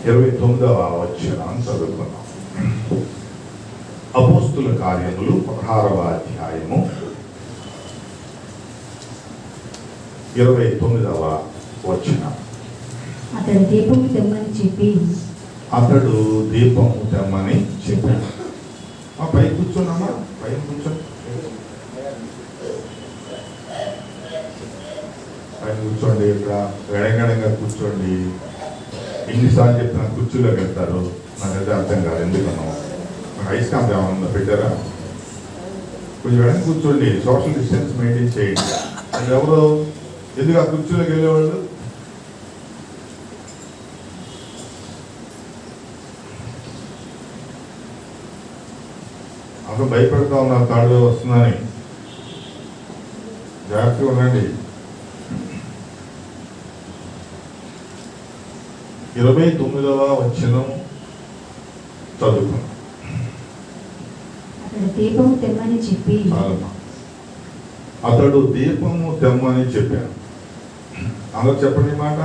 29వ వచనం చదువుకున్నాం. అపోస్తుల కార్యములు 16వ అధ్యాయము 29వ వచనం. అతడు దీపము తెమ్మని చెప్పాడు. పై కూర్చోనమ్మా, పైన కూర్చోండి, పైన కూర్చోండి. ఇక్కడ గడగడంగా కూర్చోండి. ఎన్నిసార్లు చెప్తున్నా కుర్చీలోకి వెళ్తారు, నాకైతే అర్థం కాదు ఎందుకన్నా. ఐస్కాంతం ఏమన్నా పెట్టారా? కొంచెం వెనక్కి కూర్చోండి, సోషల్ డిస్టెన్స్ మెయింటైన్ చేయండి. అది ఎవరు ఎందుకు ఆ కుర్చీలోకి వెళ్ళేవాళ్ళు? అందరూ భయపెడతా ఉన్నారు తాడు వస్తుందని. జాగ్రత్తగా ఉండండి. 29వ వచనం చదువుకున్నాం. అతడు దీపము తెమ్మని చెప్పాను. అందరూ చెప్పండి మాట.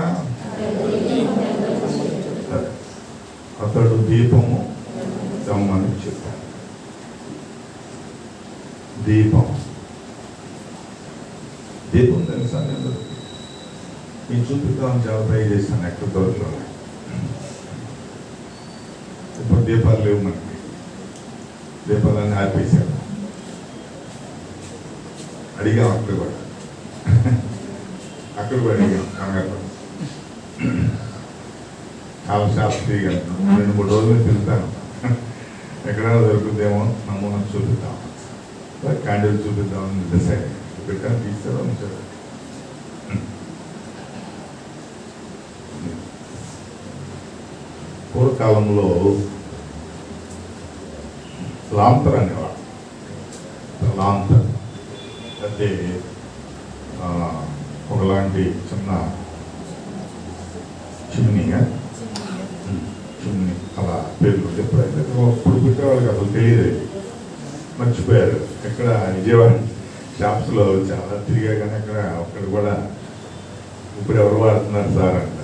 అతడు దీపము తెమ్మని చెప్పాను. దీపం తెలుసా? నేను చూపిద్దామని చాలా ట్రై చేశాను, ఎక్కడ దొరకలేదు. ఇప్పుడు దీపాలు లేవు మనకి, దీపాలన్నీ ఆర్పేశాను. అడిగాం అక్కడ కూడా అడిగాం కంగారు. చాలా శాస్త్రీగా 2-3 రోజులు తిరుగుతాను, ఎక్కడైనా దొరుకుతుందేమో నమూనా చూపిద్దాం, క్యాండిల్ చూపిద్దామని డిసైడ్ పెట్టాను. తీస్తారో ఉంచారు. పూర్వకాలంలో లాంతర్ అనేవాడు. లాంతర్ అంటే ఒకలాంటి చిన్న చిమ్నీ అలా పేర్లు. ఎప్పుడైతే ఇప్పుడు పుట్టేవాళ్ళకి అసలు తెలియదు, మర్చిపోయారు. ఎక్కడ విజయవాడ షాప్స్లో చాలా తిరిగా కానీ అక్కడ కూడా ఇప్పుడు ఎవరు వాడుతున్నారు సార్ అంట.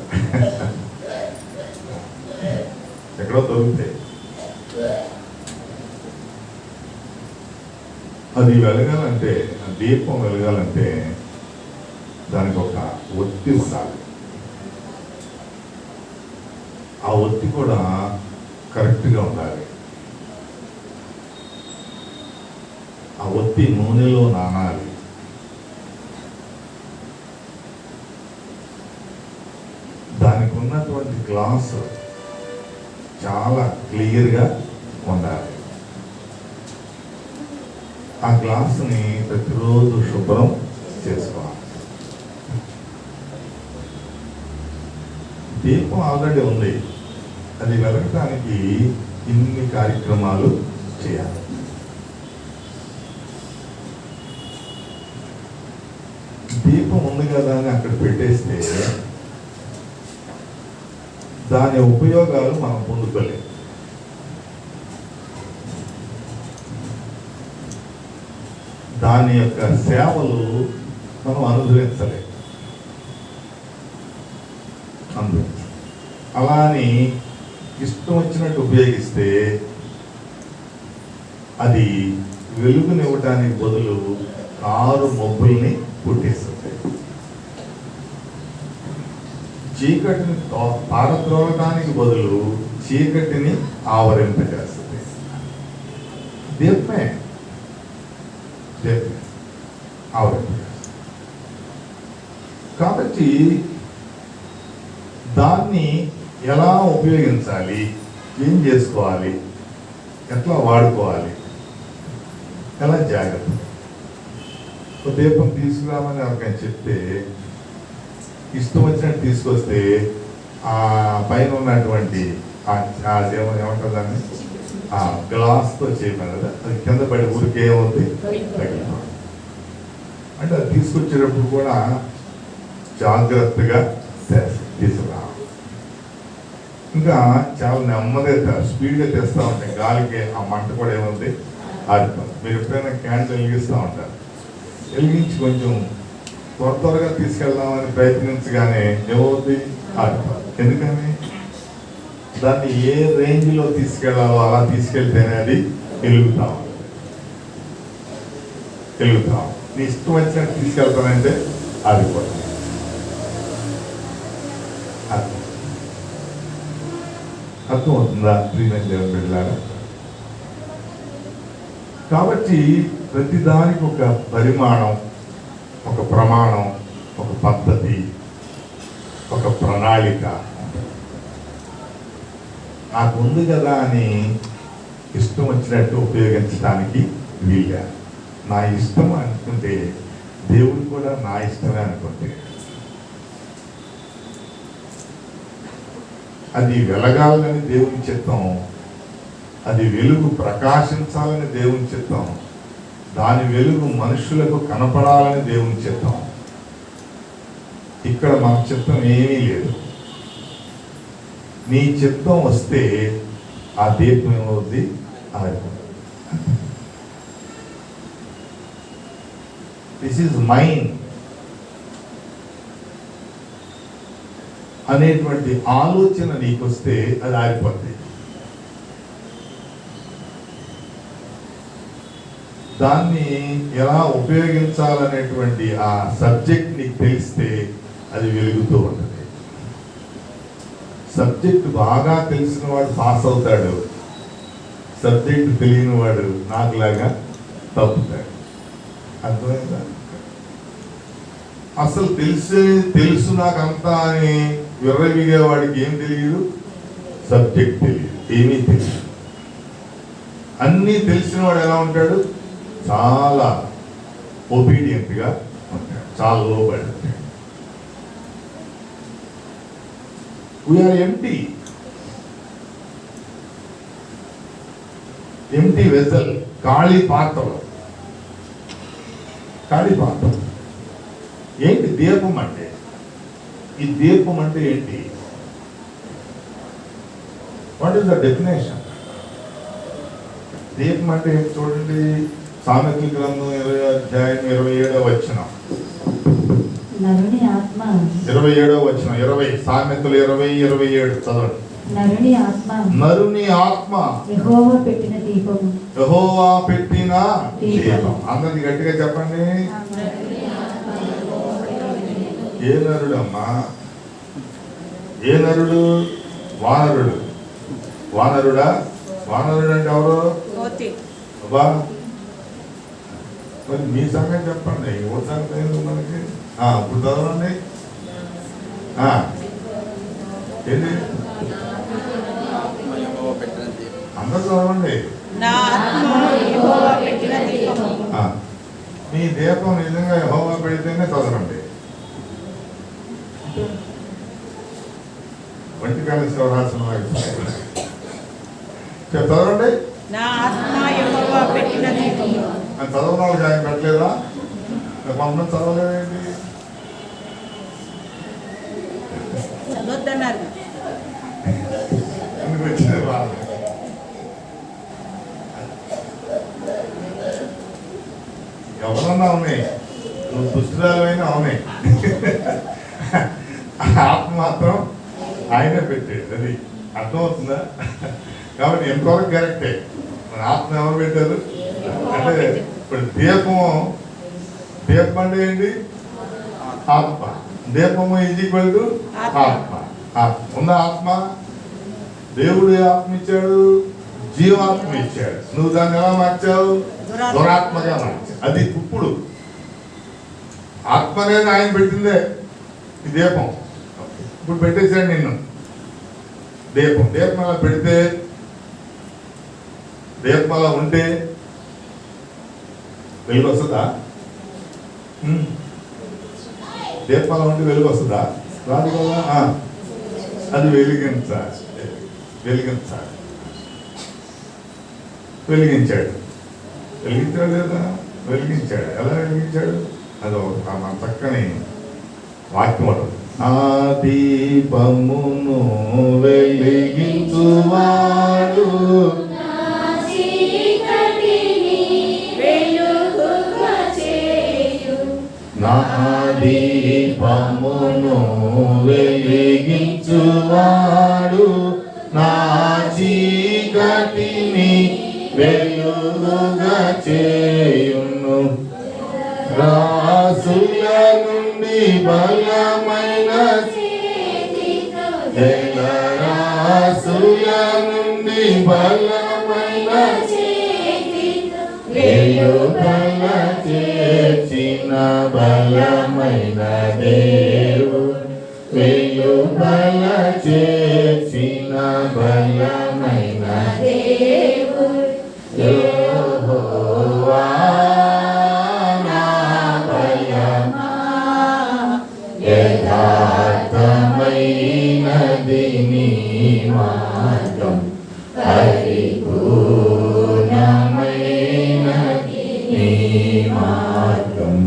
ఎక్కడో దొరుకుతాయి. అది వెలగాలంటే, దీపం వెలగాలంటే దానికి ఒక ఒత్తి ఉండాలి. ఆ ఒత్తి కూడా కరెక్ట్గా ఉండాలి. ఆ ఒత్తి నూనెలో నానాలి. దానికి ఉన్నటువంటి గ్లాస్ చాలా క్లియర్గా ఉండాలి. ఆ గ్లాసుని ప్రతిరోజు శుభ్రం చేసుకోవాలి. దీపం ఆల్రెడీ ఉంది, అది వెలగటానికి ఇన్ని కార్యక్రమాలు చేయాలి. దీపం ఉంది కదా అని అక్కడ పెట్టేస్తే దాని ఉపయోగాలు మనం పొందుకోలేము. దాని యొక్క సేవలు మనం అనుభవించలేము. అలా అని ఇష్టం వచ్చినట్టు ఉపయోగిస్తే అది వెలుగునివ్వటానికి బదులు 6 మబ్బుల్ని పుట్టేస్తుంది. చీకటిని పారద్రోలటానికి బదులు చీకటిని ఆవరింపజేస్తుంది. దీపమే ఆవరింపజేస్తుంది. కాబట్టి దాన్ని ఎలా ఉపయోగించాలి, ఏం చేసుకోవాలి, ఎట్లా వాడుకోవాలి, ఎలా జాగ్రత్త. దీపం తీసుకురామని ఎవరికైనా చెప్తే ఇష్టం వచ్చినట్టు తీసుకొస్తే ఆ పైన ఉన్నటువంటి ఏమంటారు దాన్ని, ఆ గ్లాస్తో చేయమని కదా, అది కింద పడి ఊరికి ఏమవుతుంది, తగ్గిపోతుంది. అంటే అది తీసుకొచ్చేటప్పుడు కూడా జాగ్రత్తగా తీసుకురావాలి. ఇంకా చాలా నెమ్మదిగా స్పీడ్గా తెస్తూ ఉంటాయి. గాలికి ఆ మంట కూడా ఏముంది, ఆరిపోతుంది. మీరు ఎప్పుడైనా క్యాండిల్ వెలిగిస్తూ ఉంటారు, వెలిగించి కొంచెం త్వరగా తీసుకెళ్దామని ప్రయత్నించగానే ఏమవుతుంది, ఆరిపోతుంది. ఎందుకని దాన్ని ఏ రేంజ్లో తీసుకెళ్ళాలో అలా తీసుకెళ్తేనే అది వెలుగుతా ఉంటుంది. వెలుగుతాం. నీ ఇష్టం వచ్చినట్టు తీసుకెళ్తానంటే ఆగిపోతుంది. అర్థమవుతుందా ప్రియమైన దేవుని బిడ్డలారా? కాబట్టి ప్రతిదానికి ఒక పరిమాణం, ఒక ప్రమాణం, ఒక పద్ధతి, ఒక ప్రణాళిక. నాకు ఉంది కదా అని ఇష్టం వచ్చినట్టు ఉపయోగించడానికి వీలుగా. నా ఇష్టం అనుకుంటే దేవుడు కూడా నా ఇష్టమే అనుకుంటే అది వెలగాలని దేవుని చిత్తం, అది వెలుగు ప్రకాశించాలని దేవుని చిత్తం, దాని వెలుగు మనుషులకు కనపడాలని దేవుని చిత్తం. ఇక్కడ మన చిత్తం ఏమీ లేదు. నీ చిత్తం వస్తే ఆ దీపం ఏమవుద్ది? ఆగిపోతుంది. దిస్ ఈజ్ మైండ్ అనేటువంటి ఆలోచన నీకు వస్తే అది ఆగిపోద్ది. దాన్ని ఎలా ఉపయోగించాలనేటువంటి ఆ సబ్జెక్ట్ నీకు తెలిస్తే అది వెలుగుతూ ఉంటుంది. సబ్జెక్ట్ బాగా తెలిసిన వాడు పాస్ అవుతాడు, సబ్జెక్ట్ తెలియని వాడు నాకులాగా తప్పుతాడు. అర్థమైందా? అసలు తెలుసు నాకంతా అని విర్రవిగే వాడికి ఏం తెలియదు? సబ్జెక్ట్ తెలియదు, ఏమీ తెలియదు. అన్నీ తెలిసిన వాడు ఎలా ఉంటాడు? చాలా ఒబీడియంట్గా ఉంటాడు, చాలా లోబడి ఉంటాడు. వీఆర్ ఎంటీ వెజల్, ఖాళీ పాత్రలు. ఖాళీ పాత్ర ఏంటి? దీపం అంటే. ఈ దీపం అంటే ఏంటి? What is the definition? దీపం అంటే ఏంటి చూడండి. సామెతల గ్రంథం 20వ అధ్యాయం 27వ వచనం. నరుని ఆత్మ 27వ వచనం. 20 సామెతలు 20:27 చదవండి. నరుని ఆత్మ యెహోవా పెట్టిన దీపము. యెహోవా పెట్టిన దీపం. అందరికి గట్టిగా చెప్పండి. ఏ నరుడు అమ్మా? ఏ నరుడు? వానరుడు. వానరుడా? వానరుడు అంటే ఎవరు? అబ్బా, మరి మీ సంగతి చెప్పండి. ఓ సంగతి ఏంది మనకి? ఇప్పుడు చదవండి. ఏంటి అందరూ చదవండి. మీ దీపం నిజంగా యెహోవా పెడితేనే చదవండి. వంటి కాలేజ్ రాసిన చదవండి. చదవని వాళ్ళకి ఆయన పెట్టలేదా? కొంతమంది చదవలేదేంటి? ఎందుకు వచ్చింది బాధ? ఎవరన్నా ఉన్నాయి, నువ్వు దుష్టురాలైనా ఉన్నాయి. ఆత్మ మాత్రం ఆయనే పెట్టాడు. అది అర్థమవుతుందా? కాబట్టి ఎంతవరకు కరెక్టే. మన ఆత్మ ఎవరు పెట్టారు అంటే, ఇప్పుడు దీపం అంటే ఏంటి? ఆత్మ. దీపము ఈజ్ ఈక్వల్ టు ఆత్మ. ఉన్న ఆత్మ దేవుడు ఆత్మ ఇచ్చాడు, జీవాత్మ ఇచ్చాడు. నువ్వు దాన్ని ఎలా మార్చావు? దురాత్మగా మార్చావు. అది ఇప్పుడు ఆత్మ అనేది ఆయన పెట్టిందే. ఈ దీపం ఇప్పుడు పెట్టేశాడు నిన్ను. దీపం అలా పెడితే, దీపం అలా ఉంటే వెలుగు వస్తుందా? దీపం అలా ఉంటే వెలుగు వస్తుందా? రాదు కదా. అది వెలిగించాడు. వెలిగించాడు లేదా? వెలిగించాడు. ఎలా వెలిగించాడు? అది మన చక్కని వాక్యం ఉంటుంది. ఆ దీపమును వెలిగించువాడు నా దీపమును వెలిగించువాడు నా చీకటిని వెలుగుగా చేయును. రాసుల నుండి బలమైన జలరాసుల నుండి బలమైన వెలుగల చేర్చిన బలమైన దేవుడు, వెలుగల చేర్చిన బలమైన దేవుడు యెహోవా నా బలమా. యథార్థమైనది నీ మార్గం, పరిపూర్ణమైనది నీ మార్గం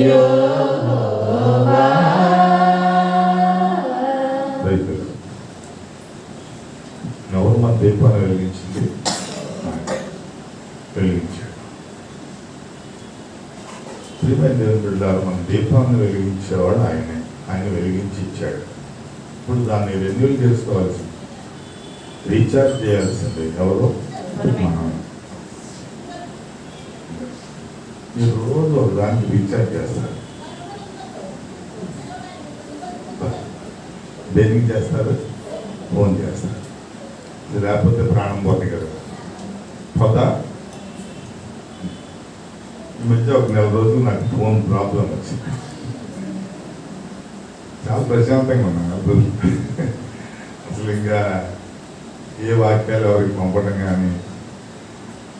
యెహోవా. ఎవరు మన దీపాన్ని వెలిగించింది? వెలిగించాడు. ప్రియమైన దేవుని బిడ్డలారా, మన దీపాన్ని వెలిగించేవాడు ఆయనే. ఆయన వెలిగించి ఇచ్చాడు. ఇప్పుడు దాన్ని రెన్యూల్ చేసుకోవాల్సింది, రీఛార్జ్ చేయాల్సింది ఎవరు? మనం. మీరు రోజు ఒక దానికి రీఛార్జ్ చేస్తారు. దేనికి చేస్తారు? ఫోన్ చేస్తారు. లేకపోతే ప్రాణం పోతాయి కదా. పోతా ఈ మధ్య ఒక నెల రోజులు నాకు ఫోన్ ప్రాబ్లం వచ్చింది. చాలా ప్రశాంతంగా ఉన్నాను. అసలు ఇంకా ఏ వాక్యాలు ఎవరికి పంపడం కానీ,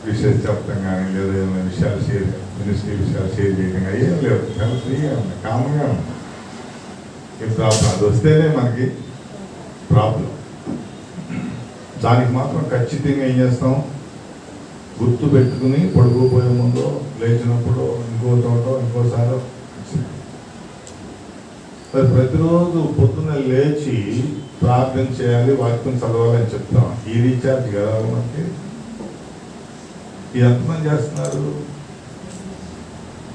విషయాలు చెప్పడం కానీ, లేదా ఏమైనా విషయాలు మినిస్ట్రీ విషయాలు షేర్ చేయడం కానీ ఏం లేవు. చాలా ఫ్రీగా ఉంది, కామన్గా ఉంది. ఈ ప్రాబ్లం అది వస్తేనే మనకి ప్రాబ్లం. దానికి మాత్రం ఖచ్చితంగా ఏం చేస్తాం? గుర్తు పెట్టుకుని పడుకోపోయే ముందు, లేచినప్పుడు, ఇంకో చోట, ఇంకోసారి ప్రతిరోజు పొద్దున్న లేచి ప్రార్థన చేయాలి, వాక్యం చదవాలని చెప్తాం. ఈ రీఛార్జ్ కదా మనకి. ఇది ఎంతమంది చేస్తున్నారు?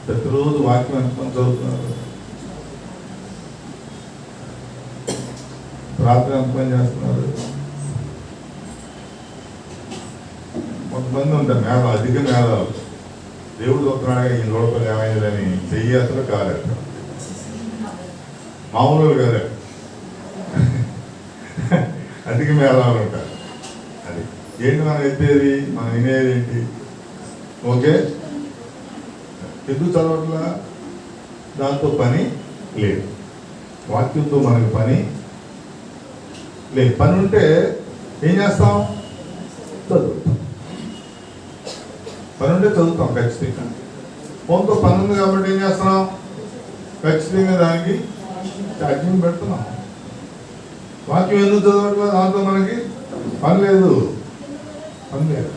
ప్రతిరోజు వాక్యం ఎంతమంది చదువుతున్నారు? ప్రార్థన ఎంతమంది చేస్తున్నారు? కొంతమంది ఉంటారు మేధాలు, అధిక మేధాలు. దేవుడు చూస్తున్నాడుగా ఈ లోపల ఏమైందని చెయ్యి అసలు కాలేదు, మామూలు కాదు, అధిక మేధాలు ఉంటారు. అది ఏంటి మనం ఎత్తేది, మనం వినేది ఏంటి? ఓకే, ఎందుకు చదవట్లా? దాంతో పని లేదు, వాక్యంతో మనకి పని లేదు. పని ఉంటే ఏం చేస్తాం? చదువుతాం. పని ఉంటే చదువుతాం ఖచ్చితంగా. ఫోన్తో పని ఉంది కాబట్టి ఏం చేస్తున్నాం? ఖచ్చితంగా దానికి ఛార్జింగ్ పెడుతున్నాం. వాక్యం ఎందుకు చదవట్లేదు? దాంతో మనకి పని లేదు, పని లేదు,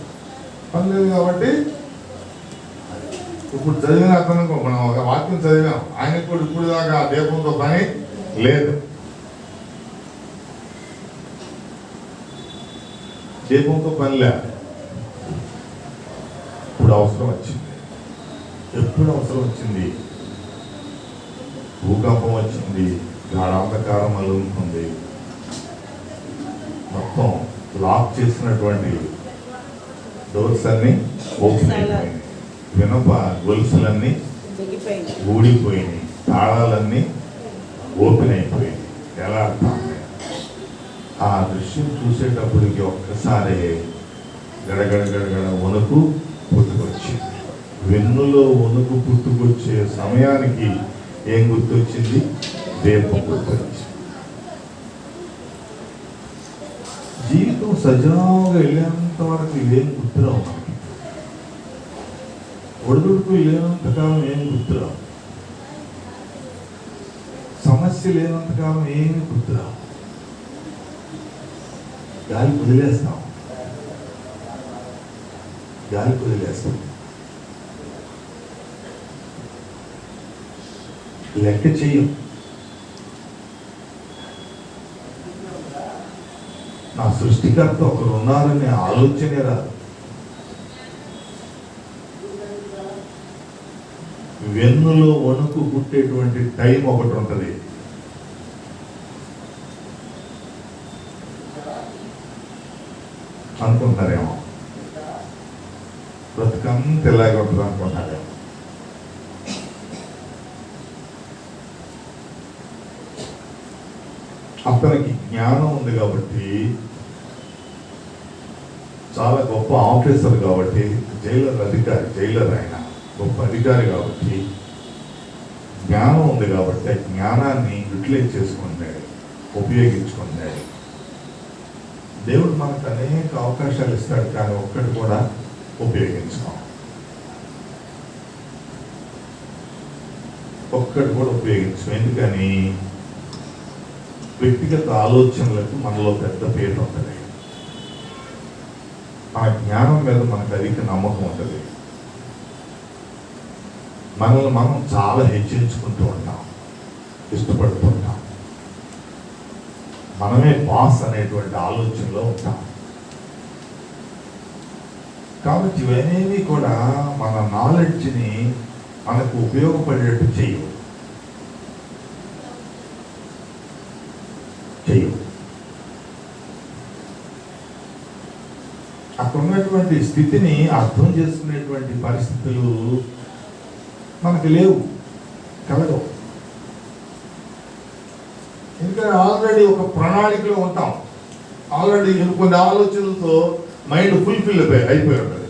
పని లేదు కాబట్టి ఇప్పుడు చదివిన అతను మనం ఒక వాక్యం చదివాం, ఆయనకు కూడా ఇప్పుడు దాకా ఆ దీపంతో పని లేదు. దీపంతో పని లేదు. ఇప్పుడు అవసరం వచ్చింది. ఎప్పుడు అవసరం వచ్చింది? భూకంపం వచ్చింది, గాఢాంధకారం అలుగుతుంది, మొత్తం లాక్ చేసినటువంటి డోర్స్ అన్ని ఓపెన్ అయిపోయినాయి, వినప గొలుసులన్నీ ఊడిపోయినాయి, తాళాలన్నీ ఓపెన్ అయిపోయినాయి. ఎలా అర్థం? ఆ దృశ్యం చూసేటప్పటికి ఒక్కసారి గడగడ గడగడ వణుకు పుట్టుకొచ్చింది. వెన్నులో వణుకు పుట్టుకొచ్చే సమయానికి ఏం గుర్తొచ్చింది? దీపం గుర్తొచ్చింది. జీవితం సజావుగా వెళ్ళేంత వరకు ఏం గుర్తురావు మనకి. ఒడిదుడుకు లేనంతకాలం ఏం గుర్తురావు, సమస్య లేనంతకాలం ఏమి గుర్తురావు. గాలి వదిలేస్తాం, గాలి వదిలేస్తాం, లెక్క చెయ్యం. నా సృష్టికర్త ఒకరు ఉన్నారనే ఆలోచనే రాదు. వెన్నులో వణుకు పుట్టేటువంటి టైం ఒకటి ఉంటుంది. అనుకుంటున్నారేమో, బ్రతుకంతా ఇలాగే ఉంటుంది అనుకుంటున్నారేమో. అతనికి జ్ఞానం ఉంది కాబట్టి, చాలా గొప్ప ఆఫీసర్ కాబట్టి, జైలర్ అధికారి, జైలర్ ఆయన గొప్ప అధికారి కాబట్టి, జ్ఞానం ఉంది కాబట్టి ఆ జ్ఞానాన్ని యూటిలైజ్ చేసుకుంటాడు, ఉపయోగించుకుంటాడు. దేవుడు మనకు అనేక అవకాశాలు ఇస్తాడు, కానీ ఒక్కటి కూడా ఉపయోగించుకోం. ఒక్కటి కూడా ఉపయోగించుకో. ఎందుకని? వ్యక్తిగత ఆలోచనలకు మనలో పెద్ద పేరు ఉంటుంది. మన జ్ఞానం మీద మనకు అధిక నమ్మకం ఉంటుంది. మనల్ని మనం చాలా హెచ్చించుకుంటూ ఉంటాం, ఇష్టపడుతుంటాం. మనమే బాస్ అనేటువంటి ఆలోచనలో ఉంటాం. కాబట్టి ఇవన్నీ కూడా మన నాలెడ్జ్ని మనకు ఉపయోగపడేట్టు చేయవు. అక్కడ ఉన్నటువంటి స్థితిని అర్థం చేసుకునేటువంటి పరిస్థితులు మనకు లేవు, కలగవు. ఎందుకంటే ఆల్రెడీ ఒక ప్రణాళికలో ఉంటాం. ఆల్రెడీ కొన్ని ఆలోచనలతో మైండ్ ఫుల్ఫిల్ అయిపోయి ఉంటుంది.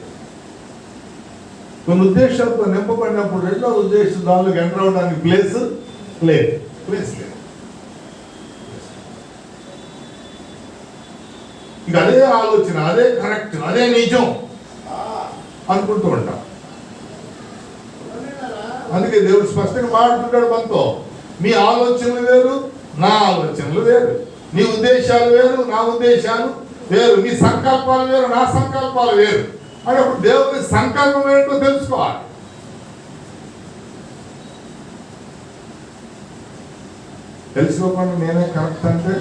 కొన్ని ఉద్దేశాలతో నింపబడినప్పుడు రెండో ఉద్దేశం దానిలోకి ఎంటర్ అవడానికి ప్లేస్ లేదు. ఇక అదే ఆలోచన, అదే కరెక్ట్, అదే నిజం అనుకుంటూ ఉంటాం. అందుకే దేవుడు స్పష్టంగా మాట్లాడుతుంటాడు మనతో. మీ ఆలోచనలు వేరు, నా ఆలోచనలు వేరు. నీ ఉద్దేశాలు వేరు, నా ఉద్దేశాలు వేరు. నీ సంకల్పాలు వేరు, నా సంకల్పాలు వేరు. అంటే అప్పుడు దేవుని సంకల్పం ఏంటో తెలుసుకోవాలి. తెలుసుకోకుండా నేనే కరెక్ట్ అంటే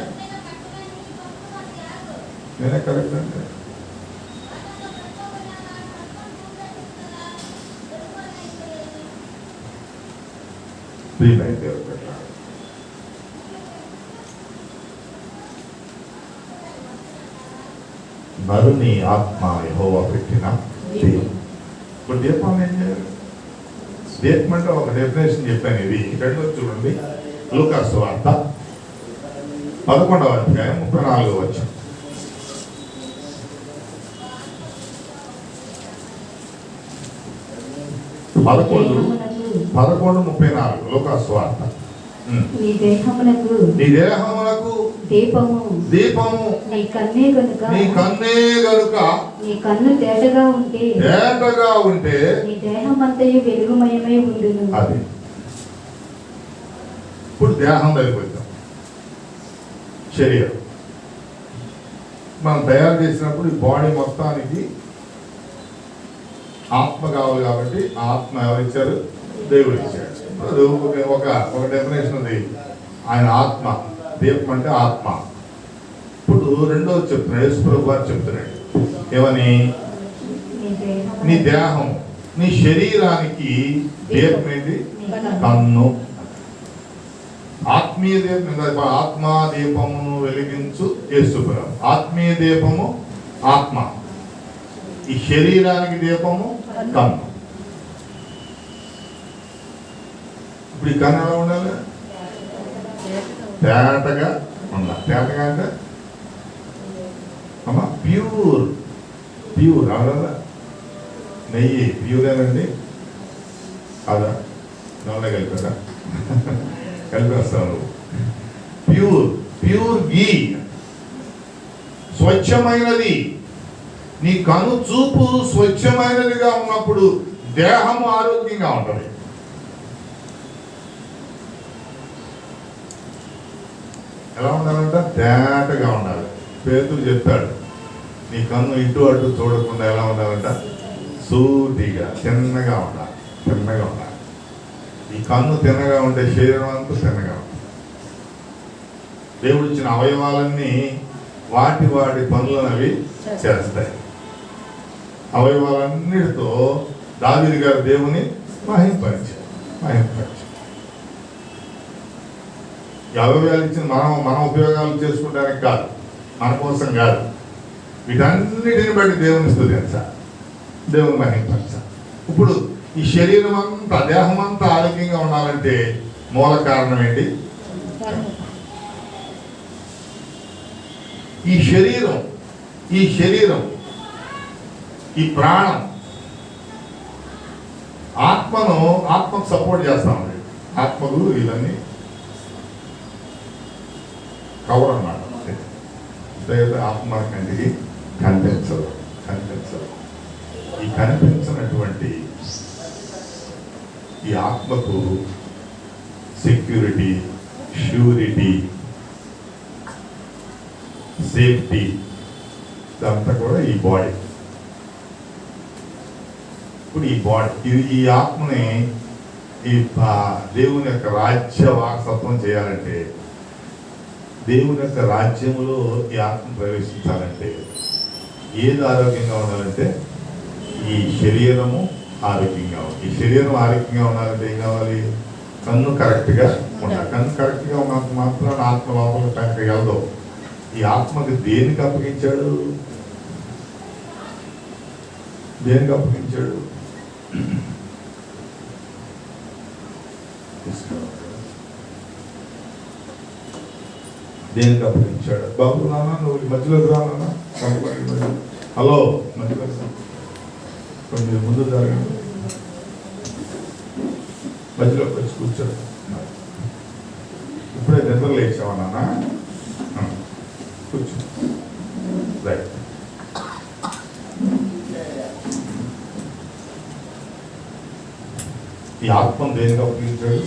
నరుని ఆత్మ యెహోవా పెట్టిన దీపం. ఇప్పుడు దీపం ఏం చేయాలి? దీపం అంటే ఒక డెఫినేషన్ చెప్పాను. ఇది ఇక్కడ చూడండి, లూకా సువార్త 11వ అధ్యాయం 34వ వచనం. 11:34 లూకా సువార్త. నీ దేహమునకు దీపము నీ కన్నే గనుక నీ కన్ను తేటగా ఉంటే నీ దేహమంతయు వెలుగుమయమై ఉండును. అది ఇప్పుడు దేహం అయిపోతాం. శరీరం మనం తయారు చేసినప్పుడు ఈ బాడీ మొత్తానికి ఆత్మ కావాలి. కాబట్టి ఆత్మ ఎవరిచ్చారు? దేవుడు ఇచ్చాడు. అది ఒక డెఫినేషన్ ఉంది. ఆయన ఆత్మ, దీపం అంటే ఆత్మ. ఇప్పుడు రెండోది చెప్తున్నాడు, యేసుప్రభు వారు చెప్తున్నాడు ఏమని? నీ దేహం, నీ శరీరానికి దీపం ఏంటి? కన్ను. ఆత్మీయ దీపం, ఆత్మా దీపమును వెలిగించు యేసుప్రభు. ఆత్మీయ దీపము ఆత్మ, ఈ శరీరానికి దీపము కన్ను. ఇప్పుడు ఈ కన్ను ఎలా ఉండాలి? తేటగా ఉండాలి. తేటగా అంటే అమ్మా ప్యూర్ అవదా? నెయ్యి ప్యూరేనండి, అదా? నూనె కలిపారా? కలిపేస్తావు నువ్వు. ప్యూర్ గీ, స్వచ్ఛమైనది. నీ కను చూపు స్వచ్ఛమైనదిగా ఉన్నప్పుడు దేహము ఆరోగ్యంగా ఉంటుంది. ఎలా ఉండాలంట? తేటగా ఉండాలి. పేతురు చెప్పాడు, నీ కన్ను ఇటు అటు చూడకుండా ఎలా ఉండాలంట? సూటిగా, తిన్నగా ఉండాలి. ఈ కన్ను తిన్నగా ఉంటే శరీరం అంతా తిన్నగా ఉంటుంది. దేవుడు ఇచ్చిన అవయవాలన్నీ వాటి పనులను అవి చేస్తాయి. అవయవాలన్నిటితో దావీదు గారు దేవుని మహింపరిచారు. ఈ అవయవాలు ఇచ్చిన మనం ఉపయోగాలు చేసుకుంటానికి కాదు, మన కోసం కాదు. వీటన్నిటిని బట్టి దేవుని స్తుతించాలి, దేవుని మహింపరచాలి. ఇప్పుడు ఈ శరీరం అంతా, దేహం అంతా ఆరోగ్యంగా ఉండాలంటే మూల కారణం ఏంటి? ఈ శరీరం, ఈ ప్రాణం ఆత్మకు సపోర్ట్ చేస్తా ఉంది. ఆత్మకు ఇవన్నీ కవర్ అన్నమాట. ఆత్మ కంటికి కనిపించదు. ఈ కనిపించినటువంటి ఈ ఆత్మకు సెక్యూరిటీ, ష్యూరిటీ, సేఫ్టీ ఇదంతా కూడా ఈ బాడీ. ఇప్పుడు ఈ ఆత్మని ఈ దేవుని యొక్క రాజ్య వారసత్వం చేయాలంటే, దేవుని యొక్క రాజ్యంలో ఈ ఆత్మ ప్రవేశించాలంటే ఏది ఆరోగ్యంగా ఉండాలంటే ఈ శరీరము ఆరోగ్యంగా ఉండాలి. ఈ శరీరం ఆరోగ్యంగా ఉండాలంటే ఏం కావాలి? కన్ను కరెక్ట్గా ఉండాలి. కన్ను కరెక్ట్గా ఉన్నంత మాత్రం ఆత్మ లోపల పైన వెళ్దాం. ఈ ఆత్మకి దేనికి అప్పగించాడు? దేనికి అప్పగించాడు? దేనికి అప్పగించాడు? బాబు నాన్న నువ్వు మధ్యలోకి రా నాన్న. హలో, మధ్యలో కొంచెం ముందు జరగండి. మధ్యలోకి వచ్చి కూర్చోడు. ఇప్పుడే నిద్ర లేచావా నాన్న? కూర్చో. రైట్. ఈ ఆత్మను దేనికి అప్పగించాడు?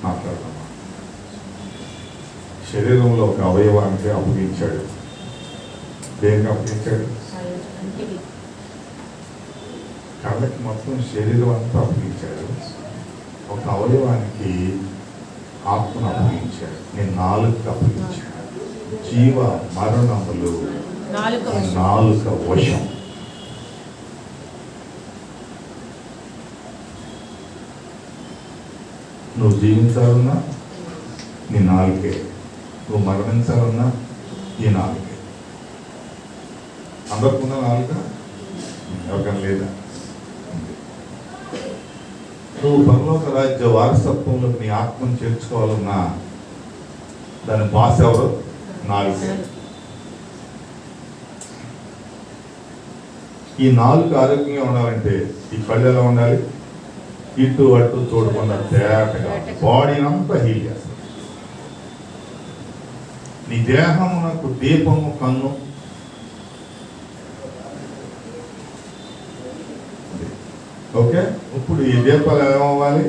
మాట్లాడదామా? శరీరంలో ఒక అవయవానికి అప్పగించాడు. దేనికి అప్పగించాడు? కాబట్టి మొత్తం శరీరం అంతా అప్పగించాడు. ఒక అవయవానికి ఆత్మను అప్పగించాడు. నేను నాలుగు అప్పగించాడు. జీవ మరణములు నాలుక వశం. నువ్వు జీవించాలన్నా నీ నాలుకే, నువ్వు మరణించాలన్నా ఈ నాలుకే. అందరికున్న నాలుక ఎవరికైనా లేదా? నువ్వు పరలోక రాజ్య వారసత్వంలో నీ ఆత్మను చేర్చుకోవాలన్నా దాని బాస్ ఎవరు? నాలుకే. ఈ నాలుగు ఆరోగ్యంగా ఉండాలంటే ఈ కళ్ళు ఎలా ఉండాలి? ఇటు అటు చూడకుండా తేటగా బాడీని అంతా హీల్ చేస్తుంది. నీ దేహమునకు దీపము కన్ను. ఓకే, ఇప్పుడు ఈ దీపాలు ఏమవ్వాలి?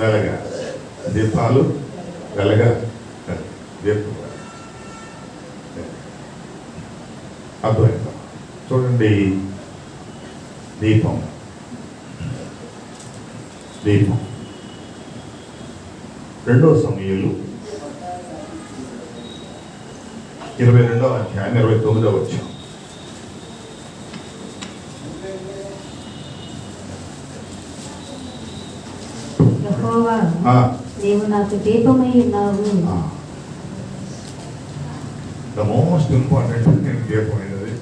వెలగా. దీపాలు వెలగా. దీపం అర్థమైందా? చూడండి, దీపం 2 సమూయేలు 22వ అధ్యాయం 29వ వచనం. యెహోవా, నీవు నాకు దీపమై ఉన్నావు. ద మోస్ట్ ఇంపార్టెంట్ నేను దీపమైనది.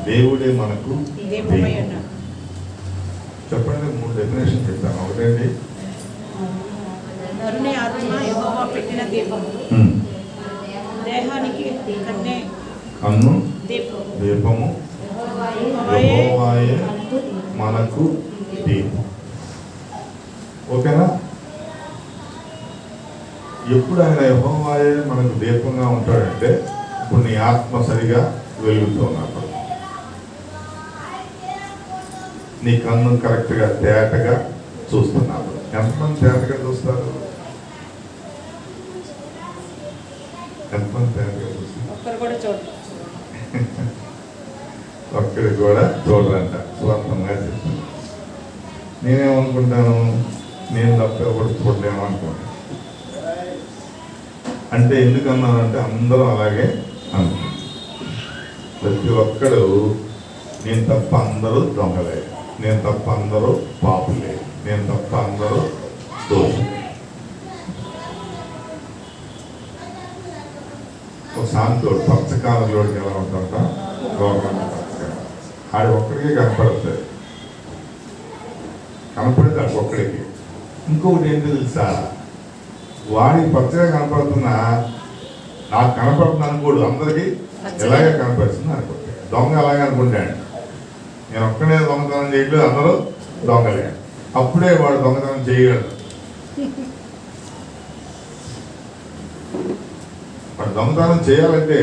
దేవుడే మనకు దీపమై ఉన్నాడు. చెప్పండి, 3 డెఫినేషన్ చెప్తాను. ఒకటేంటి? నరుని ఆత్మ యెహోవా పెట్టిన దీపము. దేహానికి కన్ను దీపము. యెహోవాయే మనకు దీపం. ఓకేనా? ఎప్పుడు ఆయన యెహోవాయే మనకు దీపంగా ఉంటాడంటే ఇప్పుడు నీ ఆత్మ సరిగా వెలుగుతూ ఉన్నప్పుడు, నీ కన్ను కరెక్ట్గా తేటగా చూస్తున్నాడు. ఎంతమంది తేటగా చూస్తారు? ఎంతమంది తేటగా చూస్తారు? ఒక్కడికి కూడా చూడరంట. స్వంతంగా చెప్తాను. నేనేమనుకుంటాను, నేను తప్ప ఎవరు చూడలేము అనుకుంటాను. అంటే ఎందుకన్నానంటే అందరూ అలాగే అనుకుంటారు. ప్రతి ఒక్కడు నేను తప్ప అందరూ దొంగలే, నేను తప్ప అందరూ పాపులే, నేను తప్ప అందరూ దోషులే. శాంతోడు పచ్చకాలంలోకి ఎలా ఉంటుంటా రోగం ఆడి ఒక్కడికే కనపడుతుంది, కనపడేది ఆడికి ఒక్కడికి. ఇంకొకటి ఏంటి తెలుసా, వాడికి పచ్చగా కనపడుతున్నా నాకు కనపడుతుంది అనుకోడు, అందరికీ ఎలాగే కనపడుతుంది అనుకుంటే. దొంగ అలాగే అనుకుంటాడు, నేను ఒక్కడే దొంగతనం చేయట్లేదు, అందరూ దొంగలే. అప్పుడే వాడు దొంగతనం చేయగలడు. వాడు దొంగతనం చేయాలంటే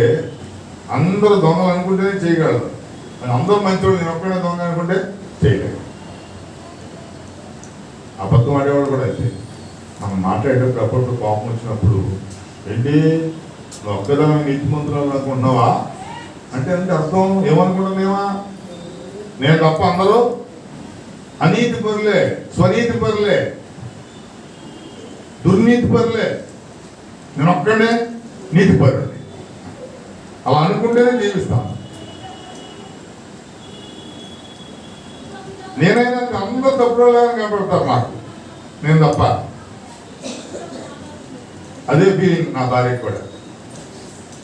అందరూ దొంగలు అనుకుంటేనే చేయగలరు. అందరూ మంచివాడు, నేను ఒక్కడే దొంగ అనుకుంటే చేయలేడు. అబద్ధం ఆడేవాడు కూడా అయితే మనం మాట్లాడేటప్పుడు అప్పుడప్పుడు కోపం వచ్చినప్పుడు, ఏంటి నువ్వు ఒక్కదాని నీతిమంతురాలు అనుకుంటున్నావా అంటే అర్థం ఏమనుకుంటున్నావా, నేను తప్ప అందరూ అనీతి పరులే, స్వనీతి పరులే, దుర్నీతి పరులే, నేను ఒక్కడే నీతి పరుని. అలా అనుకుంటేనే జీవిస్తాను. నేనైనా అందరూ తప్పుడులాగా కనపడతారు నాకు, నేను తప్ప. అదే ఫీలింగ్ నా భార్యకి కూడా.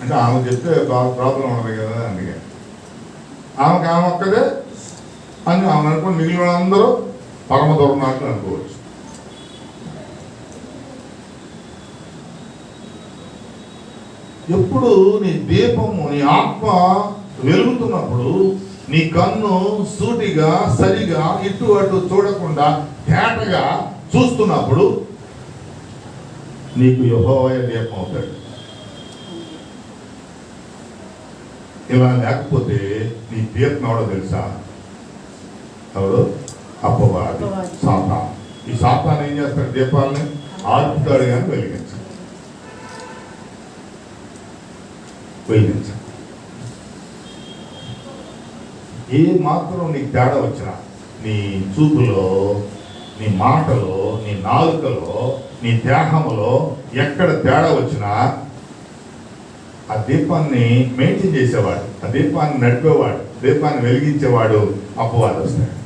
అంటే ఆమె చెప్తే ప్రాబ్లం ఉండదు కదా, అందుకే ఆమెకి ఆమె ఒక్కదే అని ఆమె అనుకుని మిగిలిన వాళ్ళందరూ పరమ దుర్మార్గులు అనుకోవచ్చు. ఎప్పుడు నీ దీపము, నీ ఆత్మ వెలుగుతున్నప్పుడు, నీ కన్ను సూటిగా సరిగా ఇటు అటు చూడకుండా తేటగా చూస్తున్నప్పుడు నీకు యెహోవాయే దీపం అవుతాడు. ఇలా లేకపోతే నీ దీపం ఎవడో తెలుసా? ఎవడు? అపవాది, సాతాను. ఈ సాతాను ఏం చేస్తాడు? దీపాలని ఆర్పుతాడు కానీ వెలిగించాడు. ఏ మాత్రం నీకు తేడా వచ్చినా, నీ చూపులో, నీ మాటలో, నీ నాలుకలో, నీ దేహంలో ఎక్కడ తేడా వచ్చినా ఆ దీపాన్ని మెయింటైన్ చేసేవాడు, ఆ దీపాన్ని నడిపేవాడు, దీపాన్ని వెలిగించేవాడు అపవాది వస్తాడు.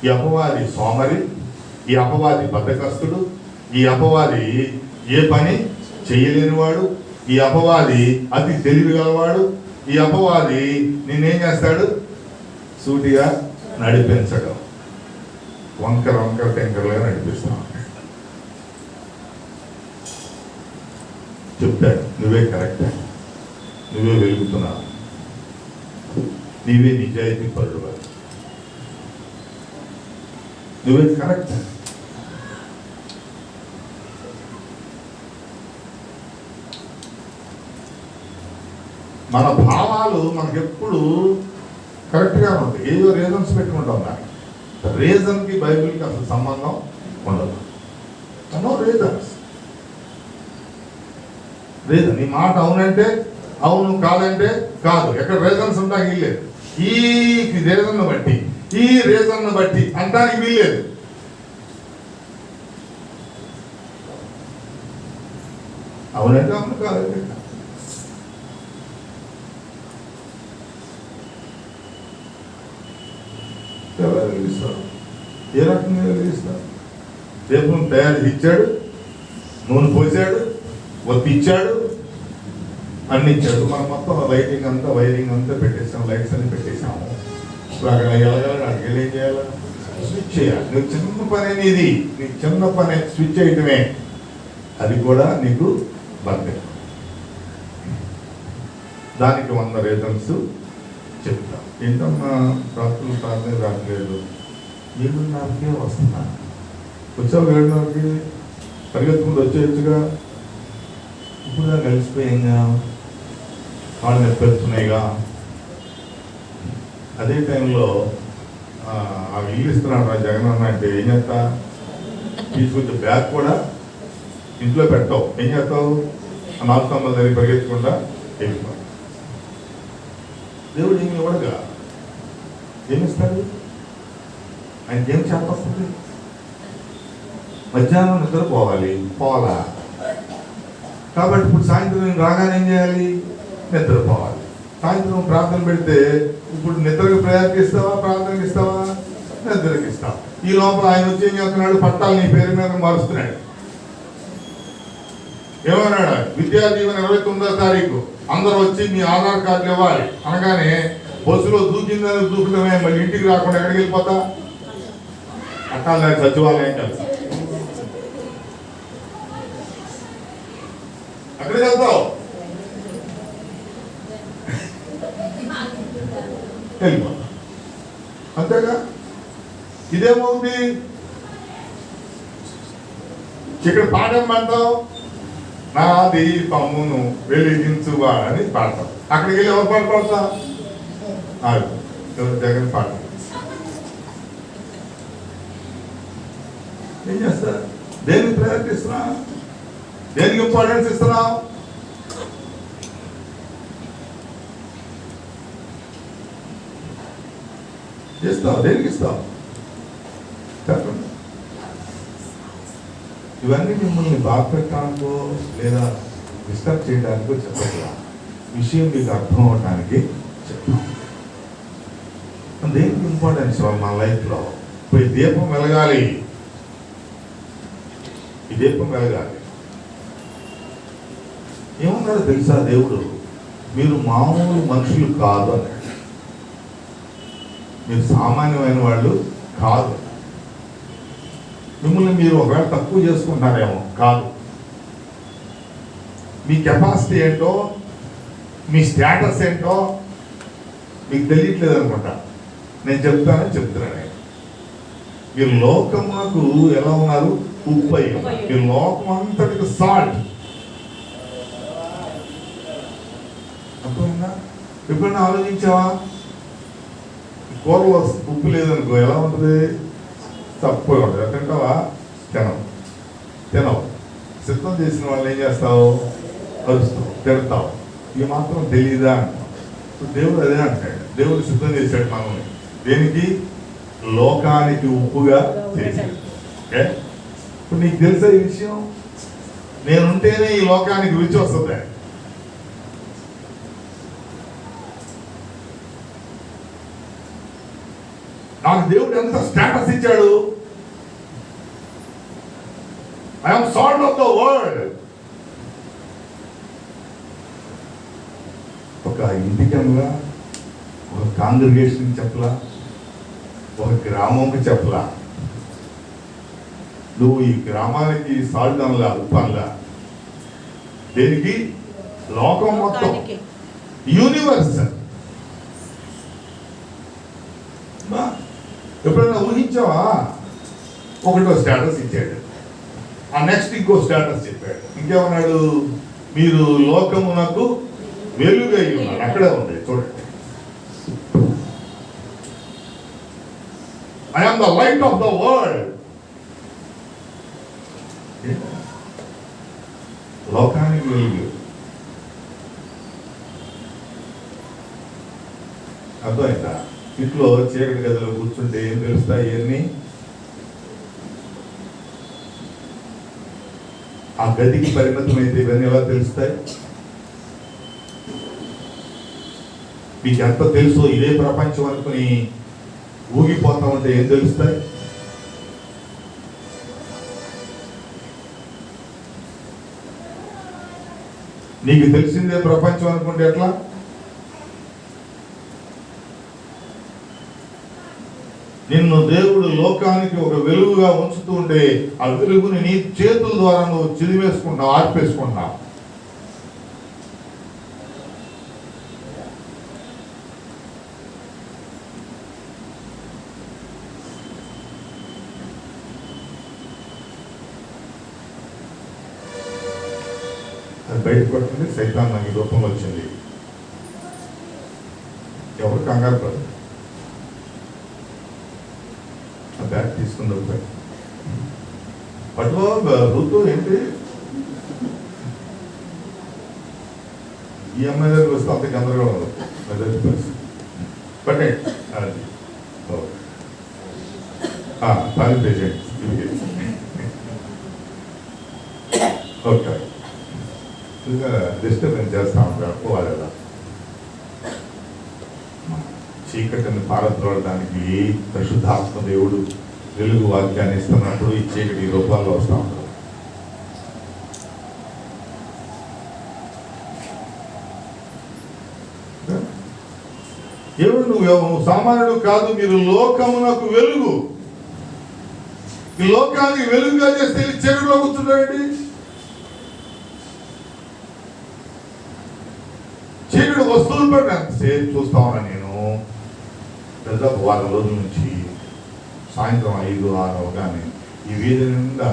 ఈ అపవాది సోమరి, ఈ అపవాది బద్ధకస్తుడు, ఈ అపవాది ఏ పని చేయలేనివాడు, ఈ అపవాది అతి తెలివి గలవాడు. ఈ అపవాది నేనేం చేస్తాడు? సూటిగా నడిపించడం, వంకర వంకర టెంకర్లుగా నడిపిస్తాను. చెప్తాడు, నువ్వే కరెక్ట్, నువ్వే వెలుగుతున్నావు, నీవే నిజాయితీ పరుడు, నువ్వే కరెక్ట్. మన భావాలు మనకెప్పుడు కరెక్ట్గా ఉంటాయి. ఏదో రీజన్స్ పెట్టుకుంటాం, దానికి రీజన్కి బైబిల్కి అసలు సంబంధం ఉండదు. No reasons. రీజన్, నీ మాట అవునంటే అవును, కాదంటే కాదు. ఎక్కడ రీజన్స్ ఉంటా వీల్లేదు. ఈ రీజన్ను బట్టి, ఈ రీజన్ను బట్టి అంటానికి వీల్లేదు. అవునంటే అవును, కాదంటే కాదు. ఎలా వెలిగిస్తారు? ఏ రకంగా వెలిగిస్తారు? దీపం తయారు ఇచ్చాడు, నూనె పోసాడు, ఒత్తి ఇచ్చాడు, అన్ని ఇచ్చాడు. మనం మొత్తం లైటింగ్ అంతా, వైరింగ్ అంతా పెట్టేసాం, లైట్స్ అన్ని పెట్టేసాము. ఇప్పుడు అక్కడ వెళ్ళగలరు, అక్కడికి ఏం చేయాలి? స్విచ్ చేయాలి. నువ్వు చిన్న పని నీది, నీకు చిన్న పని స్విచ్ చేయటమే. అది కూడా నీకు బర్త్డే. దానికి 100 రీజన్స్ చెప్తా. ఏంటమ్మా రాత్రులు ప్రార్థన రావట్లేదు? 7:30కే వస్తున్నా. వచ్చావు 7:30కి, పరిగెత్తుకుంటూ వచ్చేయచ్చుగా. ఇప్పుడు కలిసిపోయింగా, వాళ్ళు నెప్పెడుతున్నాయిగా. అదే టైంలో ఆ ఇల్లు ఇస్తున్నాడు రా జగన్ అంటే ఏం చేస్తా? తీసుకొచ్చే బ్యాగ్ కూడా ఇంట్లో పెట్టావు. ఏం చేస్తావు? ఆ 4 స్తంభాల దగ్గర పరిగెత్తుకుంటా వెళ్ళిపో. దేవుడు ఏమి ఇవ్వడుగా, ఏమిస్తాడు? ఆయనకి ఏం చేస్తుంది? మధ్యాహ్నం నిద్రపోవాలి, పోవాలా? కాబట్టి ఇప్పుడు సాయంత్రం నేను రాగానే ఏం చేయాలి? నిద్రపోవాలి. సాయంత్రం ప్రార్థన పెడితే ఇప్పుడు నిద్రకు ప్రయారికి ఇస్తావా, ప్రార్థనకి ఇస్తావా? నిద్రకి ఇస్తావా? ఈ లోపల ఆయన వచ్చి ఏం చేస్తున్నాడు? పట్టాలు నీ పేరు మీద మారుస్తున్నాడు. ఏమన్నాడు? విద్యా దీవెన 29వ తారీఖు అందరూ వచ్చి మీ ఆధార్ కార్డులు ఇవ్వాలి అనగానే బస్సులో దూకిందని దూకుతామే, మళ్ళీ ఇంటికి రాకుండా ఎక్కడికి వెళ్ళిపోతా? అట్లా సచివాలయం కలిసి అక్కడికి వెళ్తావు, వెళ్ళిపోతా అంతేగా. ఇదేమవుతుంది? ఇక్కడ పాఠం పాడతావు, నా దీపమును వెలిగించువా అని పాడతావు. అక్కడికి వెళ్ళి ఎవరు పాడతా? జగన్ పాట. ఏం చేస్తా? దేనికి ప్రయారిటీ ఇస్తున్నా? దేనికి ఇంపార్టెన్స్ ఇస్తున్నావు? ఇస్తావు, దేనికి ఇస్తావు చెప్పండి. ఇవన్నీ మిమ్మల్ని బాధ పెట్టడానికో లేదా డిస్టర్బ్ చేయడానికో చెప్పట్లా, విషయం మీకు అర్థం అవటానికి చెప్తాం. దేనికి ఇంపార్టెన్స్ మన లైఫ్లో? ఇప్పుడు ఈ దీపం వెలగాలి, ఈ దీపం వెలగాలి. ఏమన్నాడు తెలుసా దేవుడు? మీరు మామూలు మనుషులు కాదు అన్నాడు. మీరు సామాన్యమైన వాళ్ళు కాదు. మిమ్మల్ని మీరు ఒకవేళ తక్కువ చేసుకుంటారేమో కాదు. మీ కెపాసిటీ ఏంటో, మీ స్టేటస్ ఏంటో మీకు తెలియట్లేదు అనుకుంటా. నేను చెప్తున్నాను. మీరు లోకమునకు ఎలా ఉన్నారు? ఉప్పు అయ్యి. మీరు లోకం అంతటికి సాల్ట్. అర్థమైందా? ఎప్పుడైనా ఆలోచించావా? కూరలో ఉప్పు లేదనుకో ఎలా ఉంటుంది? తక్కువ ఉంటుంది. తింటావా? తినవు. సిద్ధం చేసిన వాళ్ళు ఏం చేస్తావు? అరుస్తావు, తిడతావు. ఇవి మాత్రం తెలియదా అంటావు. దేవుడు అదే అంటాడు. దేవుడు సిద్ధం చేశాడు మనల్ని దేనికి? లోకానికి ఉప్పుగా చేశాడు. ఓకే, ఇప్పుడు నీకు తెలుసా ఈ విషయం? నేనుంటేనే ఈ లోకానికి రుచి వస్తుంది. నాకు దేవుడు ఎంత స్టేటస్ ఇచ్చాడు? I'm salt of the world. ఒక ఇంటికన్నా, ఒక కాంగ్రిగేషన్ చెప్పలా, ఒక గ్రామంకి చెప్పలా. నువ్వు ఈ గ్రామానికి సాల్ట్ అనలా, ఉప్పు అనలా. దేనికి? లోకం మొత్తం, యూనివర్స్. ఎప్పుడైనా ఊహించావా? ఒకటో స్టేటస్ ఇచ్చాడు, ఆ నెక్స్ట్ ఇంకో స్టేటస్ చెప్పాడు. ఇంకేమన్నాడు? మీరు లోకమునకు వెలుగై ఉన్నారు. అక్కడే ఉంది చూడండి. I am the light of the world. లోకానికి వెలుగు. అర్థమైందా? ఇంట్లో చీకటి గదిలో కూర్చుంటే ఏం తెలుస్తాయి? ఇవన్నీ ఆ గదికి పరిమితమైతే ఇవన్నీ ఎలా తెలుస్తాయి? మీకు ఎంత తెలుసో ఇదే ప్రపంచం అనుకుని ఊగిపోతా ఉంటే ఏం తెలుస్తాయి? నీకు తెలిసిందే ప్రపంచం అనుకుంటే ఎట్లా? నిన్ను దేవుడు లోకానికి ఒక వెలుగుగా ఉంచుతూ ఉంటే ఆ వెలుగుని నీ చేతుల ద్వారా నువ్వు చిరివేసుకుంటావు, ఆర్పేసుకుంటావు. అది బయటకు పడుతుంది. సైతాన్ నాకు ఈ రూపంలో వచ్చింది. ఎవరు కంగారు పడదు. ఆ బ్యాగ్ తీసుకుని దొరుకుతాయి. పట్టుకో ఋతు ఏంటి? ఈ అమ్మాయి దగ్గరికి వస్తే అంత గందరగోళం ఉంది. పట్టే అది తాలి పేషెంట్. ఓకే, డిస్టర్బెన్స్ చేస్తా ఉంటారు. పోవాలి కదా. చీకటిని పారద్రోడడానికి పరిశుద్ధాత్మ దేవుడు వెలుగు వాక్యాన్ని ఇస్తున్నప్పుడు ఈ చీకటి రూపాల్లో వస్తూ ఉంటారు. ఎవరు నువ్వు సామాన్యుడు కాదు, మీరు లోకమునకు వెలుగు. ఈ లోకానికి వెలుగుగా చేస్తే చీకటిలో కూర్చుంటాడండి. చీకటి వస్తువులు పడి ఎంతసేపు చూస్తా ఉన్నా నేను. దాదాపు వారం రోజుల నుంచి సాయంత్రం 5-6 అవగానే ఈ వీధి నిండా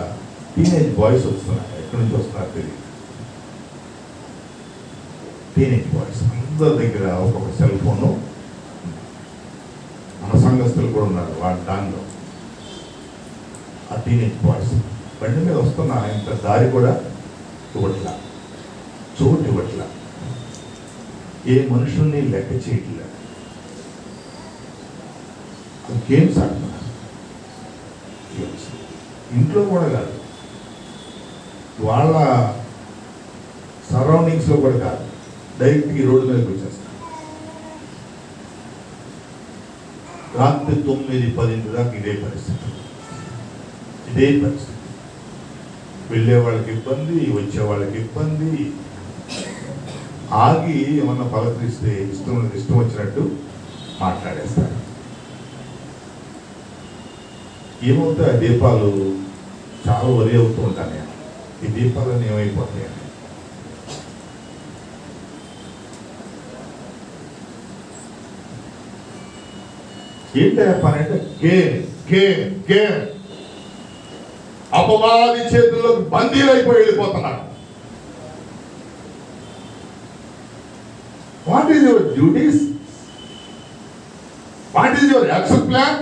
టీనేజ్ బాయ్స్ వస్తున్నారు. ఎక్కడి నుంచి వస్తున్నారు తెలియదు. టీనేజ్ బాయ్స్ అందరి దగ్గర ఒక్కొక్క సెల్ ఫోను. మన సంఘస్థులు కూడా ఉన్నారు వాళ్ళ దానిలో. ఆ టీనేజ్ బాయ్స్ బండి మీద వస్తున్న ఇంత దారి కూడా ఇవ్వట్లా, చోటు ఇవ్వట్లా, ఏ మనుషుల్ని లెక్క చేయట్లే. గేమ్స్ ఆడుతున్నారు. ఇంట్లో కూడా కాదు, వాళ్ళ సరౌండింగ్స్లో కూడా కాదు, డైరెక్ట్గా ఈ రోడ్డు మీదకి వచ్చేస్తారు. రాత్రి 9-10 దాకా ఇదే పరిస్థితి. వెళ్ళే వాళ్ళకి ఇబ్బంది, వచ్చే వాళ్ళకి ఇబ్బంది. ఆగి ఏమన్నా పలకరిస్తే ఇష్టం వచ్చినట్టు మాట్లాడేస్తారు. ఏమవుతాయి ఆ దీపాలు? చాలా వరి అవుతూ ఉంటాను నేను. ఈ దీపాలను ఏమైపోతాయని. ఏంటి పని అంటే గేమ్. అపవాది చేతుల్లోకి బందీలైపోయి వెళ్ళిపోతున్నారు. What is your duties? What is your action plan?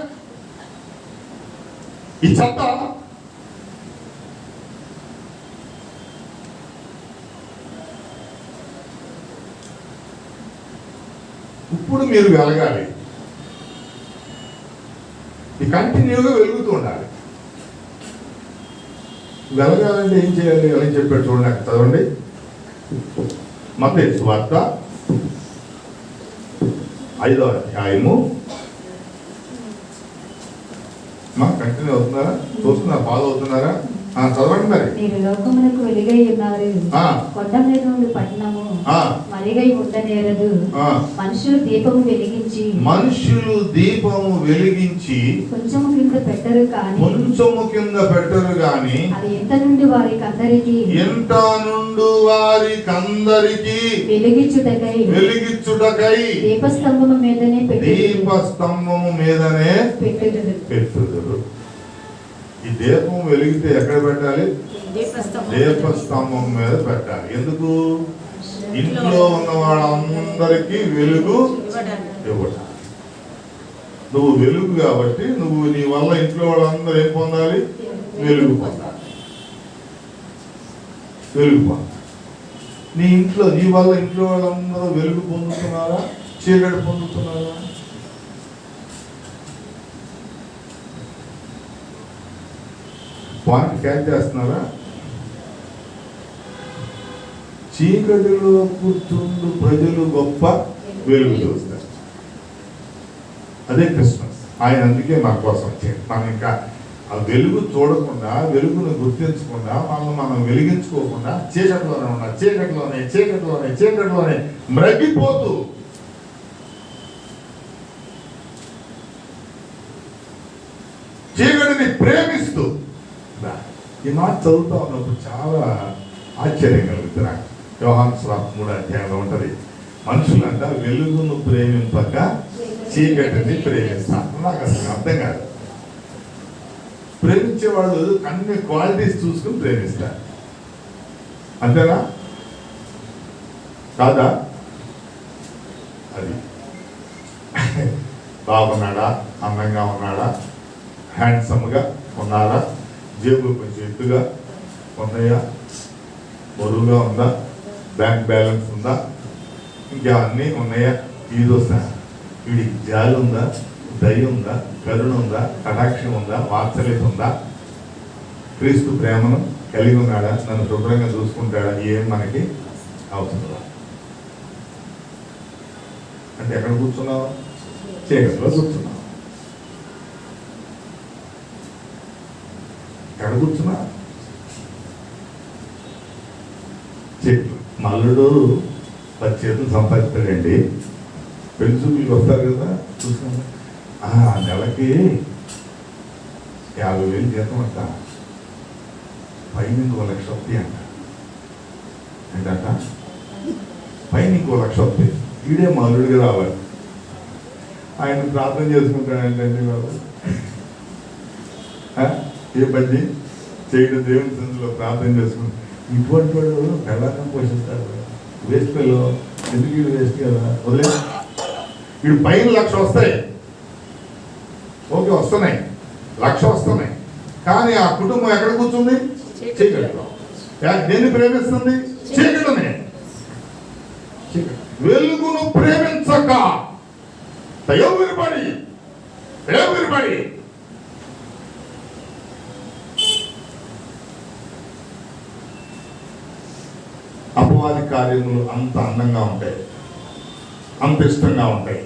ఈ చెత్త ఇప్పుడు మీరు వెలగాలి. ఈ కంటిన్యూగా వెలుగుతూ ఉండాలి. వెలగాలంటే ఏం చేయాలి అని చెప్పాడు చూడండి. అక్కడ చదవండి. మత్తయి సువార్త 5వ అధ్యాయము. కంటిన్యూ అవుతున్నారా? చూస్తున్నారా? ఫాలో అవుతున్నారా? చదవండి మరి. మీరు లోకమునకు వెలుగై ఉన్నారు. కొండ మీద నుండి పట్టణము మరిగై ఉండనేరదు. మనుషులు దీపము వెలిగించి కొంచెము కింద పెట్టరు కానీ అది ఎంత నుండి వారికందరికి వెలిగించుటకై దీపస్తంభము మీదనే పెట్టుదురు. ఈ దీపం వెలిగితే ఎక్కడ పెట్టాలి? దీపస్తంభం మీద పెట్టాలి. ఎందుకు? ఇంట్లో ఉన్న వాళ్ళందరికీ వెలుగు ఇవ్వడం. నువ్వు వెలుగు కాబట్టి నీ వల్ల ఇంట్లో వాళ్ళందరూ ఏం పొందాలి? వెలుగు పొందాలి. నీ వల్ల ఇంట్లో వాళ్ళందరూ వెలుగు పొందుతున్నారా? చీకటి పొందుతున్నారా? పాయింట్ క్యాచ్ చేస్తున్నారా? చీకటిలో కూర్చుండు ప్రజలు గొప్ప వెలుగు చూస్తారు. అదే క్రిస్మస్. ఆయన అందుకే మన కోసం వచ్చాడు. మనం ఇంకా ఆ వెలుగు చూడకుండా, వెలుగును గుర్తించకుండా, మనం వెలిగించుకోకుండా చీకటిలోనే మ్రగిపోతూ చీకటిని ప్రేమిస్తూ. ఈ మాట చదువుతా ఉన్నప్పుడు చాలా ఆశ్చర్యం కలుగుతుంది నాకు. యోహాను సువార్త 3వ అధ్యాయంలో ఉంటుంది. మనుషులంట వెలుగును ప్రేమింపక చీకటిని ప్రేమిస్తారు. నాకు అసలు అర్థం కాదు. ప్రేమించే వాళ్ళు అన్ని క్వాలిటీస్ చూసుకుని ప్రేమిస్తారు. అంతేనా? కాదా? అది బాగున్నాడా, అందంగా ఉన్నాడా, హ్యాండ్సమ్గా ఉన్నారా, జేబులు కొంచెం ఎత్తుగా ఉన్నాయా, బరువుగా ఉందా, బ్యాంక్ బ్యాలెన్స్ ఉందా, ఇంకా అన్నీ ఉన్నాయా, ఇది వస్తా, వీడికి జాలి ఉందా, దయ ఉందా, కరుణ ఉందా, కటాక్షం ఉందా, వాత్సల్యత ఉందా, క్రీస్తు ప్రేమను కలిగి ఉన్నాడా, నన్ను శుభ్రంగా చూసుకుంటాడా, ఏం మనకి అవసరం. అంటే ఎక్కడ కూర్చున్నావు? చీకటిలో కూర్చున్నావు. ఎక్కడ కూర్చున్నా? చెట్లు. మల్లుడు 10 చేతులు సంపాదిస్తాడండి. పెళ్లి చూపులకు వస్తారు కదా, చూసుకుంటా నెలకి 50,000 జీతం అంట, పైన ఇంకో 1,00,000 వస్తాయి అంట. ఏంటంట? పైన ఇంకో 1,00,000 వస్తాయి. ఈడే మా అల్లుడికి రావాలి. ఆయన ప్రార్థన చేసుకుంటాడంటే బాబు ఏ పని చేయడం దేవుని సందులో ప్రార్థన చేసుకుంటాడు. ఇటువంటి వాడు పెళ్ళాన్ని పోషిస్తాడు. వేస్ట్ పిల్లలు ఎందుకు వీడు వేస్ట్ కదా, వదిలే. వీడు పైన 1,00,000 వస్తాయి, ఓకే వస్తున్నాయి, 1,00,000 వస్తున్నాయి. కానీ ఆ కుటుంబం ఎక్కడ కూర్చుంది? చీకటిలో. దేన్ని ప్రేమిస్తుంది? చీకటినే. వెలుగును ప్రేమించక ఎవరిబడి అపవాది కార్యములు అంత అందంగా ఉంటాయి, అంత ఇష్టంగా ఉంటాయి.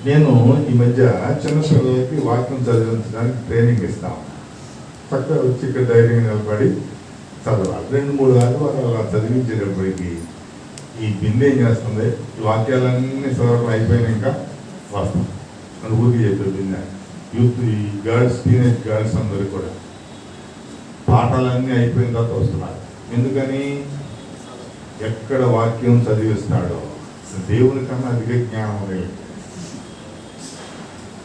నేను ఈ మధ్య చిన్న పిల్లలకి వాక్యం చదివించడానికి ట్రైనింగ్ ఇస్తాను. చక్కగా వచ్చి ఇక్కడ ధైర్యంగా నిలబడి చదవాలి. 2-3 వారాలు అలా చదివించేటప్పటికి ఈ బిందె ఏం చేస్తుంది, ఈ వాక్యాలన్నీ చదవడం అయిపోయినాక వస్తాం అని ఊరికి చెప్పే బిందె. యూత్ ఈ గర్ల్స్, టీనేజ్ గర్ల్స్ అందరూ కూడా పాఠాలన్నీ అయిపోయిన తర్వాత వస్తున్నారు. ఎందుకని? ఎక్కడ వాక్యం చదివిస్తాడో దేవుని కన్నా అధిక జ్ఞానం లేదు.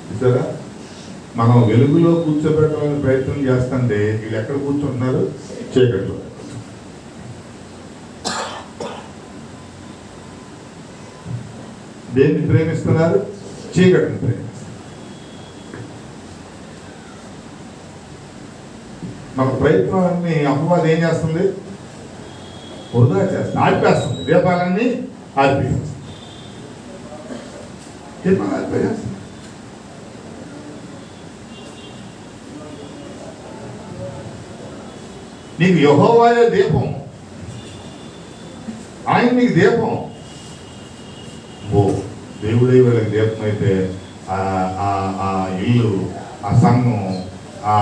చూసారా, మనం వెలుగులో కూర్చోబెట్టాలని ప్రయత్నం చేస్తుంటే వీళ్ళు ఎక్కడ కూర్చుంటున్నారు? చీకట్లో. దేన్ని ప్రేమిస్తున్నారు? చీకటిని ప్రేమిస్తున్నారు. మన ప్రయత్నాన్ని అపవాది ఏం చేస్తుంది? వృధా చేస్తుంది, ఆర్పేస్తుంది. దీపాలన్నీ ఆర్పేస్తుంది, దీపాలు ఆర్పేస్తుంది. నీకు యెహోవాయే దీపం, ఆయన నీకు దీపం. దేవుడే వీళ్ళకి దీపం అయితే ఆ ఇల్లు, ఆ సంఘం, ఆ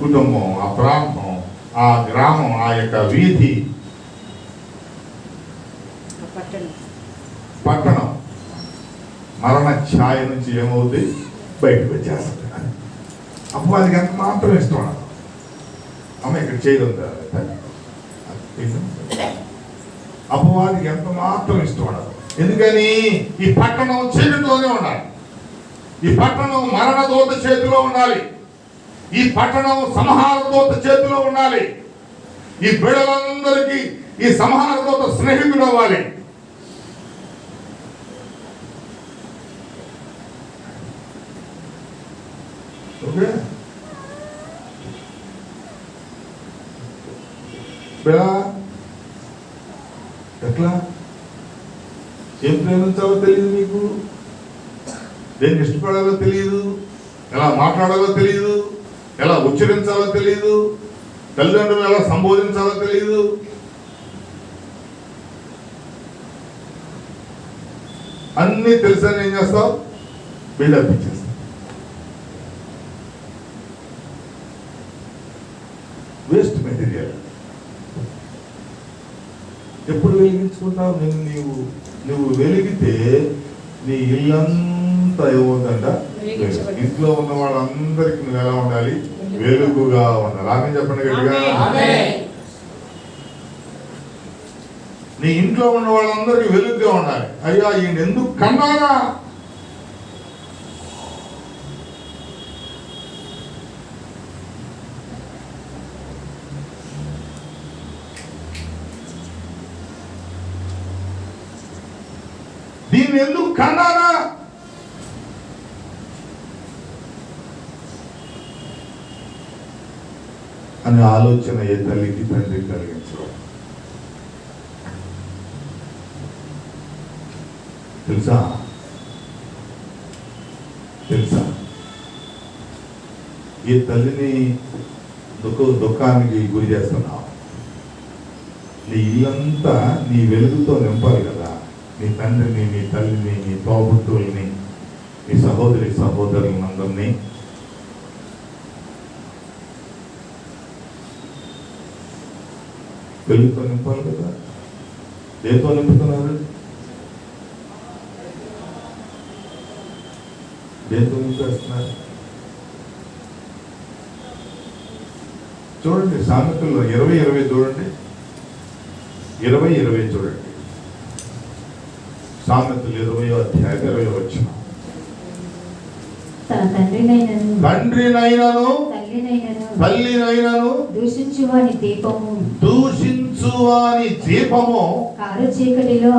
కుటుంబం, ఆ ప్రాంతం, ఆ గ్రామం, ఆ యొక్క వీధి, పట్టణం మరణ ఛాయ నుంచి ఏమవుతుంది? బయటకు వచ్చేస్తుంది. అపవాదికి ఎంత మాత్రం ఇష్టం ఉండదు. అమ్మ ఇక్కడ చేయదుందా? అపవాదికి ఎంత మాత్రం ఇష్టం ఉండదు. ఎందుకని? ఈ పట్టణం చీకటిలోనే ఉండాలి, ఈ పట్టణం మరణ దూత చేతిలో ఉండాలి, ఈ పట్టణం సంహార దూత చేతిలో ఉండాలి. ఈ బిడ్డలందరికీ ఈ సంహార దూత స్నేహితుడు అవ్వాలి. ఓకే, ఎట్లా ఏం ప్రేమించాలో తెలియదు, మీకు దేన్ని ఇష్టపడాలో తెలియదు, ఎలా మాట్లాడాలో తెలియదు, ఎలా ఉచ్చరించాలో తెలియదు, తల్లిదండ్రులు ఎలా సంబోధించాలో తెలియదు. అన్నీ తెలుసని ఏం చేస్తావు? బిల్డప్ ఇచ్చేస్తావు. Waste material. ఎప్పుడు వెలిగించుకుంటావు? నువ్వు వెలిగితే నీ ఇల్లంతా ఏమవుతుందంట? ఇంట్లో ఉన్న వాళ్ళందరికీ నువ్వు ఎలా ఉండాలి? వెలుగుగా ఉండాలి. ఆమె చెప్పండి గట్టిగా. నీ ఇంట్లో ఉన్న వాళ్ళందరికీ వెలుగుగా ఉండాలి. అయ్యా ఈయన ఎందుకు కన్నానా? దీన్ని ఎందుకు కన్నానా? అనే ఆలోచన ఏ తల్లికి తండ్రి కలిగించడం. తెలుసా ఈ తల్లిని దుఃఖానికి గురి చేస్తున్నావు. నీ ఇల్లంతా నీ వెలుగుతో నింపాలి కదా. నీ తండ్రిని, నీ తల్లిని, నీ తోబుట్టుల్ని, నీ సహోదరులందరినీ వెలుగుతో నింపాలి కదా. దేంతో నింపుతున్నారు? దేంతో నింపేస్తున్నారు? చూడండి సామెతల్లో 20:20 చూడండి, 20:20 చూడండి. సామెతలు 20వ అధ్యాయం 20వ వచనం. తన తండ్రినైనను తల్లినైనను దూషించువాని దీపము కారు చీకటిలో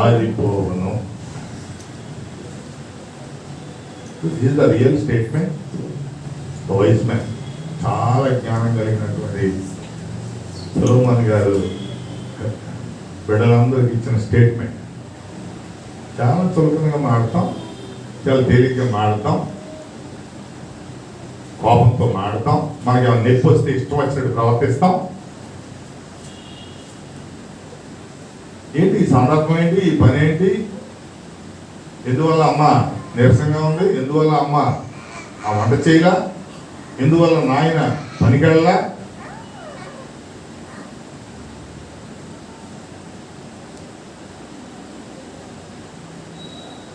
ఆరిపోవును. This is the real statement. The wise man, చాలా జ్ఞానం కలిగినటువంటి సొలొమోను గారు బిడ్డలందరికి ఇచ్చిన స్టేట్మెంట్. చాలా చులకనగా మాడతాం, చాలా తేలిగ్గా మాడతాం, కోపంతో మాడతాం, మనకి ఏమైనా నొప్పి వస్తే ఇష్టం వచ్చినట్టు ప్రవర్తిస్తాం. ఏంటి ఈ సందర్భం, ఏంటి ఈ పని, ఏంటి? ఎందువల్ల అమ్మ నీరసంగా ఉంది? ఎందువల్ల అమ్మ ఆ వంట చేయలా? ఎందువల్ల నాయన పనికెళ్ళలా?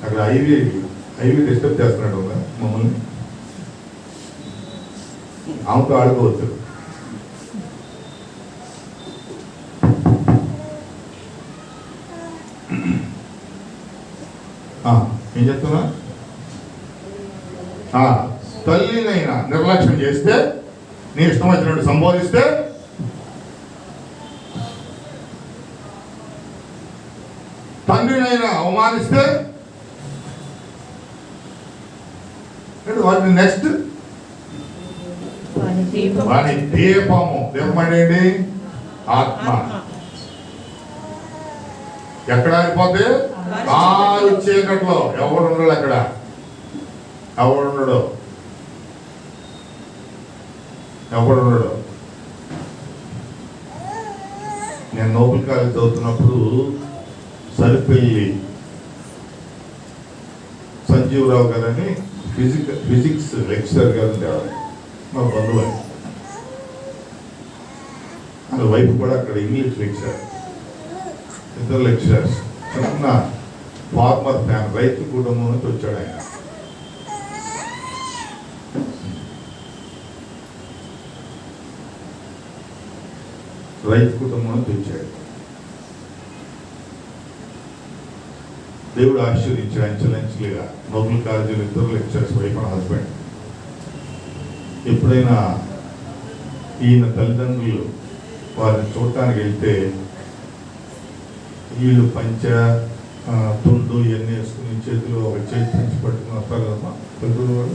అక్కడ ఐవి డిస్టర్బ్ చేస్తున్నాడు కదా మమ్మల్ని. ఆమెతో ఆడుకోవచ్చు. ఏం చెప్తున్నా? తల్లినైనా నిర్లక్ష్యం చేస్తే, నీ ఇష్టం వచ్చినట్టు సంబోధిస్తే, తండ్రినైనా అవమానిస్తే, వాటిని నెక్స్ట్ వాని దీపము. దీపం అంటే ఆత్మ. ఎక్కడ ఆగిపోతే? కారు చీకట్లో. ఎవడు ఉండడు అక్కడ, ఎవడుండడు. నేను నోబెల్ కాలేజ్ చదువుతున్నప్పుడు సరిపెల్లి సంజీవరావు గారని ఫిజిక్స్ లెక్చరర్ గారు ఉండేవారు, మా బంధువు. వాళ్ళ వైఫ్ కూడా అక్కడ ఇంగ్లీష్ లెక్చరర్. ఇద్దరు లెక్చరర్స్. చిన్న ఫార్మర్ ఫ్యామిలీ, రైతు కుటుంబం నుంచి వచ్చాడు ఆయన. రైతు కుటుంబం నుంచి వచ్చాడు. దేవుడు ఆశీర్వదించాడు అంచెలంచెలుగా. నోబెల్ కాలేజీలో ఇద్దరు లెక్చరర్స్, వైఫ్ అండ్ హస్బెండ్. ఎప్పుడైనా ఈయన తల్లిదండ్రులు వారిని చూడటానికి వెళ్తే వీళ్ళు పంచ తుండు ఇవన్నీ వేసుకుని చేతిలో ఒక చేతి పంచి పట్టుకుని వస్తారు కదమ్మా పల్లెటూరు వాడు,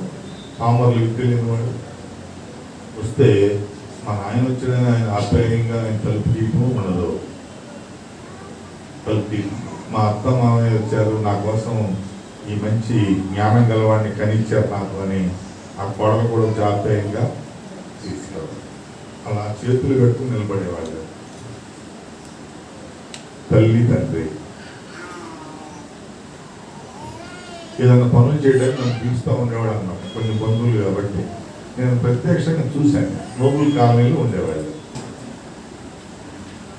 పామర్లు విత్తలేని వాడు. వస్తే మా నాయన వచ్చాడని ఆయన ఆప్యాయంగా ఆయన తలుపు తీయటం ఉండదు. తలుపు తీయటం. మా అత్త మామయ్య వచ్చారు, నా కోసం ఈ మంచి జ్ఞానం గలవాడిని కనిచ్చారు నాకు అని ఆ కోడలు కూడా జాప్యాయంగా తీసుకెళ్ళారు. అలా చేతులు కట్టుకుని నిలబడేవాళ్ళు. తల్లి తండ్రి ఏదైనా పనులు చేయడానికి నన్ను పిలుస్తూ ఉండేవాడు అన్నమాట. కొన్ని బంధువులు కాబట్టి నేను ప్రత్యక్షంగా చూశాను. నోబెల్ కాలనీలో ఉండేవాళ్ళు.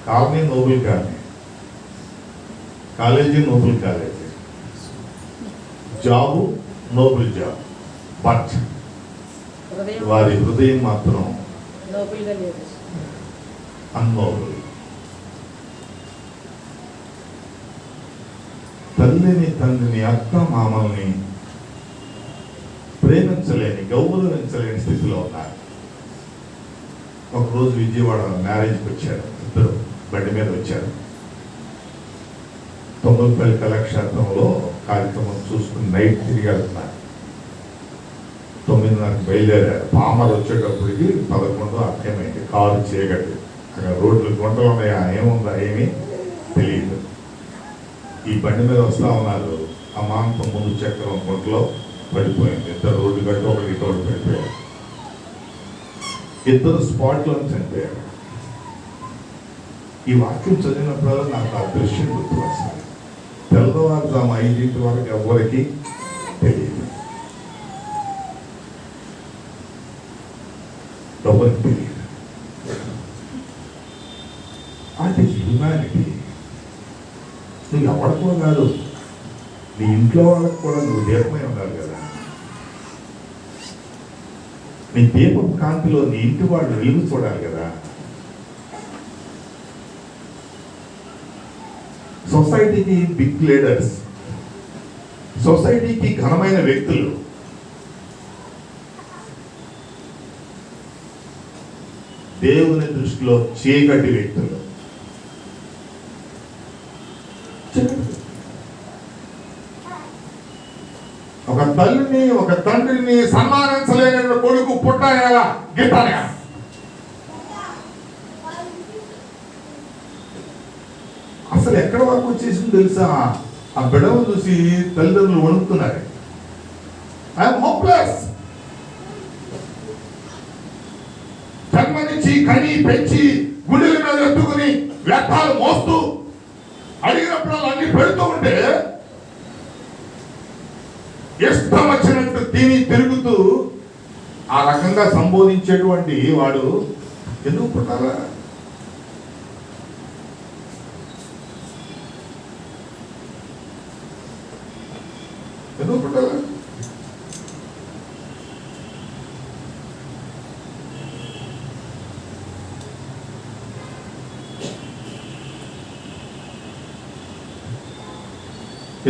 Colony Nobel colony, college Nobel college, job Nobel job. But వారి హృదయం మాత్రం అన్నోబెల్. తల్లిని, తండ్రిని, అత్త మామల్ని ప్రేమించలేని, గౌరవించలేని స్థితిలో ఉన్నారు. ఒకరోజు విజయవాడ మ్యారేజ్కి వచ్చారు. ఇద్దరు బండి మీద వచ్చారు. 9 కళాక్షేత్రంలో కార్యక్రమం చూసుకుని నైట్ తిరిగి వెళ్తున్నారు. 9:30 బయలుదేరారు. పామర్ వచ్చేటప్పటికి 11 అర్థమైంది. కారు చీకటి. అక్కడ రోడ్లు గుంటలు ఉన్నాయా, ఏముందా ఏమీ తెలియదు. ఈ బండి మీద వస్తా ఉన్నారు. ఆ మాంసం ముందు చక్రం గుంటలో పడిపోయింది. ఇద్దరు రోడ్డు కట్టి ఒకటి ఇటు పడిపోయారు. ఇద్దరు స్పాట్లో చనిపోయారు. ఈ వాక్యం చదివినప్పుడు నాకు ఆ దృశ్యం గుర్తు వస్తుంది. తెల్లవారుజాము 5 వరకు ఎవరికి తెలియదు. ఎవరికి తెలియదు. ఆయనకి. నువ్వు ఎవరికో కాదు, నీ ఇంట్లో వాళ్ళకు కూడా నువ్వు దీపమై ఉండాలి కదా. నీ దీపం కాంతిలో నీ ఇంటి వాళ్ళు వెలుగు చూడాలి కదా. సొసైటీకి బిగ్ లీడర్స్, సొసైటీకి ఘనమైన వ్యక్తులు దేవుని దృష్టిలో చీకటి వ్యక్తులు. ఒక తల్లిని ఒక తండ్రిని సన్మానించలేని కొడుకు పుట్టాయా గిట్టాయా? అసలు ఎక్కడ వరకు వచ్చేసింది తెలుసా? ఆ బిడవను చూసి తల్లిదండ్రులు వణుకుతున్నారు. I'm hopeless. జన్మనిచ్చి కని పెంచి గుండెల మీద ఎత్తుకుని వ్యర్థాలు మోస్తూ అడిగినప్పుడు అన్ని పెడుతూ ఉంటే ఇష్టం వచ్చినట్టు తిని తిరుగుతూ ఆ రకంగా సంబోధించేటువంటి వాడు ఎందుకు పుట్టారా? ఎందుకు పుట్టారా?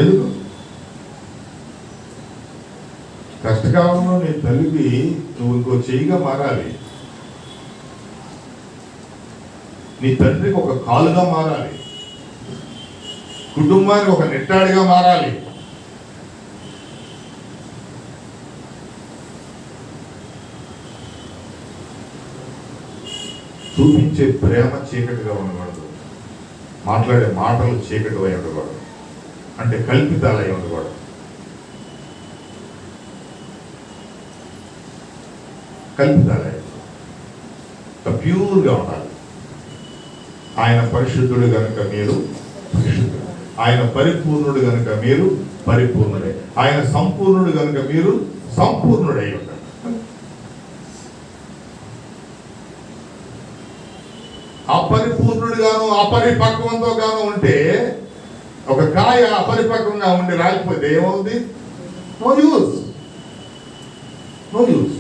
ఎందుకు? కష్టకాలంలో నీ తల్లికి నువ్వు ఇంకో చెయ్యిగా మారాలి, నీ తండ్రికి ఒక కాలుగా మారాలి, కుటుంబానికి ఒక నెట్టాడిగా మారాలి. చూపించే ప్రేమ చీకటిగా ఉండకూడదు, మాట్లాడే మాటలు చీకటి అయి ఉండకూడదు, అంటే కల్పితాలు అయి ఉండకూడదు. కల్పితాలే ప్యూర్గా ఉండాలి. ఆయన పరిశుద్ధుడు కనుక మీరు పరిశుద్ధుడు, ఆయన పరిపూర్ణుడు కనుక మీరు పరిపూర్ణుడే, ఆయన సంపూర్ణుడు కనుక మీరు సంపూర్ణుడై ఉంటారు. అపరిపూర్ణుడుగాను అపరిపక్వంతో గాను ఉంటే, ఒక కాయ అపరిపక్వంగా ఉండి రాలిపోతే ఏమవుతుంది? No use, no use.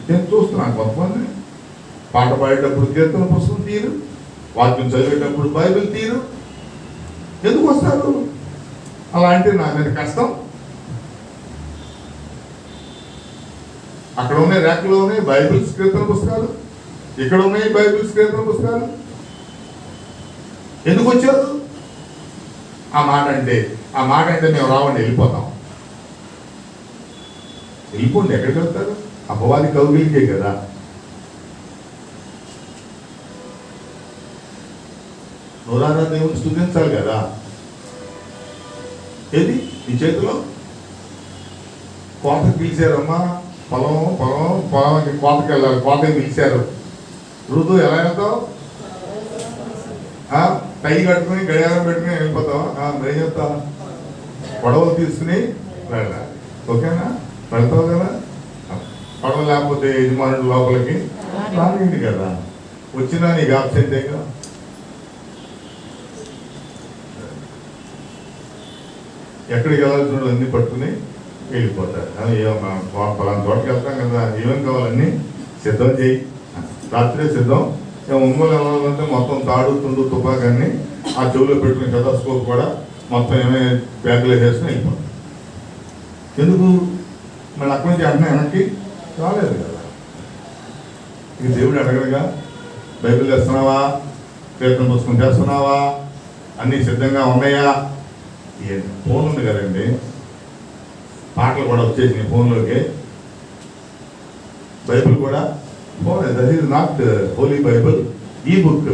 నేను చూస్తున్నాను కొంతమంది పాట పాడేటప్పుడు కీర్తన పుస్తకం తీరు, వాక్యం చదివేటప్పుడు బైబిల్ తీరు. ఎందుకు వస్తారు అలా అంటే? నా మీద కష్టం. అక్కడ ఉన్నాయి ర్యాక్లో ఉన్నాయి బైబిల్స్ కీర్తన పుస్తకాలు, ఇక్కడ ఉన్నాయి బైబిల్స్ కీర్తన పుస్తకాలు. ఎందుకు వచ్చారు? ఆ మాట అంటే మేము రావండి, వెళ్ళిపోతాం. వెళ్ళిపోండి. ఎక్కడికి వెళ్తారు? అపవాది కౌగిలికే కదా. నోరారా దేవుని స్తుతించాలి కదా. ఏది నీ చేతిలో? కోతకి పిలిచారమ్మా, పొలంకి కోతకి వెళ్ళాలి, కోతకి పిలిచారు. ఋతు ఎలా వెళ్తావు? టై కట్టుకుని గడియారం పెట్టుకుని వెళ్ళిపోతావా? మరి ఏం చెప్తావా? గొడవలు తీసుకుని వెళ్ళాలి. ఓకేనా? వెళ్తావు కదా. పడవ లేకపోతే యజమానుడు లోపలికి రానింది కదా. వచ్చినా నీకు ఆబ్సెంటేగా. ఎక్కడికి వెళ్ళాల్సిన అన్ని పట్టుకుని వెళ్ళిపోతారు. పలానా చోటకి వెళ్తాం కదా, ఏమేం కావాలన్నీ సిద్ధం చేయి. రాత్రే సిద్ధం. ఒంగోలు వెళ్ళాలంటే మొత్తం తాడు తుండు తుపాకాన్ని ఆ చెవులో పెట్టుకుని కదా, స్కోప్ కూడా మొత్తం ఏమైనా బ్యాగులో వేసుకుని వెళ్ళిపోతాం. ఎందుకు? మళ్ళీ అక్కడి నుంచి వెంటనే వెనక్కి రాలేదు కదా. ఇక దేవుడు అడగడుగా, బైబిల్ చేస్తున్నావా, కీర్తన పుస్తకం చేస్తున్నావా, అన్నీ సిద్ధంగా ఉన్నాయా? ఫోన్ ఉంది కదండి, పాటలు కూడా వచ్చేసినాయి ఫోన్లోకి. బైబిల్ కూడా phone. That is not holy Bible, ఈ బుక్.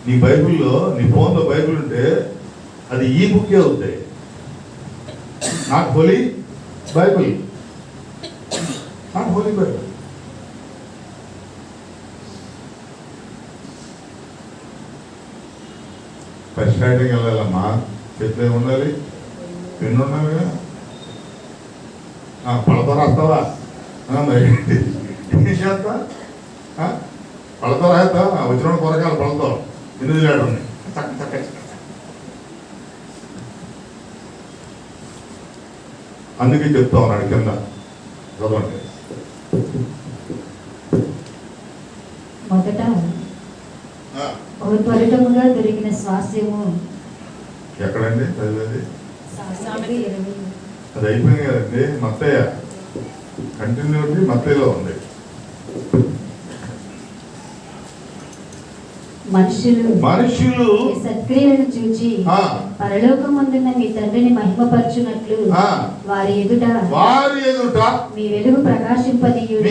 నీ బైబిల్లో, నీ ఫోన్లో బైబిల్ ఉంటే అది ఈ బుక్కే అవుతాయి, not holy Bible, not holy Bible. First standing వెళ్ళాలమ్మా. చెట్లు ఏమి ఉండాలి? పెన్ను ఉండాలి కదా. పళ్ళతో రాస్తావా? మరి ఏం చేస్తా? పళ్ళతో రాస్తా? వచ్చిన కూరగాయలు పళ్ళతో ఎనిమిది లేడు ఉన్నాయి. చక్క చక్క చక్క. అందుకే చెప్తా ఉన్నాడు కింద చదవండి. మొదట త్వరితముగా దొరికిన స్వాస్యము ఎక్కడండి చదివేది? సామెతలు 20. అది అయిపోయింది కదండి. మత్తయ్య కంటిన్యూటీ మత్తయ్యలో ఉంది. మనుషులు మీ సత్క్రియలను చూచి పరలోకమందున్న మీ తండ్రిని మహిమపరచునట్లు వారి ఎదుట మీ వెలుగు ప్రకాశింపనీయుడు.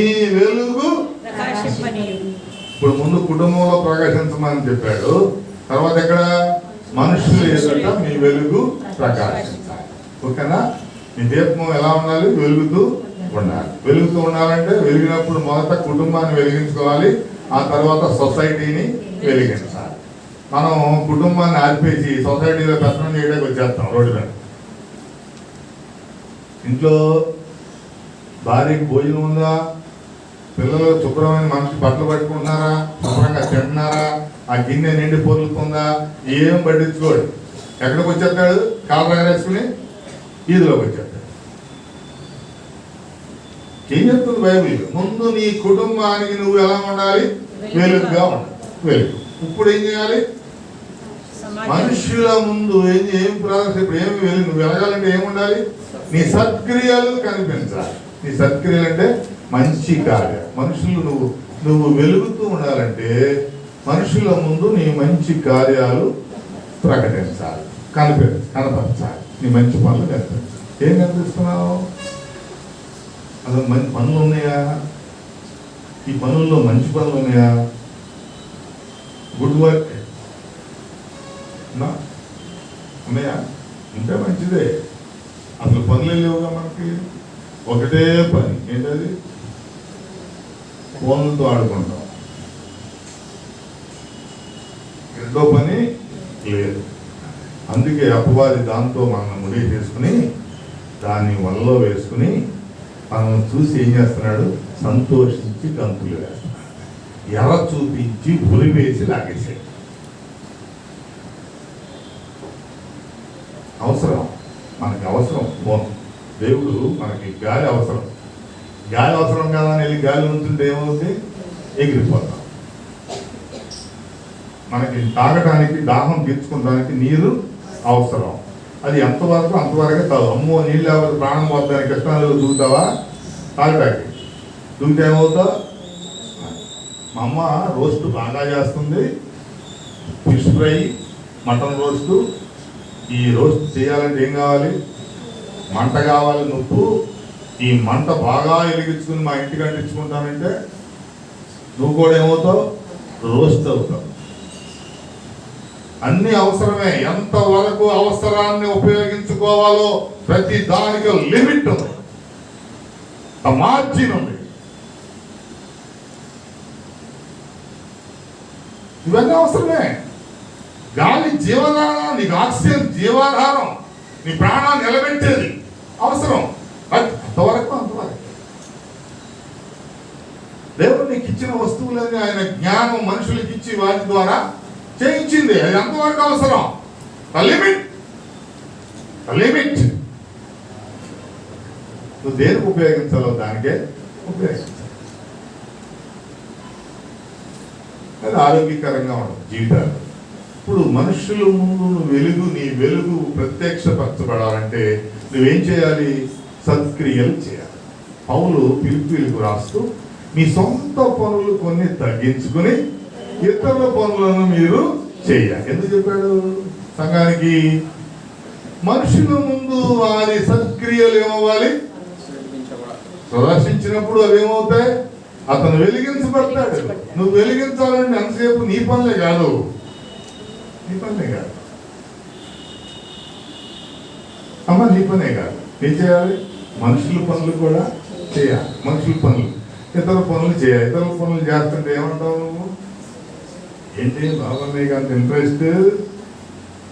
ఇప్పుడు ముందు కుటుంబంలో ప్రకాశించమని చెప్పాడు. తర్వాత ఎక్కడ? మనుషుల ఎదుట మీ వెలుగు ప్రకాశించాలి. ఓకేనా? మీ దీపం ఎలా ఉండాలి? వెలుగుతూ ఉండాలి. వెలుగుతూ ఉండాలంటే వెలిగినప్పుడు మొదట కుటుంబాన్ని వెలిగించుకోవాలి, ఆ తర్వాత సొసైటీని వెలిగించాలి. మనం కుటుంబాన్ని ఆర్పేసి సొసైటీలో పెత్తనం చేయడానికి వచ్చేస్తాం రోడ్డు మీద. ఇంట్లో భార్యకి భోజనం ఉందా? పిల్లలు శుభ్రమైన మనిషి బట్టలు పట్టుకుంటున్నారా? శుభ్రంగా తింటున్నారా? ఆ గిన్నె నిండి పొరులుతుందా? ఏం పట్టించుకోడు. ఎక్కడికి వచ్చేస్తాడు? కాలర్ ఎగరేసుకుని ఈదులోకి వచ్చేస్తాడు. ఏం చెప్తుంది బైబిల్? ముందు నీ కుటుంబానికి నువ్వు ఎలా ఉండాలి? వెలుగుగా ఉండాలి. వెలుగు. ఇప్పుడు ఏం చేయాలి? మనుషుల ముందు ఏం ప్రదర్శన? ఇప్పుడు ఏమి వెలుగు? నువ్వు వెలగాలంటే ఏముండాలి? నీ సత్క్రియలు కనిపించాలి. నీ సత్క్రియలు అంటే మంచి కార్యం. మనుషులు నువ్వు వెలుగుతూ ఉండాలంటే మనుషుల ముందు నీ మంచి కార్యాలు ప్రకటించాలి, కనపరచాలి. నీ మంచి పనులు కనిపించాలి. ఏం కనిపిస్తున్నావు? అసలు మంచి పనులు ఉన్నాయా? ఈ పనుల్లో మంచి పనులు ఉన్నాయా? గుడ్ వర్క్ ఉన్నాయా? ఇంకా మంచిదే. అసలు పనులే లేవుగా మనకి. ఒకటే పని ఏంటది? ఫోన్లతో ఆడుకుంటాం. రెండో పని లేదు. అందుకే అపవాది దాంతో మనం ముడి చేసుకుని దాన్ని వలలో వేసుకుని మనం చూసి ఏం చేస్తున్నాడు? సంతోషించి గంతులు వేస్తున్నాడు. ఎర్ర చూపించి ఉరి వేసి లాగేసాడు. అవసరం, మనకి అవసరం ఫోన్. దేవుడు మనకి గాలి అవసరం. గాలి అవసరం కదా అని వెళ్ళి గాలి ఉంటుంటే ఏమవుతుంది? ఎగిరిపోతాం. మనకి తాగడానికి, దాహం తీర్చుకోవడానికి నీరు అవసరం. అది ఎంతవరకు అంతవరకే కాదు. అమ్మో నీళ్ళు ఎవరు ప్రాణం పోతానికి కృష్ణాలు దూకుతావా? తాగటానికి దూకితే ఏమవుతావు? మా అమ్మ రోస్ట్ బాగా చేస్తుంది. Fish fry, mutton roast. ఈ రోస్ట్ చేయాలంటే ఏం కావాలి? మంట కావాలి, నువ్వు. ఈ మంట బాగా వెలిగించుకుని మా ఇంటికి అంటించుకుంటానంటే నువ్వు కూడా ఏమవుతావు? రోస్ట్ అవుతావు. అన్ని అవసరమే. ఎంతవరకు అవసరాన్ని ఉపయోగించుకోవాలో ప్రతి దానికి లిమిట్ ఉంది, మార్జిన్ ఉంది. ఇవన్నీ అవసరమే. గాలి జీవనాధారం, నీకు ఆక్సిజన్ జీవాధారం, నీ ప్రాణాన్ని నిలబెట్టేది అవసరం. అంతవరకు దేవుడు నీకు ఇచ్చిన వస్తువులని ఆయన జ్ఞానం మనుషులకి ఇచ్చి వాటి ద్వారా చేయించింది. అది ఎంతవరకు అవసరం? లిమిట్. నువ్వు దేనికి ఉపయోగించాలో దానికే ఉపయోగించాలి. అది ఆరోగ్యకరంగా ఉండదు జీవితాలు. ఇప్పుడు మనుషుల ముందు నీ వెలుగు ప్రత్యక్షపరచబడాలంటే నువ్వేం చేయాలి? సత్క్రియలు చేయాలి. పౌలు పిలుపులకు రాస్తూ మీ సొంత పనులు కొన్ని తగ్గించుకుని ఇతరుల పనులను మీరు చేయాలి. ఎందుకు చెప్పాడు సంఘానికి? మనుషుల ముందు వారి సత్క్రియలు ఏమవ్వాలి? ప్రదర్శించినప్పుడు అవి ఏమవుతాయి? అతను వెలిగించబడతాడు. నువ్వు వెలిగించాలంటే ఎంతసేపు నీ పనులే కాదు, అమ్మ నీ పనే కాదు. ఏం చేయాలి? మనుషుల పనులు కూడా చేయాలి. మనుషుల పనులు, ఇతర పనులు చేయాలి. ఇతర పనులు చేస్తుంటే ఏమంటావు నువ్వు? ఏంటి బాబా నీకు అంత ఇంట్రెస్ట్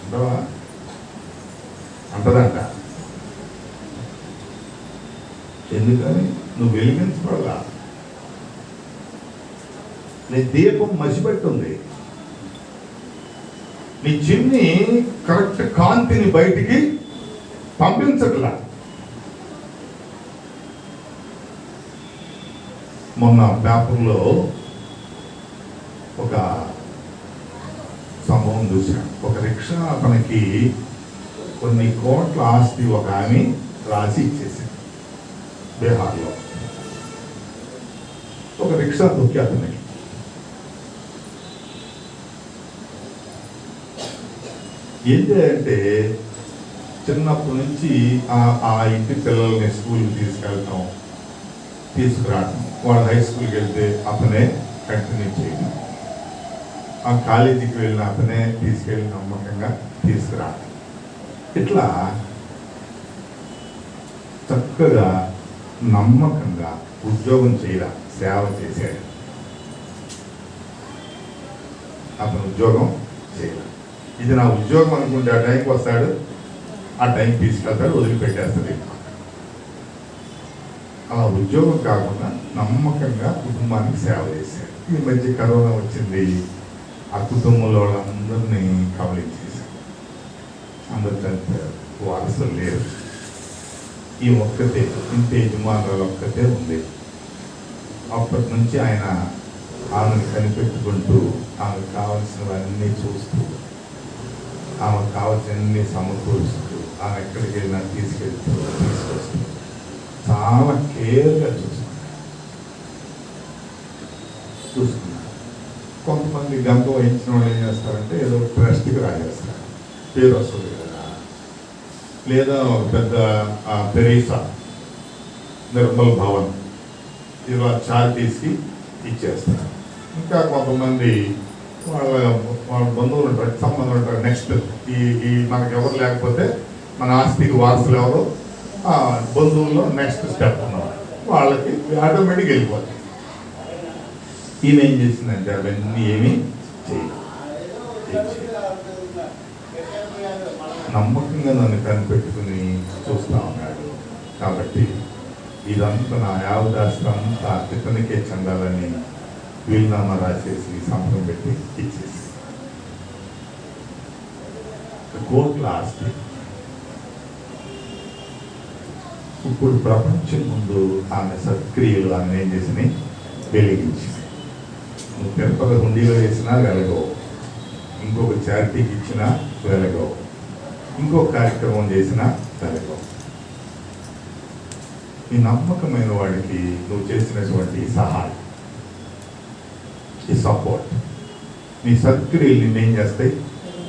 అంటావా? అంటదంట. ఎందుకని? నువ్వు వెలిగించబడలా. నీ దీపం మసిపెట్టుంది. నీ చిమ్ని కరెక్ట్ కాంతిని బయటికి పంపించట్లా. మొన్న పేపర్లో ఒక సంభవం చూశాను. ఒక రిక్షా అతనికి కొన్ని కోట్ల ఆస్తి ఒక ఆమె రాసి ఇచ్చేసింది. బీహార్లో ఒక రిక్షా తొక్కి అతనికి ఏంటి అంటే చిన్నప్పటి నుంచి ఆ ఇంటి పిల్లల్ని స్కూల్కి తీసుకెళ్ళటం తీసుకురావటం, వాళ్ళు హై స్కూల్కి వెళ్తే అతనే కంటిన్యూ చేయడం, ఆ కాలేజీకి వెళ్ళిన అతనే తీసుకెళ్ళి నమ్మకంగా తీసుకురావటం, ఇట్లా చక్కగా నమ్మకంగా ఉద్యోగం చేయరా సేవ చేశాడు. అతను ఉద్యోగం చేయాలి. ఇది నా ఉద్యోగం అనుకుంటే ఆ టైంకి వస్తాడు, ఆ టైంకి తీసుకెళ్తాడు, వదిలిపెట్టేస్తాడు. అలా ఉద్యోగం కాకుండా నమ్మకంగా కుటుంబానికి సేవ చేశాడు. ఈ మధ్య కరోనా వచ్చింది, ఆ కుటుంబంలో వాళ్ళందరినీ కవలించేశాడు. అందరు చనిపోయారు, వారసులు లేరు. ఈ ఒక్కతే ఇంటి యజమానురాలు ఒక్కతే ఉంది. అప్పటి నుంచి ఆయన ఆమెను కనిపెట్టుకుంటూ ఆమెకు కావలసినవన్నీ చూస్తూ ఆమెకు కావాల్సినవన్నీ సమకూరుస్తూ ఆమె ఎక్కడికి వెళ్ళినా తీసుకొస్తూ చాలా కేర్గా చూసుకున్నారు. కొంతమంది గంగ వహించిన వాళ్ళు ఏం చేస్తారంటే ఏదో ట్రస్ట్కి రాజేస్తారు, పేరు వస్తుంది కదా, లేదా పెద్ద తెరీసా నిర్మల్ భవన్ ఇలా చారిటీస్కి ఇచ్చేస్తారు. ఇంకా కొంతమంది వాళ్ళ బంధువులు ఉంటారు, సంబంధం ఉంటారు. నెక్స్ట్ ఈ మనకు ఎవరు లేకపోతే మన ఆస్తికి వారసులు ఎవరు బంధువుల్లో నెక్స్ట్ స్టెప్ ఉన్నారు, వాళ్ళకి ఆటోమేటిక్ వెళ్ళిపోతుంది. ఈమె ఏం చేసిందంటే అవన్నీ ఏమీ చేయదు, నమ్మకంగా నన్ను కనిపెట్టుకుని చూస్తూ ఉన్నాడు. కాబట్టి ఇదంతా నా యావదాస్తి అంతా ఇతనికే చెందాలని వీలునామా రాసేసి సంతకం పెట్టి ఇచ్చేసి కోట్ల ఆస్తి. ఇప్పుడు ప్రపంచం ముందు ఆమె సత్క్రియలు ఆమె ఏం చేసినాయి వెలిగించింది. నువ్వు తిరుపతి హుండీలో వేసినా వెలగవు, ఇంకొక చారిటీకి ఇచ్చినా వెలగవు, ఇంకొక కార్యక్రమం చేసినా వెలగవు. ఈ నమ్మకమైన వాడికి నువ్వు చేసినటువంటి సహాయం, ఈ సపోర్ట్, నీ సత్క్రియలు నిన్నేం చేస్తాయి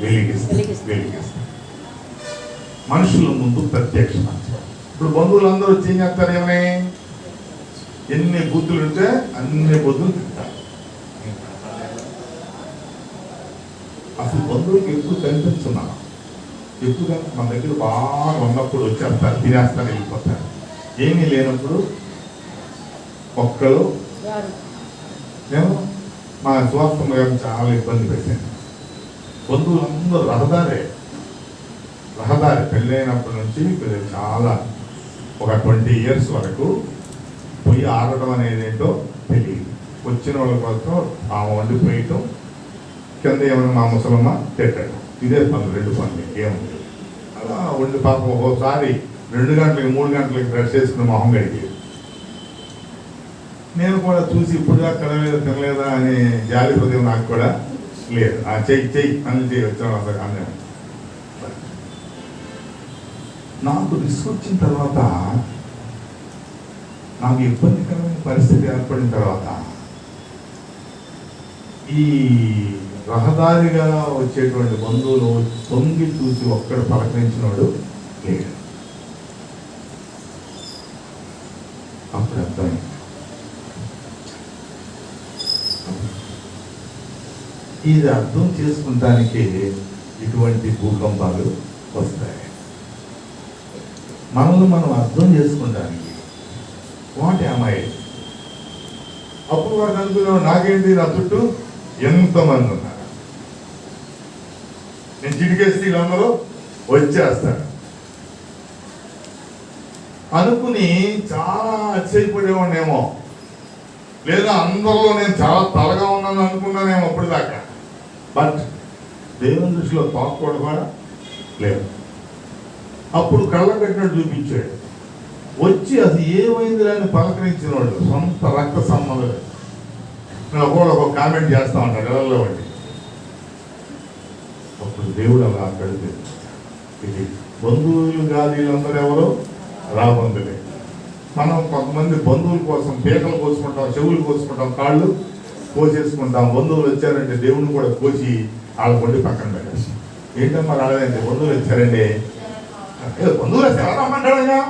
వెలిగిస్తాయి. మనుషుల ముందు ప్రత్యక్ష. ఇప్పుడు బంధువులందరూ వచ్చి ఏం చేస్తారు, ఏమని ఎన్ని బుద్ధులు ఉంటే అన్ని బుద్ధులు తింటారు. అసలు బంధువులకి ఎప్పుడు కనిపించున్నాను, ఎప్పుడు మన దగ్గర బాగా ఉన్నప్పుడు వచ్చేస్తారు, తినేస్తారు, వెళ్ళిపోతారు. ఏమీ లేనప్పుడు ఒక్కరు నేను మా స్వాస్థ్యం గారిని చాలా ఇబ్బంది పెట్టాను. బంధువులందరూ రహదారి పెళ్ళైనప్పటి నుంచి చాలా ఒక 20 years వరకు పొయ్యి ఆరడం అనేది ఏంటో తెలియదు. వచ్చిన వాళ్ళ కోసం ఆమె వండిపోయటం, కింద ఏమైనా మా ముసలమ్మ తిట్టడం, ఇదే పనులు, 2 పనులు ఏముంది. అలా వండి పాపం ఒక్కోసారి 2 గంటలకి 3 గంటలకి బ్రష్ చేసుకుని మొహం గడిగేది. నేను కూడా చూసి ఇప్పుడుగా తినలేదా అనే జాలి హృదయం నాకు కూడా లేదు. చెయ్యి అని వచ్చాను అన్నీ. నాకు రిస్క్ వచ్చిన తర్వాత, నాకు ఇబ్బందికరమైన పరిస్థితి ఏర్పడిన తర్వాత ఈ రహదారిగా వచ్చేటువంటి బంధువులు తొంగి చూసి ఒక్కడు పలకరించినోడు లేడు. అప్పుడు అర్థమైంది ఇది అర్థం చేసుకుంటానికి ఇటువంటి భూకంపాలు వస్తాయి. మనల్ని మనం అర్థం చేసుకుంటానికి వాట్ ఏమై అప్పుడు వాడు అనుకున్నాడు, నాకేంటి నా చుట్టూ ఎంతమంది ఉన్నారు, నేను చిటికేస్తే వీళ్ళందరూ వచ్చేస్తాడు అనుకుని చాలా అతిశయపడేవాడినేమో, లేదా అందరిలో నేను చాలా తలగా ఉన్నాను అనుకున్నానేమో అప్పుడు దాకా. బట్ దేవుని దృష్టిలో తోకూడదు కూడా లేదు. అప్పుడు కళ్ళ పెట్టినట్టు చూపించాడు. వచ్చి అది ఏమైంది అని పలకరించిన వాళ్ళు సొంత రక్త సంబంధం. నేను ఒక కామెంట్ చేస్తా ఉంటాను ఎవరిలో వంటి. అప్పుడు దేవుడు అలా కడితే ఇది బంధువులు కాదు, వీళ్ళందరూ ఎవరు రాబంధులే. మనం కొంతమంది బంధువుల కోసం పీకలు కోసుకుంటాం, చెవులు కోసుకుంటాం, కాళ్ళు కోసేసుకుంటాం. బంధువులు వచ్చారంటే దేవుని కూడా కోసి వాళ్ళ కొండి పక్కన పెట్టేస్తాం. ఏంటమ్మా రాలేదండి, బంధువులు వచ్చారండి. బంధువులు వస్తే ఎలా రమ్మంటాడైనా?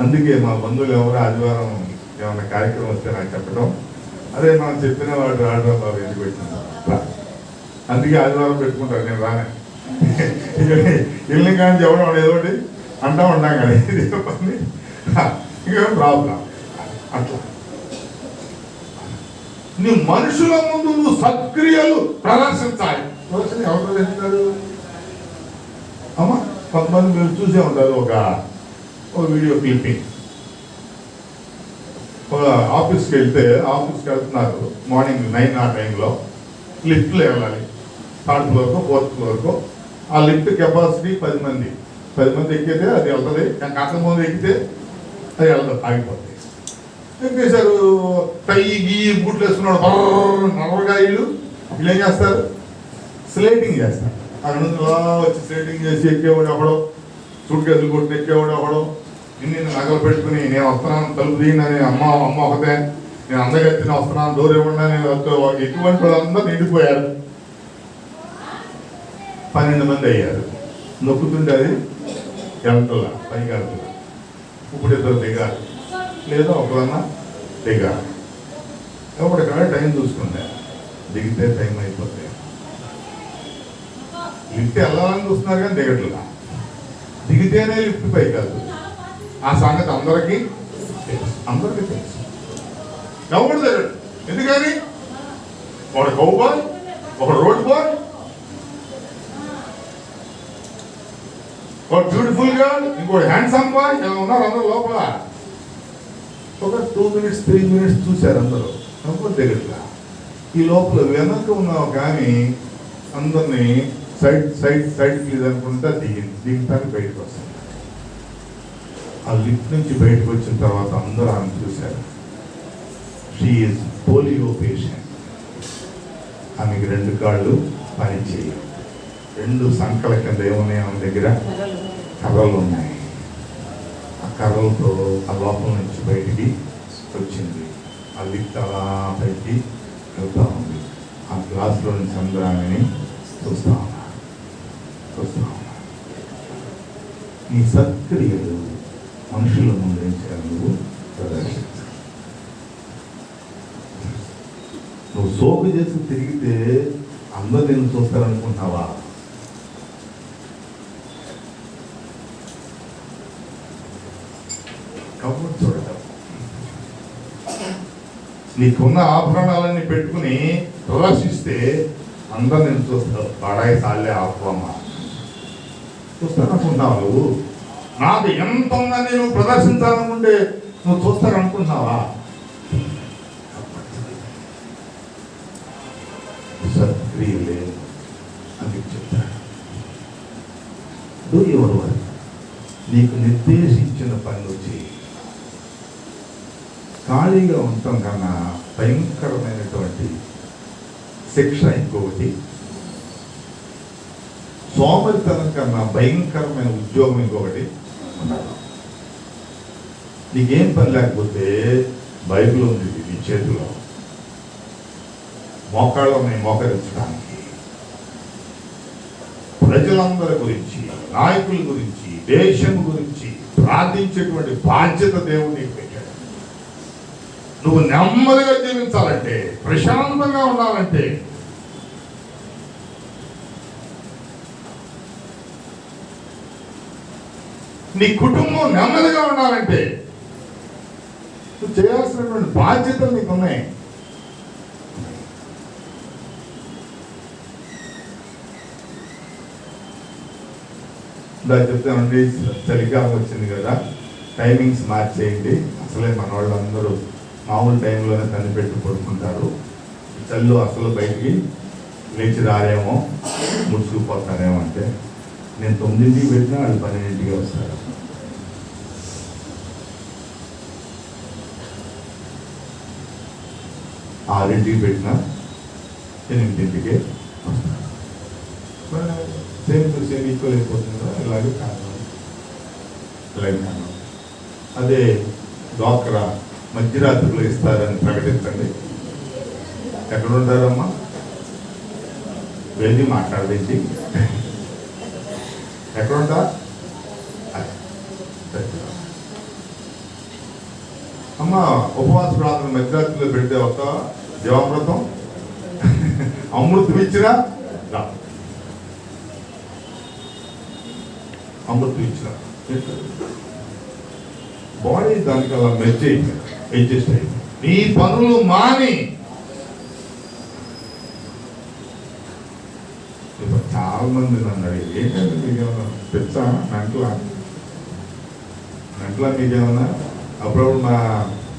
అందుకే మా బంధువులు ఎవరు ఆదివారం ఏమన్నా కార్యక్రమం వస్తే నాకు చెప్పడం, అదే మనం చెప్పిన వాడు రావడం బాబు ఎందుకు వచ్చింది. అందుకే ఆదివారం పెట్టుకుంటారు, నేను రానే. ఇల్లు కానీ చెప్పడం ఏదో ఒకటి అంటా ఉంటాం కదా, ఇది పని ఇంకేం ప్రాబ్లం. అట్లా నీ మనుషుల ముందు నువ్వు సత్క్రియలు ప్రదర్శించాలి. ఎవరు ప్రదర్శిస్తారు అమ్మా? కొంతమంది మీరు చూసే ఉంటారు, ఒక వీడియో క్లిప్పింగ్. ఆఫీస్కి వెళ్తున్నారు మార్నింగ్ 9 ఆ టైంలో. లిఫ్ట్లో వెళ్ళాలి, 3rd ఫ్లోర్కో 4th ఫ్లోర్కో. ఆ లిఫ్ట్ కెపాసిటీ 10 మంది ఎక్కితే అది వెళ్తుంది. కాక ముందు ఎక్కితే అది వెళ్తుంది, ఆగిపోతుంది. ఏం చేశారు, టై గీ బూట్లు వేసుకున్నాడు నర్రగా. వీళ్ళు ఏం చేస్తారు, స్లేటింగ్ చేస్తారు. అక్కడ నుంచి వచ్చి స్లేటింగ్ చేసి ఎక్కేవాడు ఒకడు, సూట్ కేసులు కొట్టి ఎక్కేవాడు ఒకడు, ఇన్ని నగలు పెట్టుకుని నేను వస్తున్నాను తలుపు తీయనని అమ్మ ఒకతే, నేను అందగత్తిన వస్తున్నాను డోర్ ఇవ్వండి అని ఎటువంటి వాళ్ళందరూ నిండిపోయారు. 12 మంది అయ్యారు. నొక్కుతుంటే అది వెళ్తలా, పైకి వెళ్తలా. ఇప్పుడు 2 దిగాలి, లేదా ఒకరన్నా దిగాలి. కాబట్టి కాడ టైం చూసుకుంటే దిగితే టైం అయిపోతే. లిఫ్ట్ వెళ్ళాలని చూస్తున్నారు కానీ దిగట్లా. దిగితేనే లిఫ్ట్ పైకి వెళ్తుంది. ఆ సంగతి అందరికీ తెలుసు. ఎవడు దిగడు. ఎందుకని? ఒక కౌ బాయ్, ఒక రోడ్ బాయ్, ఒక బ్యూటిఫుల్ గర్ల్, ఇంకోటి హ్యాండ్సమ్ బాయ్, ఇలా ఉన్నారు అందరూ లోపల. ఒక 2 minutes 3 minutes చూశారు అందరూ, ఎవరు దిగట్లా. ఈ లోపల వెనక ఉన్న ఒక ఆమె అందరినీ సైడ్ ప్లీజ్ అనుకుంటా దిగుతానికి బయటకు వస్తుంది. ఆ లిఫ్ట్ నుంచి బయటకు వచ్చిన తర్వాత అందరూ ఆమె చూశారు. She is polio patient. ఆమెకి 2 కాళ్ళు పనిచేయవు. 2 సంకల కింద ఏమున్నాయి ఆమె దగ్గర, కర్రలు ఉన్నాయి. ఆ కర్రలతో ఆ లోపల నుంచి బయటికి వచ్చింది. ఆ లిఫ్ట్ అలా పైకి వెళ్తా ఉంది. ఆ గ్లాసులో నుంచి అందరూ ఆమెని చూస్తా ఉన్నారు. నీ సత్క్రియలు మనుషుల ముందు నువ్వు ప్రదర్శించాలి. నువ్వు సోకు చేసి తిరిగితే అందరూ నేను చూస్తారనుకుంటున్నావా? కాబట్టి చూడటం, నీకున్న ఆభరణాలన్నీ పెట్టుకుని ప్రదర్శిస్తే అందరూ నేను చూస్తారు. పడాయి సాలే ఆత్మమ్మా చూస్తారనుకుంటున్నావా? నువ్వు నాకు ఎంత ఉందని నువ్వు ప్రదర్శించాలనుకుంటే నువ్వు చూస్తారనుకుంటున్నావా? సత్క్రియలే అని చెప్తాడు. Do your work. నీకు నిర్దేశించిన పనులు చేయి. ఖాళీగా ఉండటం కన్నా భయంకరమైనటువంటి శిక్ష ఇంకొకటి, సోమరితనం కన్నా భయంకరమైన ఉద్యోగం ఇంకొకటి ఉండాలి. నీకేం పని లేకపోతే బైబిల్ ఉంది నీ చేతిలో, మోకాళ్ళ మోకరించడానికి, ప్రజలందరి గురించి, నాయకుల గురించి, దేశం గురించి ప్రార్థించేటువంటి బాధ్యత దేవుడు నీకు పెట్టాడు. నువ్వు నెమ్మదిగా జీవించాలంటే, ప్రశాంతంగా ఉండాలంటే, నీ కుటుంబం నెమ్మదిగా ఉండాలంటే నువ్వు చేయాల్సినటువంటి బాధ్యతలు నీకు ఉన్నాయి. దాన్ని చెప్తానండి, చలికాలం వచ్చింది కదా, టైమింగ్స్ మార్చేయండి. అసలే మన వాళ్ళందరూ మామూలు టైంలోనే తన్ని పెట్టి పడుకుంటారు. చల్లు అసలు బయటికి లేచి రారేమో, ముడుచుకుపోతారేమో అంటే నేను 9ంటికి పెట్టినా వాళ్ళు 12ంటికి వస్తారు. ఆరింటికి పెట్టినా 8ంటికే వస్తారు. సేమ్ టు సేమ్ ఈక్వల్ అయిపోతుంది కదా. ఇలాగే కారణం అదే డ్వాక్రా మధ్యరాత్రిలో ఇస్తారని ప్రకటించండి. ఎక్కడ ఉంటారమ్మా? వెళ్ళి మాట్లాడేసి ఎక్కడ ఉంటా? అమ్మ ఉపవాస ప్రార్థన మధ్యరాత్రిలో పెడితే ఒక జీవామృతం అమృతం ఇచ్చినా అమృతం ఇచ్చిన బాడీ దానికి అలా మెచ్చి అడ్జస్ట్ అయ్యింది. నీ పనులు మాని చాలా మంది నన్ను అడిగి ఏంటంటే మీకేమన్నా తెచ్చా మెంటలా మీకేమన్నా? అప్పుడప్పుడు మా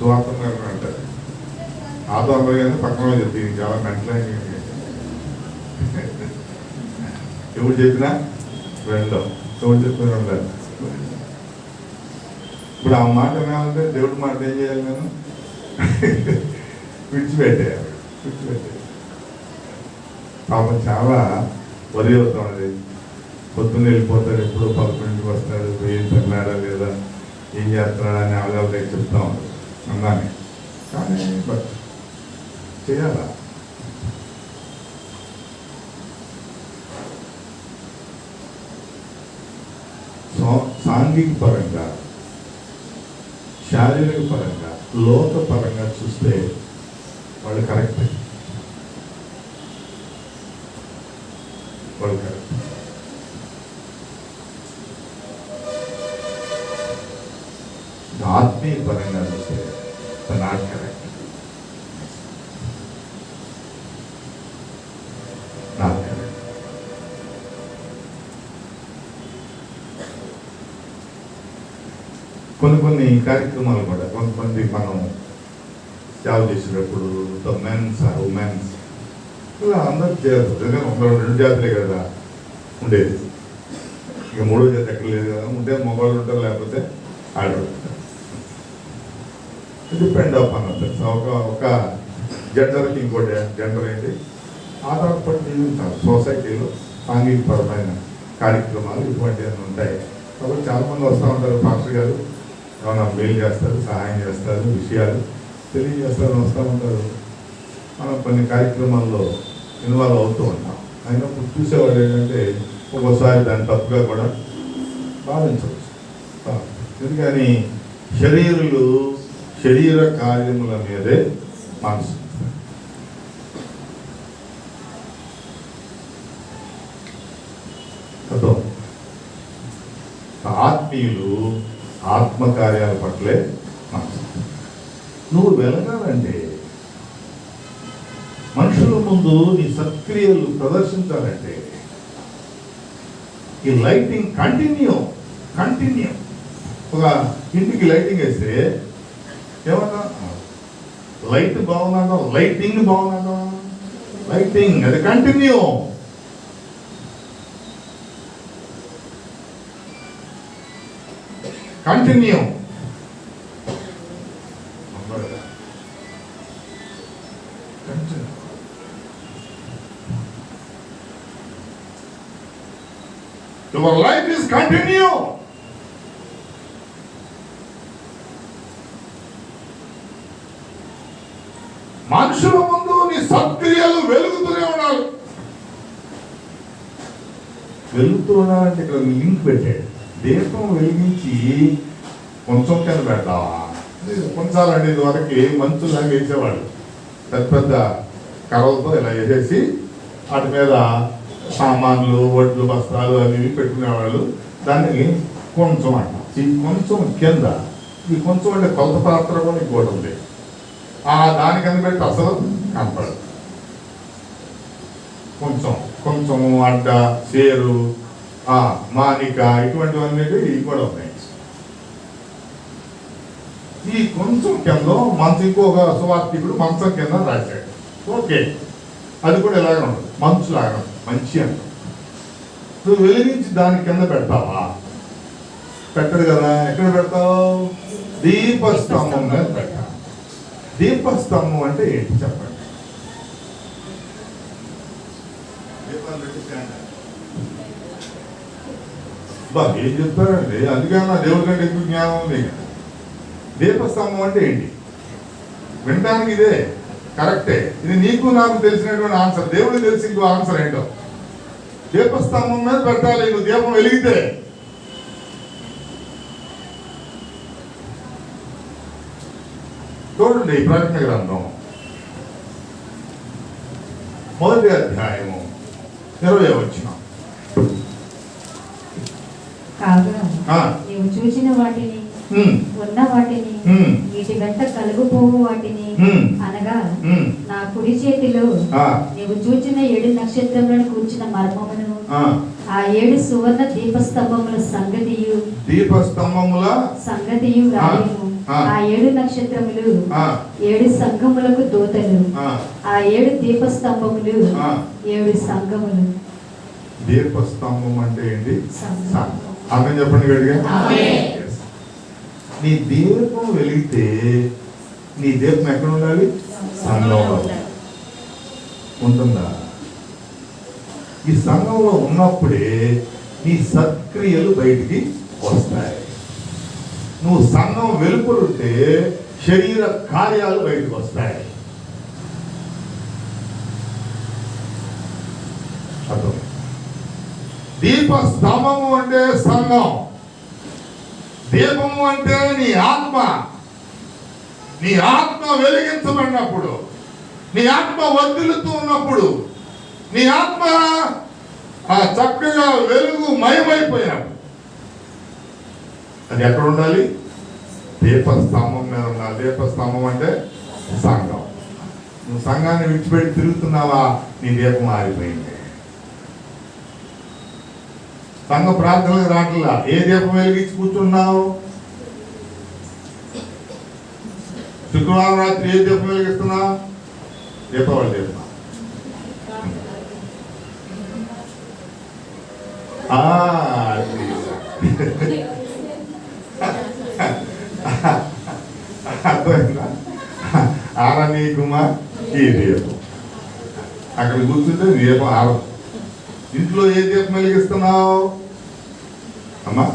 దువార్తం గారు అంటారు, ఆ దొంగ కానీ పక్కన చెప్తే చాలా మెంటలా. ఎవరు చెప్పినా రెండో ఎవరు చెప్పిన రెండారు. ఇప్పుడు ఆ మాట ఏమంటే దేవుడి మాట ఏం చేయాలి? నేను విడిచిపెట్టేయాలి. పాపం చాలా వరి అవుతాం. అది పొద్దున్న వెళ్ళిపోతాడు, ఎప్పుడో 11ంటికి వస్తాడు, ఏం తిన్నాడా లేదా, ఏం చేస్తున్నాడా అని ఆలోచన చెప్తా ఉంటాడు అన్నాని. కానీ బట్ చేయాలా? సాంఘిక పరంగా, శారీరక పరంగా, లోక పరంగా చూస్తే వాళ్ళు కరెక్ట్. ఆత్మీయ పరంగా చూస్తే నాట్ కరెక్ట్. కొన్ని కార్యక్రమాలు కూడా కొంతమంది మనం సేవ చేసేటప్పుడు ద మెన్స్ ఆర్ ఉమెన్స్ ఇలా అందరూ చేస్తారు. రెండు జాతులే కదా ఉండేది, ఇక మూడో జాతి ఎక్కడ లేదు కదా. ఉంటే మగవాళ్ళు ఉంటారు, లేకపోతే ఆడవాళ్ళు. డిపెండ్ అపాన్ ఒక జెండర్కి ఇంకోటి జెండర్ ఏంటి ఆధారపడి జీవించాలి. సొసైటీలో సాంఘిక పరమైన కార్యక్రమాలు ఇటువంటివన్నీ ఉంటాయి. కాబట్టి చాలామంది వస్తూ ఉంటారు, పాస్టర్ గారు ఏమైనా మెయిల్ చేస్తారు, సహాయం చేస్తారు, విషయాలు తెలియజేస్తారు, వస్తూ ఉంటారు. మనం కొన్ని కార్యక్రమాల్లో ఇన్వాల్వ్ అవుతూ ఉంటాం. అయినప్పుడు చూసేవాళ్ళు ఏంటంటే ఒక్కోసారి దాన్ని తప్పుగా కూడా భావించవచ్చు. ఎందుకని శరీర కార్యముల మీదే మనసు. ఆత్మీయులు ఆత్మకార్యాల పట్లే మనసు. నువ్వు వెలగాలంటే, మనుషుల ముందు నీ సత్క్రియలు ప్రదర్శించాలంటే ఈ లైటింగ్ కంటిన్యూ. ఒక ఇంటికి లైటింగ్ వేస్తే ఏమన్నా లైట్ బాగున్నా, లైటింగ్ బాగున్నా, లైటింగ్ అది continue. Your life is continue. మనుషుల ముందు నీ సత్క్రియలు వెలుగుతూనే ఉండాలి. వెలుగుతూ ఉండాలంటే ఇక్కడ లింక్ పెట్టాడు. దీపం వెలిగించి కొంచెం కింద పెడతావా? కొంచాలండి. ఇదివరకు మంచులాగా వేసేవాళ్ళు, పెద్ద పెద్ద కర్రలతో ఇలా వేసేసి వాటి మీద సామాన్లు, వడ్లు, బస్తాలు అవి పెట్టుకునేవాళ్ళు. దాన్ని కొంచెం అంట. ఈ కొంచెం కింద, ఈ కొంచెం అంటే కొలత పాత్ర కూడా ఇంకోటి ఉంది. దాని కింద పెట్టి అసలు కనపడదు. కొంచెము అడ్డ, సేరు, మానిక ఇటువంటివన్నీ ఇవి కూడా ఉన్నాయి. ఈ కొంచెం కింద మంచం, ఇంకొక సువార్థికుడు మంచం కింద రాశాడు. ఓకే, అది కూడా ఇలాగే ఉండదు, మంచు లాగా మంచి అంట. నువ్వు వెలిగించి దాని కింద పెడతావా? పెట్టడు కదా. ఎక్కడ పెడతావు? దీపస్తంభం మీద పెట్టాలి. దీపస్తంభం అంటే ఏంటి చెప్పండి? ఏం చెప్తారండి? అందుకే నా దేవుడి కంటే ఎక్కువ జ్ఞానం ఉంది. దీపస్తంభం అంటే ఏంటి? వినడానికి ఇదే కరెక్టే. ఇది నీకు నాకు తెలిసినటువంటి ఆన్సర్. దేవుడికి తెలిసి ఇంకో ఆన్సర్ ఏంటో. దీపస్తంభం మీద పెట్టాలి నువ్వు దీపం వెలిగితే. చూడండి ప్రకటన గ్రంథం 1వ అధ్యాయము 20వ వచనం. కాగా నీవు చూసిన వాటిని, ఉన్న వాటిని, వీటి వెంట కలుగుపోవు వాటిని, అనగా నా కుడి చేతిలో నీవు చూచిన 7 నక్షత్రములను కూర్చిన మర్మమును, ఆ 7 సువర్ణ దీపస్తంభముల సంగతియు రాయము. ఆ 7 నక్షత్రములు 7 సంఘములకు దూతలు, ఆ 7 దీపస్తంభములు 7 సంఘములు. దీపస్తంభం అంటే ఏంటి? ఆమె చెప్పండి గడిగా. నీ దీపం వెలిగితే నీ దీపం ఎక్కడ ఉండాలి? సంఘంలో ఉంటుందా? ఈ సంఘంలో ఉన్నప్పుడే నీ సత్క్రియలు బయటికి వస్తాయి. నువ్వు సంఘం వెలుపలుంటే శరీర కార్యాలు బయటకు వస్తాయి. అర్థం? దీపస్తంభము అంటే సంఘం, దీపము అంటే నీ ఆత్మ. నీ ఆత్మ వెలిగించబడినప్పుడు, నీ ఆత్మ వర్ధిల్లుతూ ఉన్నప్పుడు, నీ ఆత్మ చక్కగా వెలుగు మయమైపోయినప్పుడు అది ఎక్కడ ఉండాలి? దీపస్తంభం మీద ఉండాలి. దీపస్తంభం అంటే సంఘం. నువ్వు సంఘాన్ని విడిచిపెట్టి తిరుగుతున్నావా? నీ దీపం ఆరిపోయింది. సంఘ ప్రార్థనలకు రావట్లా. ఏ దీపం వెలిగించి కూర్చున్నావు? శుక్రవారం రాత్రి ఏ దీపం వెలిగిస్తున్నావు? దీపావళి దీపం. అర్థమైందా? ఆరనీకుమా ఈ దీపం. అక్కడ కూర్చుంటే దీపం ఆరం. ఇంట్లో ఏ దీపం వెలిగిస్తున్నావు అమ్మా?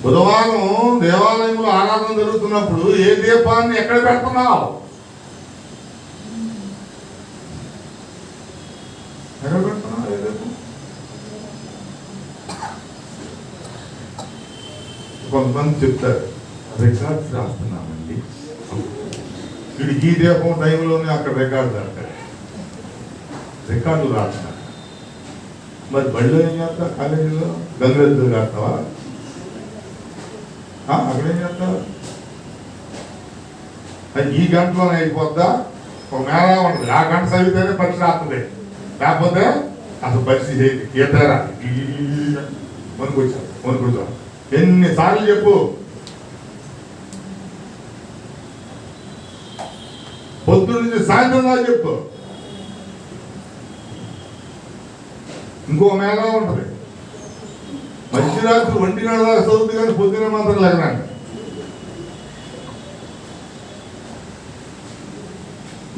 బుధవారం దేవాలయంలో ఆరాధన జరుగుతున్నప్పుడు ఏ దీపాన్ని ఎక్కడ పెడుతున్నావు? ఎక్కడ పెడుతున్నావు? ఏ దీపం? కొంతమంది చెప్తారు రికార్డ్స్ రాస్తున్నామండి. వీడికి ఈ దీపం టైంలోనే అక్కడ రికార్డు రాస్తాడు. రికార్డులు రాస్తున్నారు. మరి బడిలో ఏం చేస్తా? కాలేజీలో గంగరెద్దులు రాస్తావా? అక్కడేం చేస్తావు? అది ఈ గంటలోనే అయిపోద్దా? ఒక మేళ ఉంటుంది. ఆ గంట చదివితేనే పరీక్ష రాస్తుంది. లేకపోతే అసలు పరీక్ష చేయదు. ఏతారా వనుకొచ్చాం. ఎన్నిసార్లు చెప్పు. పొద్దున్న నుంచి సాయంత్రం దాకా చెప్పు. ఇంకో మేళ ఉంటుంది. మధ్యరాత్రి 1 గంట దాకా చదువుతుంది కానీ పొద్దున మాత్రం లేకనంట.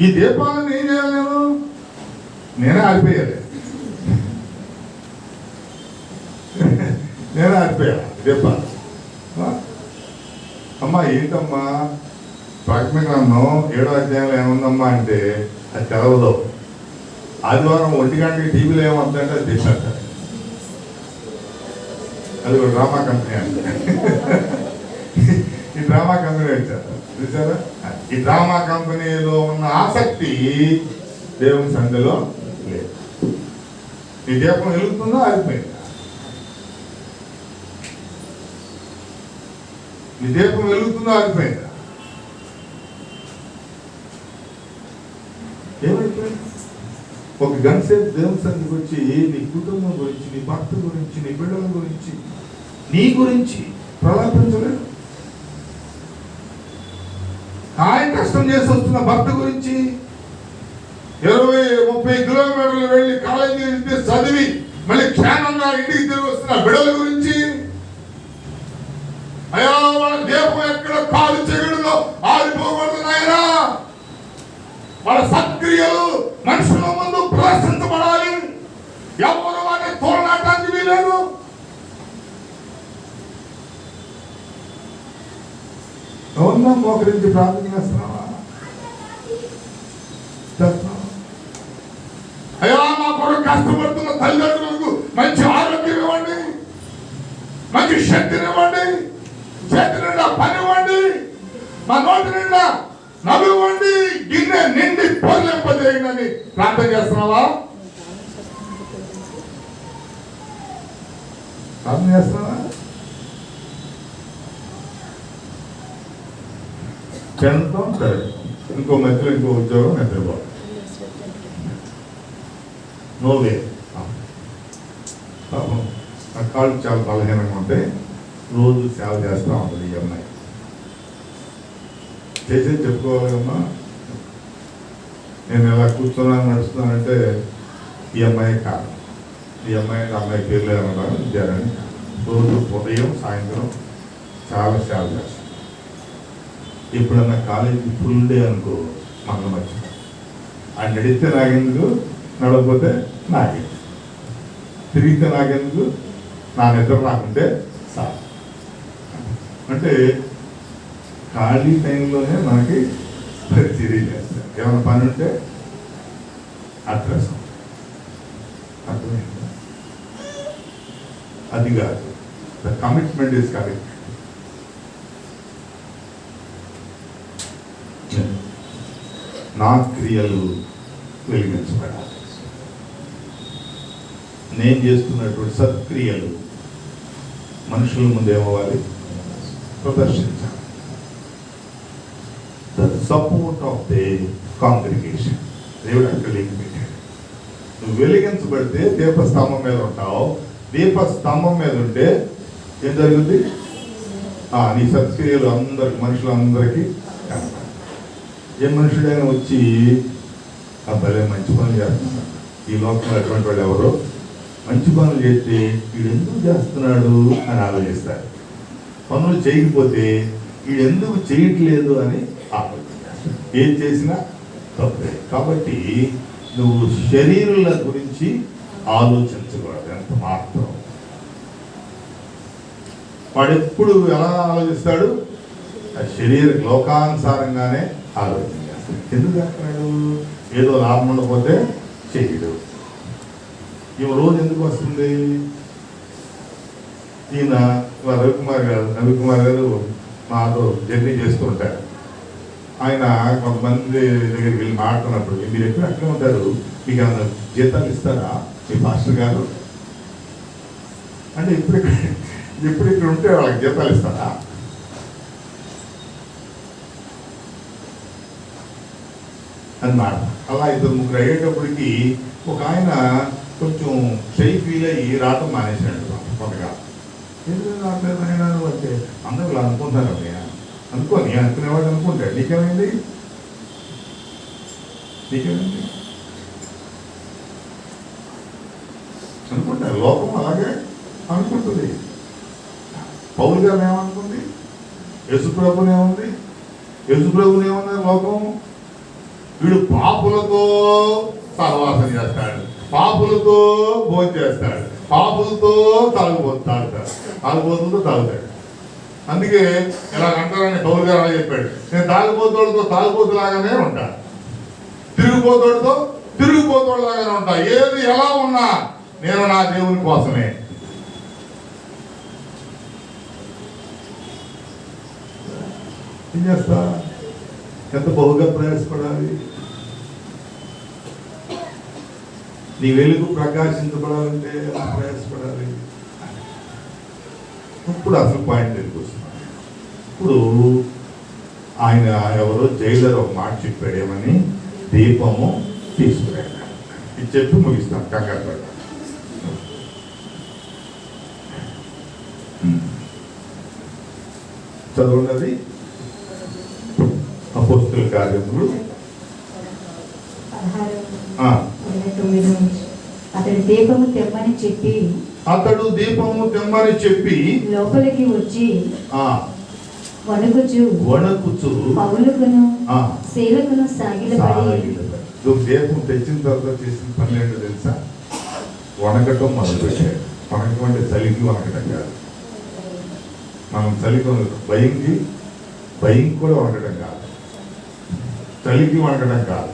ఈ దీపాలను ఏం చేయాలి? నేనే ఆరిపోయాలి. నేనే ఆరిపోయాలి దీపాలు. అమ్మా ఏంటమ్మా ప్రకటన గ్రంథం 7వ అధ్యాయంలో ఏముందమ్మా అంటే అది తెలవదు. ఆదివారం 1 గంటకి టీవీలో ఏమవుతుందంటే అది తెచ్చినట్టు. అది ఒక డ్రామా కంపెనీ అంటే ఈ డ్రామా కంపెనీ వచ్చారు చూసారా? ఈ డ్రామా కంపెనీలో ఉన్న ఆసక్తి దేవుని సంఘంలో లేదు. ఈ దీపం వెలుగుతుందో ఆరిపోయిందా? ఈ దీపం వెలుగుతుందో ఆరిపోయిందా? ఏమైపోయింది? ఒక గంట సేపు దేవుని సన్నిధికి వచ్చి నీ కుటుంబం గురించి, నీ భర్త గురించి, నీ బిడ్డల గురించి, నీ గురించి ప్రలాపించలేదు. ఆయన కష్టం చేసి వస్తున్న భర్త గురించి 20-30 కిలోమీటర్లు వెళ్ళి కాలేజీ చదివి మళ్ళీ క్షేమంగా ఇంటికి తిరిగి వస్తున్న బిడ్డల గురించి, అయ్యా వాళ్ళ దీపం ఎక్కడ కాలు చెగుడులో ఆరిపోకూడదు నాయనా, వాళ్ళ సత్క్రియలు మనుషుల ముందు ప్రదర్శించబడాలి, ఎవరు వాటిని తోలనాటానికి వీలేదు. ఎవరినో మోకరించి ప్రార్థన చేస్తున్నావా? అయ్యా మా కొరకు కష్టపడుతున్న తల్లిదండ్రులకు మంచి ఆరోగ్యం ఇవ్వండి, మంచి శక్తిని ఇవ్వండి, చేతి నిండా పని ఇవ్వండి, మా నోటి నిండా నవ్వివ్వండి, గిన్నె నిండి పొరలింపజేయండి ప్రార్థన చేస్తున్నావా? ప్రార్థన చేస్తున్నావా? పెంతం సరే, ఇంకో మధ్యలో ఇంకో ఉద్యోగం నిద్రపో నోవే. నా కాళ్ళు చాలా బలహీనంగా ఉంటే రోజు సేవ చేస్తూ ఉంటుంది ఈ అమ్మాయి. చేసేది చెప్పుకోవాలమ్మా, నేను ఇలా కూర్చున్నాను నడుస్తున్నానంటే ఈ అమ్మాయి కాదు, ఈ అమ్మాయి పేర్లు ఏమన్నా విద్యారాన్ని రోజు ఉదయం సాయంత్రం చాలా సేవ చేస్తాను. ఎప్పుడన్నా కాలేజీ ఫుల్ డే అనుకో మనం వచ్చిన ఆయన నడిస్తే నాకెందుకు, నడవకపోతే నాకే, తిరిగితే నాకెందుకు, నా నిద్ర నాకుంటే సార్. అంటే ఖాళీ టైంలోనే మనకి పరిచర్య చేస్తారు. ఏమైనా పని ఉంటే అడ్రస్ అర్థమైంది, అది కాదు. The commitment is correct. నా క్రియలు వెలిగించబడాలి, నేను చేస్తున్నటువంటి సత్క్రియలు మనుషుల ముందు ఏమవ్వాలి, ప్రదర్శించాలి. The support of the congregation దేవుడు అక్కడ పెట్టాడు. నువ్వు వెలిగించబడితే దీపస్తంభం మీద ఉంటావు, దీపస్తంభం మీద ఉంటే ఏం జరుగుతుంది, నీ సత్క్రియలు అందరికి, మనుషులందరికీ కనపడాలి. ఏ మనుషుడైనా వచ్చి భలే మంచి పనులు చేస్తున్నాడు, ఈ లోకంలో అటువంటి వాళ్ళు ఎవరో మంచి పనులు చేస్తే వీడు ఎందుకు చేస్తున్నాడు అని ఆలోచిస్తారు. పనులు చేయకపోతే వీడు ఎందుకు చేయట్లేదు అని ఆలోచిస్తారు. ఏం చేసినా తప్పే. కాబట్టి నువ్వు శరీరుల గురించి ఆలోచించకూడదు ఎంత మాత్రం. వాడు ఎప్పుడు ఎలా ఆలోచిస్తాడు, ఆ శరీర లోకానుసారంగానే ఆలోచన చేస్తాడు. ఎందుకు చేస్తున్నాడు, ఏదో లాభం ఉండకపోతే చేయడు. ఈమె రోజు ఎందుకు వస్తుంది, ఈయన రవికుమార్ గారు మాతో జర్నీ చేస్తూ ఉంటారు. ఆయన కొంతమంది దగ్గరికి వెళ్ళి మాట్లాడినప్పుడు, మీరు ఎప్పుడు అక్కడే ఉంటారు, మీకు ఏమైనా జీతాలు ఇస్తారా మీ మాస్టర్ గారు అంటే, ఎప్పుడు ఇక్కడ ఉంటే వాళ్ళకి జీతాలు ఇస్తారా? అన్నమాట. అలా 2-3 అయ్యేటప్పటికి ఒక ఆయన కొంచెం షై ఫీల్ అయ్యి రావటం మానేశాడు కొత్తగా. ఎందుకు రావట్లేదు ఆయన అంటే, అందరూ ఇలా అనుకుంటారు అన్నయ్య, అనుకోని అనుకునేవాడు అనుకుంటాడు. నీకేమైంది అనుకుంటారు, లోకం అలాగే అనుకుంటుంది. పౌలు గారు ఏమనుకుంది, యేసుప్రభుని ఏముంది, యేసుప్రభుని ఏమన్నారు లోకం, వీడు పాపులతో సహవాసం చేస్తాడు, పాపులతో భోజనం చేస్తాడు, పాపులతో తాగుబోతులతో తాగుతాడు. అందుకే ఇలా అంటారని పౌలు గారు అలా చెప్పాడు, నేను తాగుబోతోడితో తాగుబోతులాగానే ఉంటా, తిరుగుబోతోడితో తిరుగుబోతోడిలాగానే ఉంటా. ఏది ఎలా ఉన్నా నేను నా దేవుని కోసమే. ఏం చేస్తా, ఎంత బహుగా ప్రయాసపడాలి. నీ వెలుగు ప్రకాశించబడాలంటే ప్రయాసపడాలి. ఇప్పుడు అసలు పాయింట్ ఎందుకు వస్తున్నాను. ఇప్పుడు ఆయన ఎవరో జైలర్ ఒక మాట చెప్పాడు, ఏమని, దీపము తీసుకురాడు. ఇది చెప్పి ముగిస్తాను కంగారు పడి. చదువున్నది అపోస్తుల కార్యములు 16:29. అతడు దీపము తెమ్మని చెప్పి లోపలికి వచ్చి వణుకుచు పౌలుకును శీలకును సాగిలపడి. దీపం తెచ్చిన తర్వాత చేసిన పని ఏంటో తెలుసా? వణకటం మొదలుపెట్టాడు. వణకం అంటే చలికి వణకటం కాదు. మనం చలికి భయం కూడా వణకటం కాదు, చలికి వణకటం కాదు.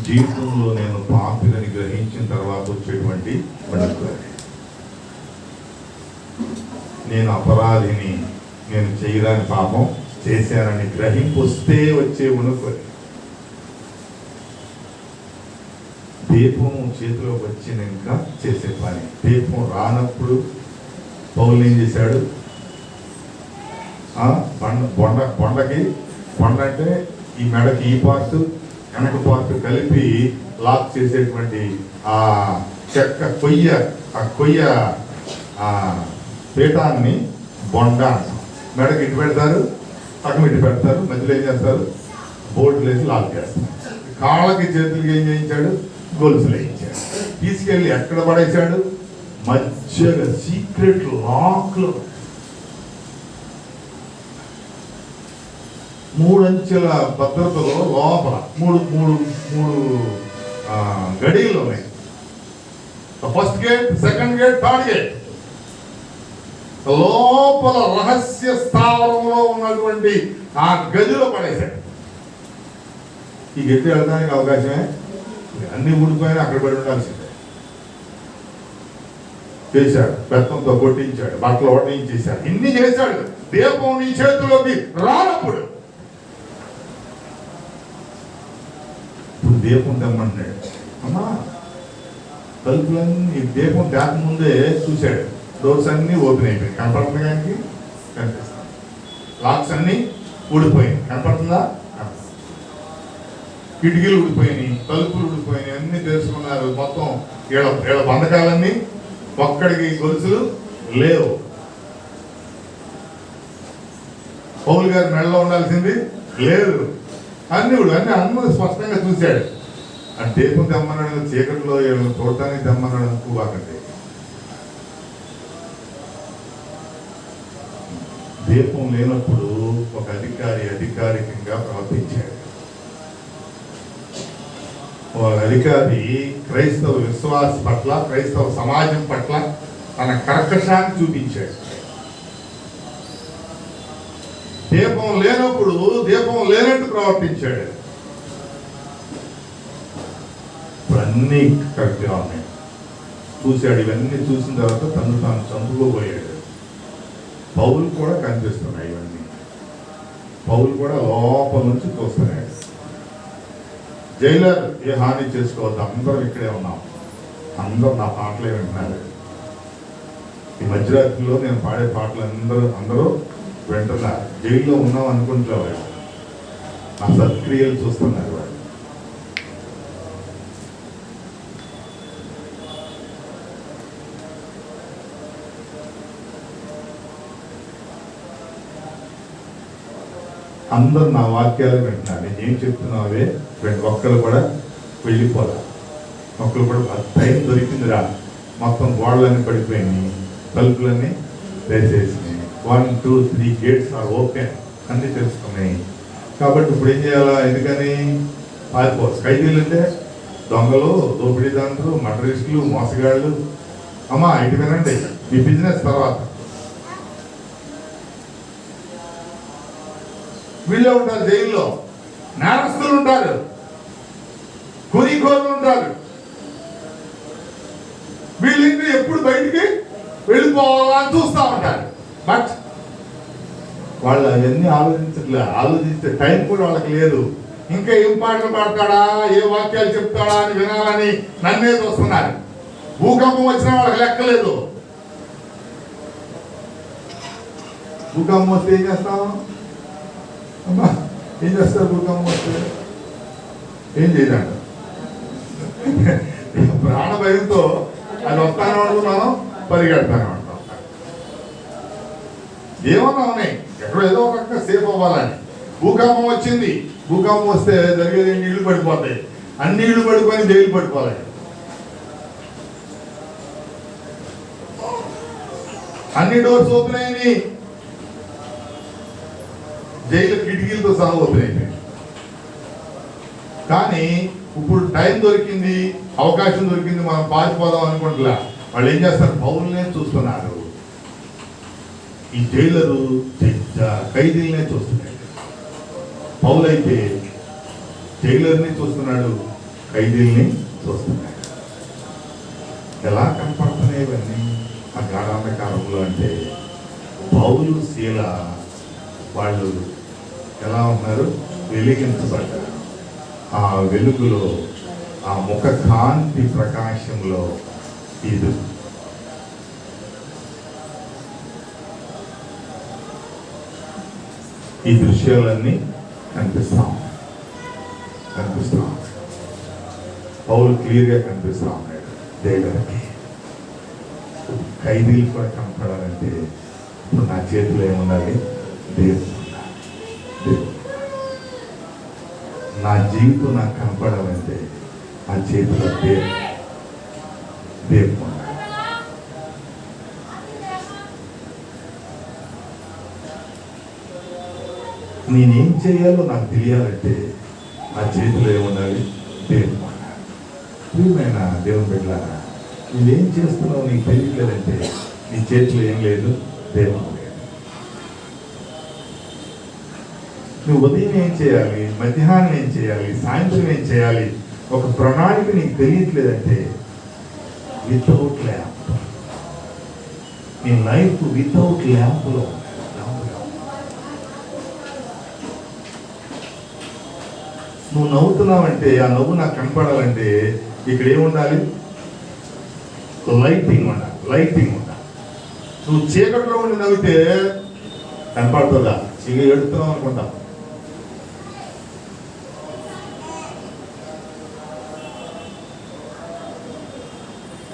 జీవితంలో నేను పాపిని గ్రహించిన తర్వాత వచ్చేటువంటి వణుకు. నేను అపరాధిని, నేను చేయరాని పాపం చేశానని గ్రహింపు వస్తే వచ్చే వణుకు. దీపం చేతిలో వచ్చినాక చేసే పని. దీపం రానప్పుడు పౌలు ఏం చేశాడు? బొండకి బొండ అంటే ఈ మెడకి ఈ పార్ట్ వెనక పార్ట్ కలిపి లాక్ చేసేటువంటి ఆ చెక్క కొయ్య పీఠాన్ని బొండ అంటాం. మెడకి ఇటు పెడతారు, సగం ఇటు పెడతారు, మధ్యలో ఏం చేస్తారు? బోర్డులు వేసి లాక్ చేస్తారు. కాళ్ళకి చేతులకి ఏం చేయించాడు? గొలుసులు వేయించాడు. తీసుకెళ్ళి ఎక్కడ పడేశాడు? మధ్యగా సీక్రెట్ లాక్లో 3 అంచెల భద్రతలో లోపల మూడు గడియలు ఉన్నాయి. First gate, second gate, third gate. లోపల రహస్య స్థావరంలో ఉన్నటువంటి ఆ గదిలో పడేశాడు. ఈ గట్టి వెళ్ళడానికి అవకాశమే. అన్ని ఊడిపోయినా అక్కడ పడి ఉండాల్సిందే. చేశాడు, బెత్తంతో కొట్టించాడు, బట్టలు ఓటించేశాడు, ఇన్ని చేశాడు. దీపం నీ చేతిలోకి రానప్పుడు ఇప్పుడు దీపం తెమ్మంటాడు. అమ్మా తలుపులన్నీ దీపం తేక ముందే చూశాడు. డోర్స్ అన్నీ ఓపెన్ అయిపోయాయి, కనపడుతుంది. కానీ కనిపిస్తుంది. లాక్స్ అన్నీ ఊడిపోయింది, కనపడుతుందా? కిటికీలు ఊడిపోయినాయి, తలుపులు ఊడిపోయినాయి, అన్ని తెలుసుకున్నారు. మొత్తం ఏళ్ళ బంధకాలన్నీ, ఒక్కడికి గొలుసులు లేవు. పౌలు గారి మెడలో ఉండాల్సింది లేదు. అన్ని అందరూ స్పష్టంగా చూశాడు. ఆ దీపం తెమ్మన్నాడు, చీకటిలో చూడటానికి తెమ్మన్నాడు అనుకోబాకండి. దీపం లేనప్పుడు ఒక అధికారికంగా ప్రవర్తించాడు. ఒక అధికారి క్రైస్తవ విశ్వాస పట్ల, క్రైస్తవ సమాజం పట్ల తన కర్కశాన్ని చూపించాడు. దీపం లేనప్పుడు దీపం లేనట్టు ప్రవర్తించాడు. ఇప్పుడు అన్నీ కరెక్ట్గా ఉన్నాయి. చూశాడు. ఇవన్నీ చూసిన తర్వాత తాను చంపుకోబోయాడు. పౌలు కూడా కనిపిస్తున్నాయి ఇవన్నీ. పౌలు కూడా లోపల నుంచి చూస్తున్నాడు. జైలర్ ఏ హాని చేసుకోవద్దు, అందరం ఇక్కడే ఉన్నాం, అందరూ నా పాటలే వింటున్నారు. ఈ మధ్యరాత్రిలో నేను పాడే పాటలు అందరూ వింటున్నారు. జైల్లో ఉన్నాం అనుకుంటున్నారు, నా సత్క్రియలు చూస్తున్నారు. వాళ్ళు అందరు నా వాక్యాలు వింటున్నారు. నేను ఏం చెప్తున్నావు అవే ఒక్కరు కూడా వెళ్ళిపోదా. ఒక్కరు కూడా టైం దొరికిందిరా. మొత్తం గోడలన్నీ పడిపోయినాయి, తలుపులన్నీ వేసేసినాయి. 1, 2, 3 గేట్స్ ఆర్ ఓపెన్, అన్నీ తెలుసుకున్నాయి. కాబట్టి ఇప్పుడు ఏం చేయాలా? ఎందుకని పారిపోవచ్చు. ఖైదీలు అంటే దొంగలు, దోపిడీదారులు, మర్డరిస్టులు, మోసగాళ్ళు. అమ్మా ఇటు వినండి, మీ బిజినెస్ తర్వాత వీళ్ళే ఉంటారు. జైల్లో నేరస్తులు ఉంటారు, కూలీకోరులు ఉంటారు. వీళ్ళంటే ఎప్పుడు బయటికి వెళ్ళిపోవాలని చూస్తూ ఉంటారు. బట్ వాళ్ళు అవన్నీ ఆలోచిస్తే టైం కూడా వాళ్ళకి లేదు. ఇంకా ఏం పాటలు పాడతాడా, ఏ వాక్యాలు చెప్తాడా అని వినాలని నన్నే చూస్తున్నారు. భూకంపం వచ్చినా వాళ్ళకి లెక్కలేదు. భూకంపం వస్తే ఏం చేస్తాం? అమ్మా ఏం చేస్తారు? భూకంపం వస్తే ఏం చేయదంట. ప్రాణ భయంతో అది వస్తానే అనుకున్నాను, పరిగెడతానే ఉంటాం. ఏమన్నా ఉన్నాయి, ఎక్కడో ఏదో ఒక రకంగా సేఫ్ అవ్వాలని. భూకంపం వచ్చింది, భూకంపం వస్తే జరిగేది నీళ్లు పడిపోతాయి, అన్ని నీళ్లు పడిపోయి జైలు పడిపోవాలి. అన్ని డోర్స్ ఓపెన్ అయ్యి జైలు కిటికీలతో సహా ఓపెన్ అయిపోయింది. కానీ ఇప్పుడు టైం దొరికింది, అవకాశం దొరికింది, మనం పారిపోదాం అనుకుంటున్నా. వాళ్ళు ఏం చేస్తారు, పౌరులనే చూస్తున్నారు. ఈ జైలరు ఖైదీలనే చూస్తున్నాడు. పౌలైతే జైలర్ని చూస్తున్నాడు, ఖైదీల్ని చూస్తున్నాడు. ఎలా కనపడుతున్నాయి ఇవన్నీ ఆ గాఢాంధకారంలో అంటే, పౌలు శీల వాళ్ళు ఎలా ఉన్నారు, వెలిగించబడ్డారు. ఆ వెలుగులో, ఆ ముఖ కాంతి ప్రకాశంలో ఇది ఈ దృశ్యాలన్నీ కనిపిస్తాం. పౌలు క్లియర్గా కనిపిస్తా ఉన్నాడు దేవుడికి. ఖైదీలు కూడా కనపడాలంటే ఇప్పుడు నా చేతిలో ఏముండాలి, దేవుడు ఉండాలి. నా జీవితం నాకు కనపడాలంటే నా చేతిలో దేవుడు ఉండాలి. నేనేం చేయాలో నాకు తెలియాలంటే నా చేతిలో ఏముండాలి, దేవుడు ఉండాలి. ప్రియమైన దేవుని బిడ్డలారా, నువ్వేం చేస్తున్నావు నీకు తెలియట్లేదంటే నీ చేతిలో ఏం లేదు, దేవుడు లేదు. నువ్వు ఉదయం ఏం చేయాలి, మధ్యాహ్నం ఏం చేయాలి, సాయంత్రం ఏం చేయాలి, ఒక ప్రణాళిక నీకు తెలియట్లేదంటే వితౌట్ ల్యాంప్. నీ లైఫ్ వితౌట్ ల్యాంప్లో నువ్వు నవ్వుతున్నావంటే ఆ నవ్వు నాకు కనపడాలంటే ఇక్కడ ఏముండాలి, లైటింగ్ ఉండాలి. నువ్వు చీకట్లో ఉండి నవ్వితే కనపడుతుందా, ఇక ఎడుతున్నావు అనుకుంటావు.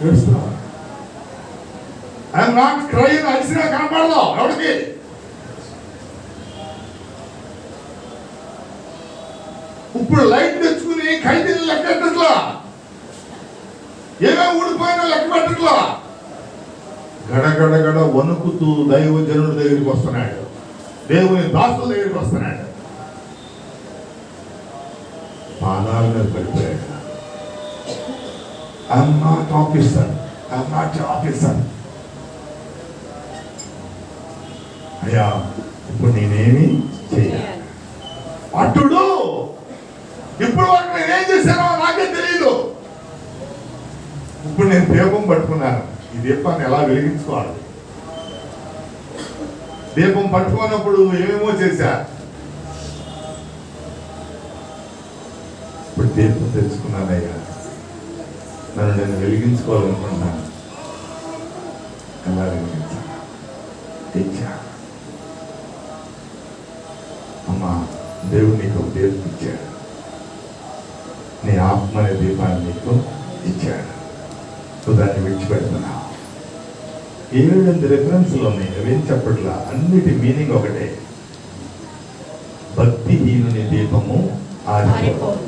ఏడుస్తున్నావు, ఐఎమ్ నాట్ క్రైమ్ అడిసినా కనపడదు ఎవరికి. ఇప్పుడు లైట్ తెచ్చుకుని ఖైదీలు లెక్కెట్టట్లా, ఏమేమి ఊడిపోయినా లెక్క పెట్టట్లా. గడగడగడ వణుకుతూ దైవజనుడి దగ్గరికి వస్తున్నాడు, దేవుని దాసుల దగ్గరికి వస్తున్నాడు. పాదాల మీద పడిపోయాడు. I'm not officer. అయ్యా ఇప్పుడు నేనేమి చేయాలి, అట్టుడు ఇప్పుడు వరకు నేనేం చేశానో నాకే తెలియదు. ఇప్పుడు నేను దీపం పట్టుకున్నాను, ఈ దీపాన్ని ఎలా వెలిగించుకోవాలి. దీపం పట్టుకున్నప్పుడు ఏమేమో చేశా, ఇప్పుడు దీపం తెలుసుకున్నానయ్యా, నన్ను నేను వెలిగించుకోవాలనుకున్నాను. ఎలా వెలిగించాను, తెచ్చా. అమ్మా, దేవుడు నీకు ఒక దీపం ఇచ్చాడు, నీ ఆత్మ అనే దీపాన్ని నీకు ఇచ్చాడు. నువ్వు దాన్ని విడిచిపెడుతున్నావు. 7 రెఫరెన్స్లు ఉన్నాయి, అవేం చెప్పట్లా, అన్నిటి మీనింగ్ ఒకటే. భక్తిహీనుని దీపము ఆరిపోదు.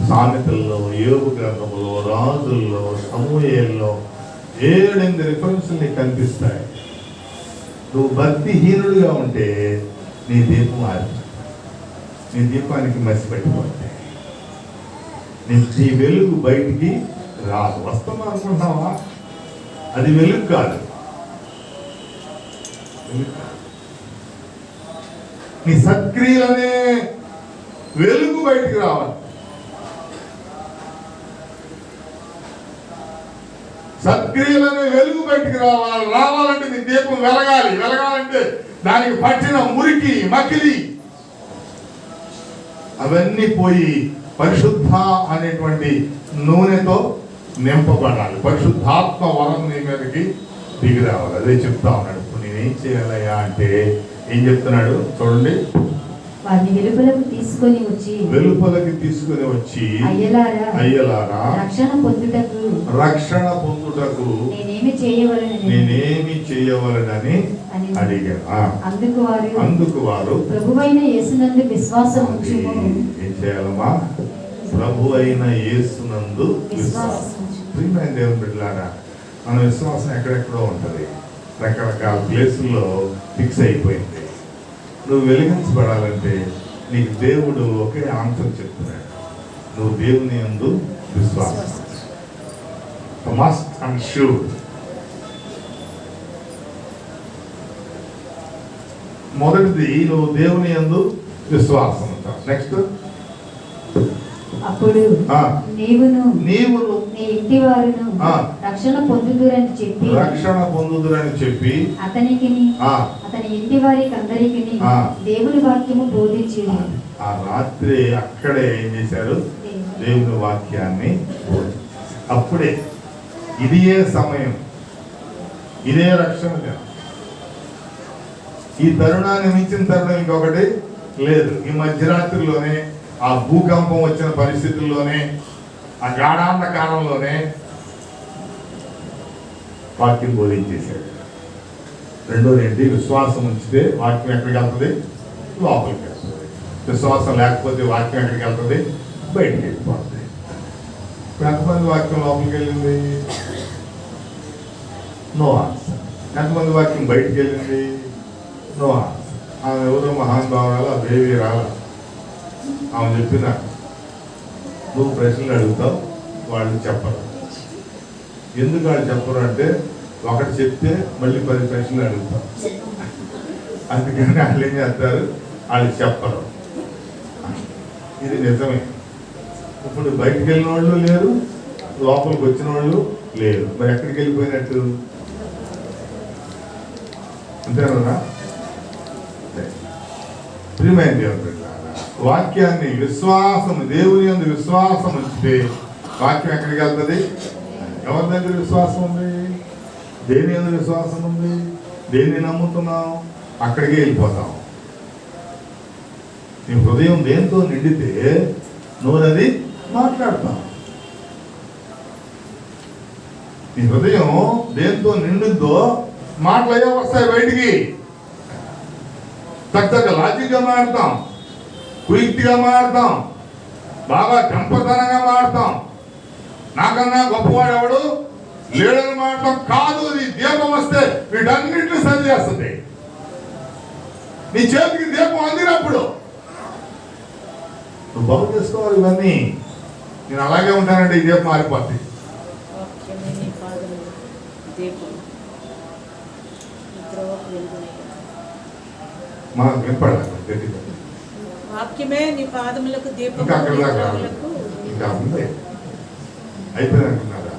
సామెతల్లో, యోబు గ్రంథంలో, రాజుల్లో, సమూయేల్లో 7 రెఫరెన్స్లు నీకు కనిపిస్తాయి. నువ్వు భక్తిహీనుడిగా ఉంటే నీ దీపం ఆరిపోతుంది, నీ దీపానికి మసి పెట్టిపోతే నీ వెలుగు బయటికి రాదు. వస్తామా అనుకుంటున్నావా, అది వెలుగు కాదు. నీ సత్క్రియలనే వెలుగు బయటికి రావాలి. సత్క్రియలనే వెలుగు బయటికి రావాలంటే నీ దీపం వెలగాలంటే దానికి పట్టిన మురికి మకిలి అవన్నీ పోయి పరిశుద్ధ అనేటువంటి నూనెతో నింపబడాలి. పరిశుద్ధాత్మ వరం నీ మీదకి దిగి రావాలి. అదే చెప్తా ఉన్నాడు. ఇప్పుడు నేనేం చేయాలయ్యా అంటే ఏం చెప్తున్నాడు చూడండి, వారిని వెలుపలకు తీసుకొని వచ్చి వెలుపలకి తీసుకుని వచ్చి అయ్యలారా అయ్యలారా రక్షణ పొందుటకు నేనేమి చేయవలనని అని అడిగాను. అందుకు వారు ప్రభువైన యేసునందు విశ్వాసం ఉంచుము. ఏం చేయాలమ్మా? ప్రభు అయిన యేసునందు విశ్వాసం. ప్రియమైన దేవుని బిడ్డలారా, మన విశ్వాసం ఎక్కడెక్కడో ఉంటుంది, రకరకాల ప్లేసుల్లో ఫిక్స్ అయిపోయింది. నువ్వు వెలిగించబడాలంటే నీకు దేవుడు ఒకే ఆన్సర్ చెప్తున్నాడు, నువ్వు దేవుని యందు విశ్వాసం. Must and sure. మొదటిది నువ్వు దేవుని యందు విశ్వాసం ఉంటావు. నెక్స్ట్ అప్పుడు నీవును నీ ఇంటి వారును రక్షణ పొందుదురని చెప్పి అతనికి అతని ఇంటి వారికి అందరికి దేవుని వాక్యము బోధించింది. ఆ రాత్రి అక్కడే ఏం చేశారు? దేవుని వాక్యాన్ని బోధించారు. అప్పుడే ఇదే సమయం, ఇదే రక్షణ. ఈ తరుణాన్ని మించిన తరుణం ఇంకొకటి లేదు. ఈ మధ్యరాత్రిలోనే, ఆ భూకంపం వచ్చిన పరిస్థితుల్లోనే, ఆ గాఢాంధకారంలోనే వాక్యం బోధించేశాడు. రెండోది ఏంటి? విశ్వాసం ఉంచితే వాక్యం ఎక్కడికి వెళ్తుంది? లోపలికి వెళ్తుంది. విశ్వాసం లేకపోతే వాక్యం ఎక్కడికి వెళ్తుంది? బయటికి వెళ్ళిపోతుంది. ఎంతమంది వాక్యం లోపలికి వెళ్ళింది? No answer. ఎంతమంది వాక్యం బయటికి వెళ్ళింది? No answer. ఆమె ఎవరో మహానుభావురాలు, ఆ దేవి రాల. ఆమె చెప్పిన నువ్వు ప్రశ్నలు అడుగుతావు, వాళ్ళు చెప్పరు. ఎందుకు వాళ్ళు చెప్పరు అంటే, ఒకటి చెప్తే మళ్ళీ 10 ప్రశ్నలు అడుగుతాం. అందుకని వాళ్ళు ఏం చేస్తారు? వాళ్ళు చెప్పరు. ఇది నిజమే. ఇప్పుడు బయటికి వెళ్ళిన వాళ్ళు లేరు, లోపలికి వచ్చిన వాళ్ళు లేరు. మరి ఎక్కడికి వెళ్ళిపోయినట్టు? అంతేనా? ప్రియమైన దేవుని వాక్యాన్ని విశ్వాసం, దేవుని యందు విశ్వాసం ఉంచితే వాక్యం ఎక్కడికి వెళ్తుంది? ఎవరి దగ్గర విశ్వాసం ఉంది? దేని యందు విశ్వాసం ఉంది? దేన్ని నమ్ముతున్నాం? అక్కడికి వెళ్ళిపోతాం. నీ హృదయం దేంతో నిండితే నువ్వు అది మాట్లాడతావు. నీ హృదయం దేంతో నిండుద్దో మాటలయ్యో వస్తాయి బయటికి. చక్కగా లాజిక్గా మాడతాం, కుయుక్తిగా మాడతాం, బాగా గంపతనంగా మాడతాం. నాకన్నా గొప్పవాడు ఎవడు లేడని మాడతాం. కాదు, నీ దీపం వస్తే వీటన్నిటిని సరి చేస్తుంది. నీ చేతికి దీపం అందినప్పుడు నువ్వు బాగు చేసుకోవాలి. ఇవన్నీ నేను అలాగే ఉంటానంటే ఈ దీపం మారిపోద్ది. మనం వినపడాలి గట్టిగా. వాక్యమే నీ పాదములకు దీపం. ఇంకా అక్కడ దాకా ఇంకా ఉంది, అయిపోయింది అనుకున్నారా?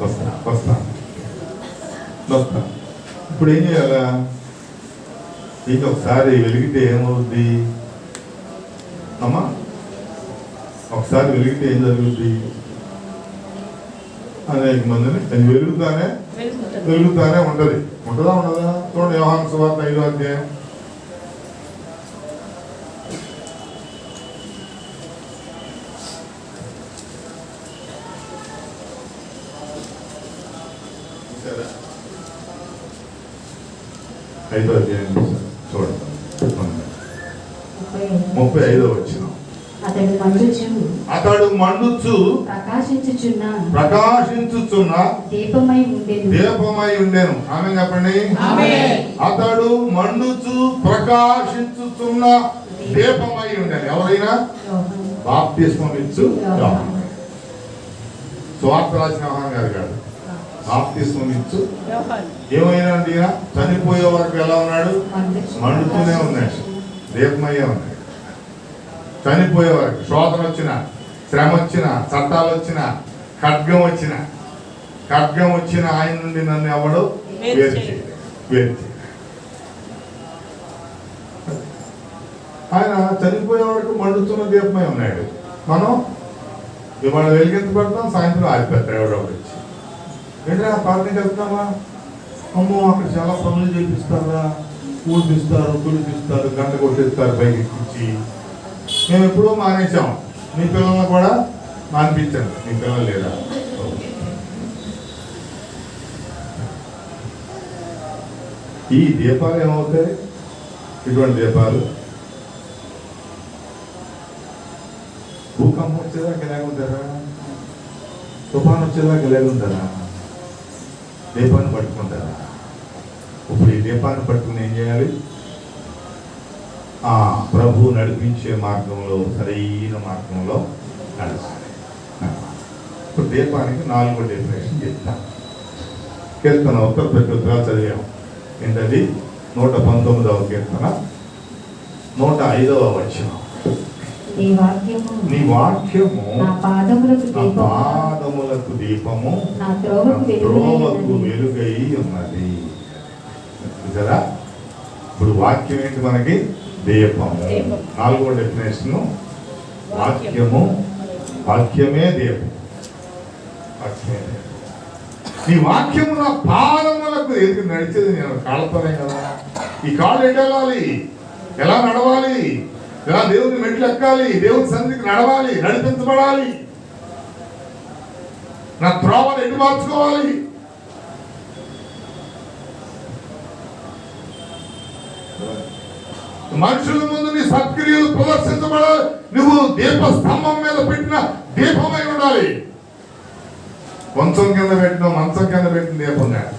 వస్తా. ఇప్పుడు ఏం చేయాలా? ఇంకొకసారి వెలిగితే ఏమవుద్ది అమ్మా? ఒకసారి వెలిగితే ఏం జరుగుద్ది? అనేక మందిని అది వెలుగుతానే ఉంటది. ఉంటుందా ఉండదా? చూడండి, యోహాను సువార్త 5వ అధ్యాయం. చూడండి, 35వ వచనం. అతడు మండుచు ప్రకాశించుచున్న దీపమై ఉండెను. ఆమె చెప్పండి. అతడు మండుచు ప్రకాశించుచున్న దీపమై ఉండెను. ఎవరైనా బాప్తిస్మం ఇచ్చు స్వార్థ రాసిన యోహాను గారు కాదు. బాప్తిస్మం ఇచ్చు ఏమైనా చనిపోయే వరకు ఎలా ఉన్నాడు? మండుతూనే ఉన్నాడు, దీపమయ్యే ఉన్నాడు. చనిపోయే వరకు శోధన వచ్చిన, శ్రమ వచ్చిన, చట్టాలు వచ్చిన, ఖడ్గం వచ్చిన ఆయన నుండి నన్ను ఎవడు వేరు చేయలేదు. ఆయన చనిపోయే వరకు మండుతున్న దీపమై ఉన్నాడు. మనం ఇవాళ వెలిగించబడతాం, సాయంత్రం ఆరిపోతారు ఎవడో వచ్చి. ఏంటంటే ఆ పార్టీకి వెళ్తున్నావా? అమ్మో అక్కడ చాలా పనులు చేపిస్తారా, ఊడిపిస్తారు, కులిపిస్తారు, గంట కొట్టిస్తారు పైకి ఎక్కించి. మేము ఎప్పుడూ మానేసాం. మీ పిల్లలను కూడా మానిపించండి. మీ పిల్లలు లేదా? ఈ దీపాలు ఏమవుతాయి? ఇటువంటి దీపాలు భూకంపం వచ్చేదాకా ఎలాగుంటారా? తుఫాను వచ్చేదాకా ఎలాగుంటారా? దీపాన్ని పట్టుకుంటారా? ఇప్పుడు ఈ దీపాన్ని పట్టుకుని ఏం చేయాలి? ప్రభు నడిపించే మార్గంలో, సరైన మార్గంలో నడచాలి. ఇప్పుడు దీపానికి 4వ డెఫినేషన్ చెప్తాను. కీర్తన ఉత్తర ప్రత్యుత్తరాలు చదివాం. ఏంటది? 119వ కీర్తన 105వ వచనం. నీ వాక్యము నా పాదములకు దీపము, నా త్రోవకు వెలుగై ఉన్నది. కదా, ఇప్పుడు వాక్యం ఏంటి? మనకి దీపము. 4వ డెఫినేషన్ వాక్యమే దీపం. నీ వాక్యము నా పాదములకు. ఎందుకు నడిచేది నేను కాళ్ళతోనే కదా. ఈ కాళ్ళు ఎడవాలి, ఎలా నడవాలి, ఎలా దేవుని మెట్లు ఎక్కాలి, దేవుని సన్నిధికి నడవాలి, నడిపించబడాలి, నా త్రోవను ఎటు మార్చుకోవాలి. మనుషుల ముందు నీ సత్క్రియలు ప్రదర్శించబడాలి. నువ్వు దీప స్తంభం మీద పెట్టిన దీపమై ఉండాలి. మంచం కింద పెట్టిన దీపం కాదు.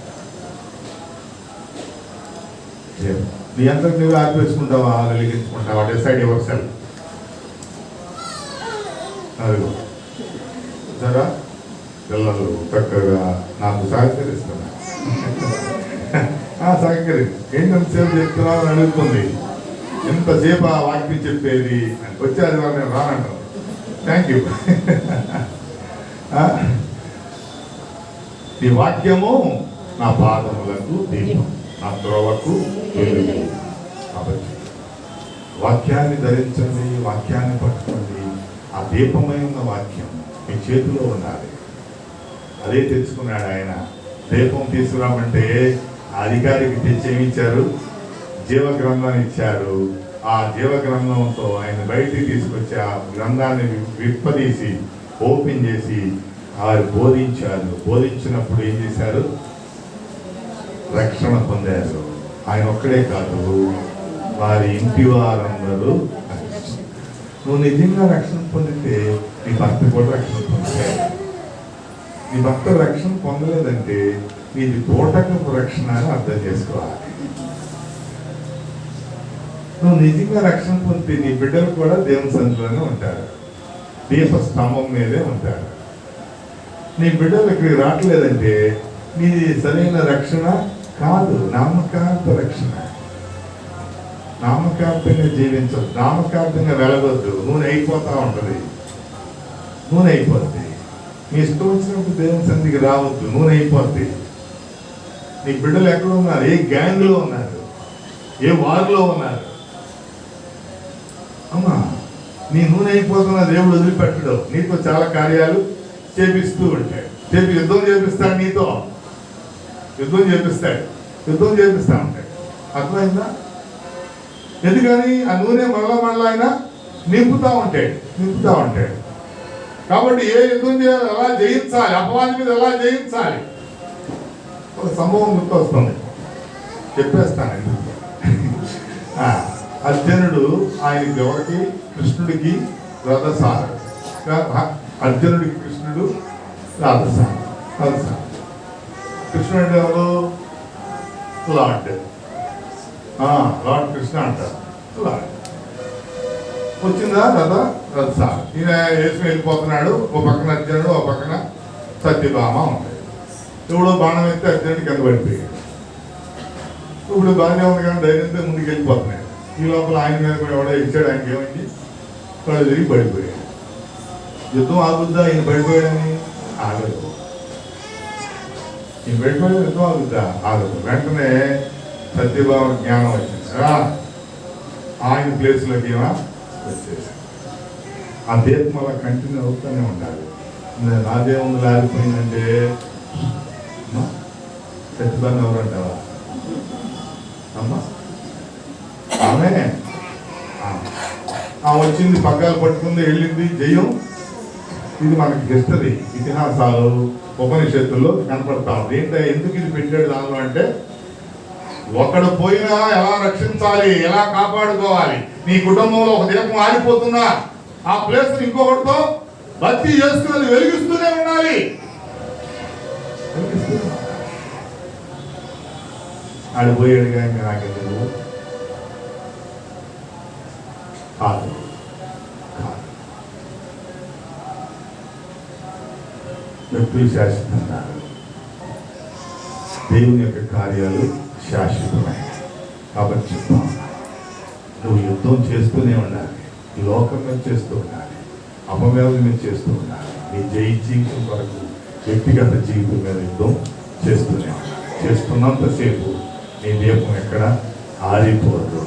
నీ అంతకు నువ్వు ఆపేసుకుంటావా, వెలిగించుకుంటావా? Decide your self. అదిగో సరే, పిల్లలు చక్కగా నాకు సహకరిస్తున్నా. ఏంటంత సేపు చెప్తున్నావు అని అడుగుతుంది. ఎంతసేపు ఆ వాక్యం చెప్పేది? వచ్చేది వాళ్ళు నేను రానంటాను. Thank you. ఈ వాక్యము నా పాదములకు దీపం, నా త్రోవకు వెలుగు. కాబట్టి వాక్యాన్ని ధరించండి, వాక్యాన్ని పట్టుకోండి. ఆ దీపమై ఉన్న వాక్యం మీ చేతిలో ఉండాలి. అదే తెచ్చుకున్నాడు ఆయన. దీపం తీసుకురామంటే అధికారికి తెచ్చేమిచ్చారు? జీవగ్రంథాన్ని ఇచ్చారు. ఆ జీవగ్రంథంతో ఆయన బయటికి తీసుకొచ్చి ఆ గ్రంథాన్ని విప్పదీసి ఓపెన్ చేసి వారు బోధించారు. బోధించినప్పుడు ఏం చేశారు? రక్షణ పొందారు. ఆయన ఒక్కడే కాదు, వారి ఇంటి వారందరూ. నువ్వు నిజంగా రక్షణ పొందితే నీ భర్త కూడా రక్షణ పొందాడు. నీ భర్త రక్షణ పొందలేదంటే నీది తోటకపు రక్షణ అని అర్థం చేసుకోవాలి. నువ్వు నిజంగా రక్షణ పొందితే నీ బిడ్డలు కూడా దేవుని సన్నిధిలోనే ఉంటారు, దీప స్తంభం మీదే ఉంటారు. నీ బిడ్డలు ఇక్కడికి రావట్లేదంటే నీది సరైన రక్షణ కాదు, నామకార్థ రక్షణ. నామకార్థంగా జీవించదు, నామకార్థంగా వెళ్ళవద్దు. నూనె అయిపోతా ఉంటుంది, నూనె అయిపోద్ది. మీ ఇష్టం వచ్చినప్పుడు దేవుని సన్నిధికి రావద్దు, నూనె అయిపోద్ది. నీ బిడ్డలు ఎక్కడ ఉన్నారు? ఏ గ్యాంగ్లో ఉన్నారు? ఏ వార్లో ఉన్నారు? అమ్మా, నీ నూనె అయిపోతున్న దేవుడు వదిలిపెట్టడు. నీతో చాలా కార్యాలు చేపిస్తూ ఉంటాడు. యుద్ధం చేపిస్తాడు, నీతో యుద్ధం చేపిస్తా ఉంటాడు. అర్థమైందా? ఎందుకని? ఆ నూనె మళ్ళా ఆయన నింపుతా ఉంటాడు. కాబట్టి ఏ యుద్ధం చేయాలి, ఎలా జయించాలి, అపవాది మీద ఎలా జయించాలి. ఒక సంభవం గుర్తొస్తుంది, చెప్పేస్తాను. అర్జునుడు ఆయనకి ఎవరికి? కృష్ణుడికి రథసారథి. అర్జునుడికి కృష్ణుడు రథసారథి. కృష్ణుడు ఎవరు? లార్డ్ కృష్ణ అంటారు. లార్డ్ వచ్చిందా రథసారథి. ఈయన వేసుకుని వెళ్ళిపోతున్నాడు. ఓ పక్కన అర్జునుడు, ఓ పక్కన సత్యభామ ఉంటాయి. ఇప్పుడు బాణం ఎత్తే అర్జునుడి కింద పడిపోయాడు. ఇప్పుడు బాగానే ఉంది కానీ ధైర్యంతో ముందుకు వెళ్ళిపోతున్నాడు. ఈ లోపల ఆయన మీద కూడా ఎవడో ఇచ్చాడు. ఆయనకి ఏమైంది? కళ్ళు తిరిగి పడిపోయాడు. యుద్ధం ఆగుద్దా? ఈయన పడిపోయాడని ఆగదు. ఈయన పడిపోయాడు, యుద్ధం ఆగుద్దా? ఆగదు. వెంటనే సత్యభామ జ్ఞానం వచ్చింది. ఆయన ప్లేస్లోకి ఏమో వచ్చేసి ఆ దీపం అలా కంటిన్యూ అవుతూనే ఉండాలి. నాదేముంది లాగిపోయిందంటే సత్యభామ ఎవరంటావా? అమ్మా ఆమె వచ్చింది, పగ్గాలు పట్టుకుంది, వెళ్ళింది, జయం. ఇది మనకి హిస్టరీ, ఇతిహాసాలు, ఉపనిషత్తుల్లో కనపడతా ఉంది. ఏంటంటే ఎందుకు ఇది పెట్టాడు దానిలో అంటే, ఒకడు పోయినా ఎలా రక్షించాలి, ఎలా కాపాడుకోవాలి. నీ కుటుంబంలో ఒక దీపం ఆరిపోతున్నా ఆ ప్లేస్ ఇంకొకటితో భక్తి చేసుకుని వెలిగిస్తూనే ఉండాలి. ఆడిపోయాడు కానీ నాకెందుకు కాదు. వ్యక్తులు శాశ్వతంగా, దేవుని యొక్క కార్యాలు శాశ్వతమైన. కాబట్టి చెప్తా, నువ్వు యుద్ధం చేస్తూనే ఉండాలి, లోకం మీద చేస్తూ ఉండాలి, అపమేధం మీద చేస్తూ ఉండాలి. నీ జై జీవితం వరకు వ్యక్తిగత జీవితం మీద యుద్ధం చేస్తూనే ఉండాలి. చేస్తున్నంతసేపు నీ దీపం ఎక్కడ ఆరిపోదు.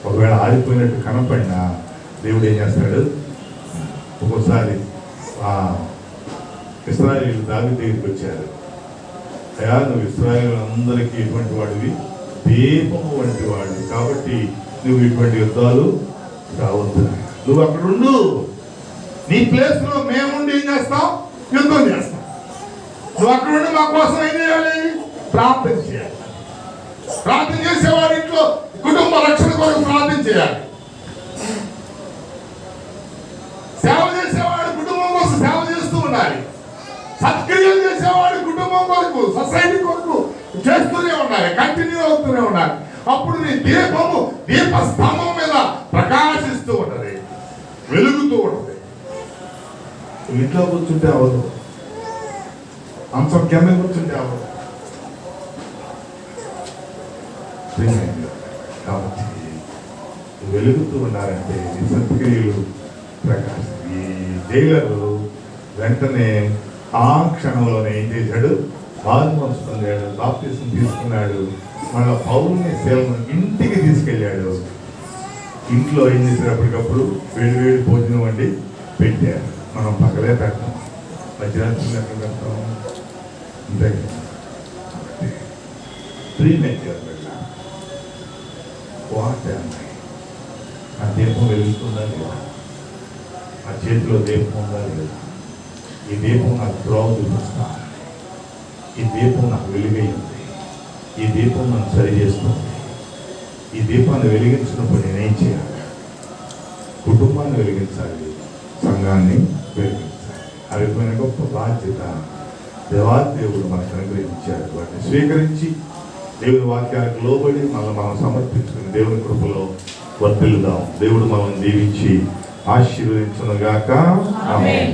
ఒకవేళ ఆరిపోయినట్టు కనపడినా దేవుడు ఏం చేస్తాడు, ఒక్కోసారి ఇశ్రాయేలు దావీదు దగ్గరికి వచ్చారు. అయ్యా, నువ్వు ఇశ్రాయేలు అందరికీ ఎటువంటి వాడివి, దీపము వంటి వాడివి, కాబట్టి నువ్వు ఇటువంటి యుద్ధాలు రావద్దు, నువ్వు అక్కడ ఉండు, నీ ప్లేస్ లో మేముండి ఏం చేస్తాం, యుద్ధం చేస్తాం. నువ్వు అక్కడ ఉండి మా కోసం ఏం చేయాలి, ప్రార్థన చేయాలి. ప్రార్థన చేసేవాడి ఇంట్లో కుటుంబ రక్షణ కొరకు ప్రార్థన చేయాలి. సేవ చేసేవాడు కుటుంబం కోసం సేవ చేస్తూ ఉండాలి. సత్క్రియలు చేసేవాడు కుటుంబం కొరకు, సొసైటీ కొరకు చేస్తూనే ఉండాలి, కంటిన్యూ అవుతూనే ఉండాలి. అప్పుడు నీ దీపము దీప స్తంభం మీద ప్రకాశిస్తూ ఉంటది, వెలుగుతూ ఉంటది. ఇంట్లో కూర్చుంటే అవ్వదు, అంశం కింద కూర్చుంటే అవ్వదు. కాబట్టి వెలుగుతూ ఉండాలంటే ఈ సత్క్రియలు ప్రకాశం. ఈ జైలరు వెంటనే ఆ క్షణంలోనే ఏం చేశాడు, మారుమనసు పొందాడు, బాప్తిసం తీసుకున్నాడు. మన పౌరుని సేవను ఇంటికి తీసుకెళ్ళాడు. ఇంట్లో ఏం చేశారు, అప్పటికప్పుడు వేడి వేడి భోజనం వండి పెట్టారు. మనం పక్కలే పెట్టాం, మధ్యరాత్రి ఎక్కడ పెడతాం, అంతే కదా. ఆ దీపం వెలుగుతుందా లేదా, ఆ చేతిలో దీపం ఉందా లేదా, ఈ దీపం నాకు ద్రోవ చూపిస్తా, ఈ దీపం నాకు వెలుగై ఉంది, ఈ దీపం నన్ను సరి చేస్తుంది. ఈ దీపాన్ని వెలిగించినప్పుడు నేనేం చేయాలి, కుటుంబాన్ని వెలిగించాలి, సంఘాన్ని వెలిగించాలి. అవిపోయిన గొప్ప బాధ్యత దేవాదేవుడు మనకు అనుగ్రహించాడు. వాటిని స్వీకరించి దేవుని వాక్యాలకు లోబడి మనం సమర్పించుకుని దేవుని కృపలో వర్ధిల్లుదాం. దేవుడు మనల్ని దీవించి ఆశీర్వదించునుగాక. ఆమేన్.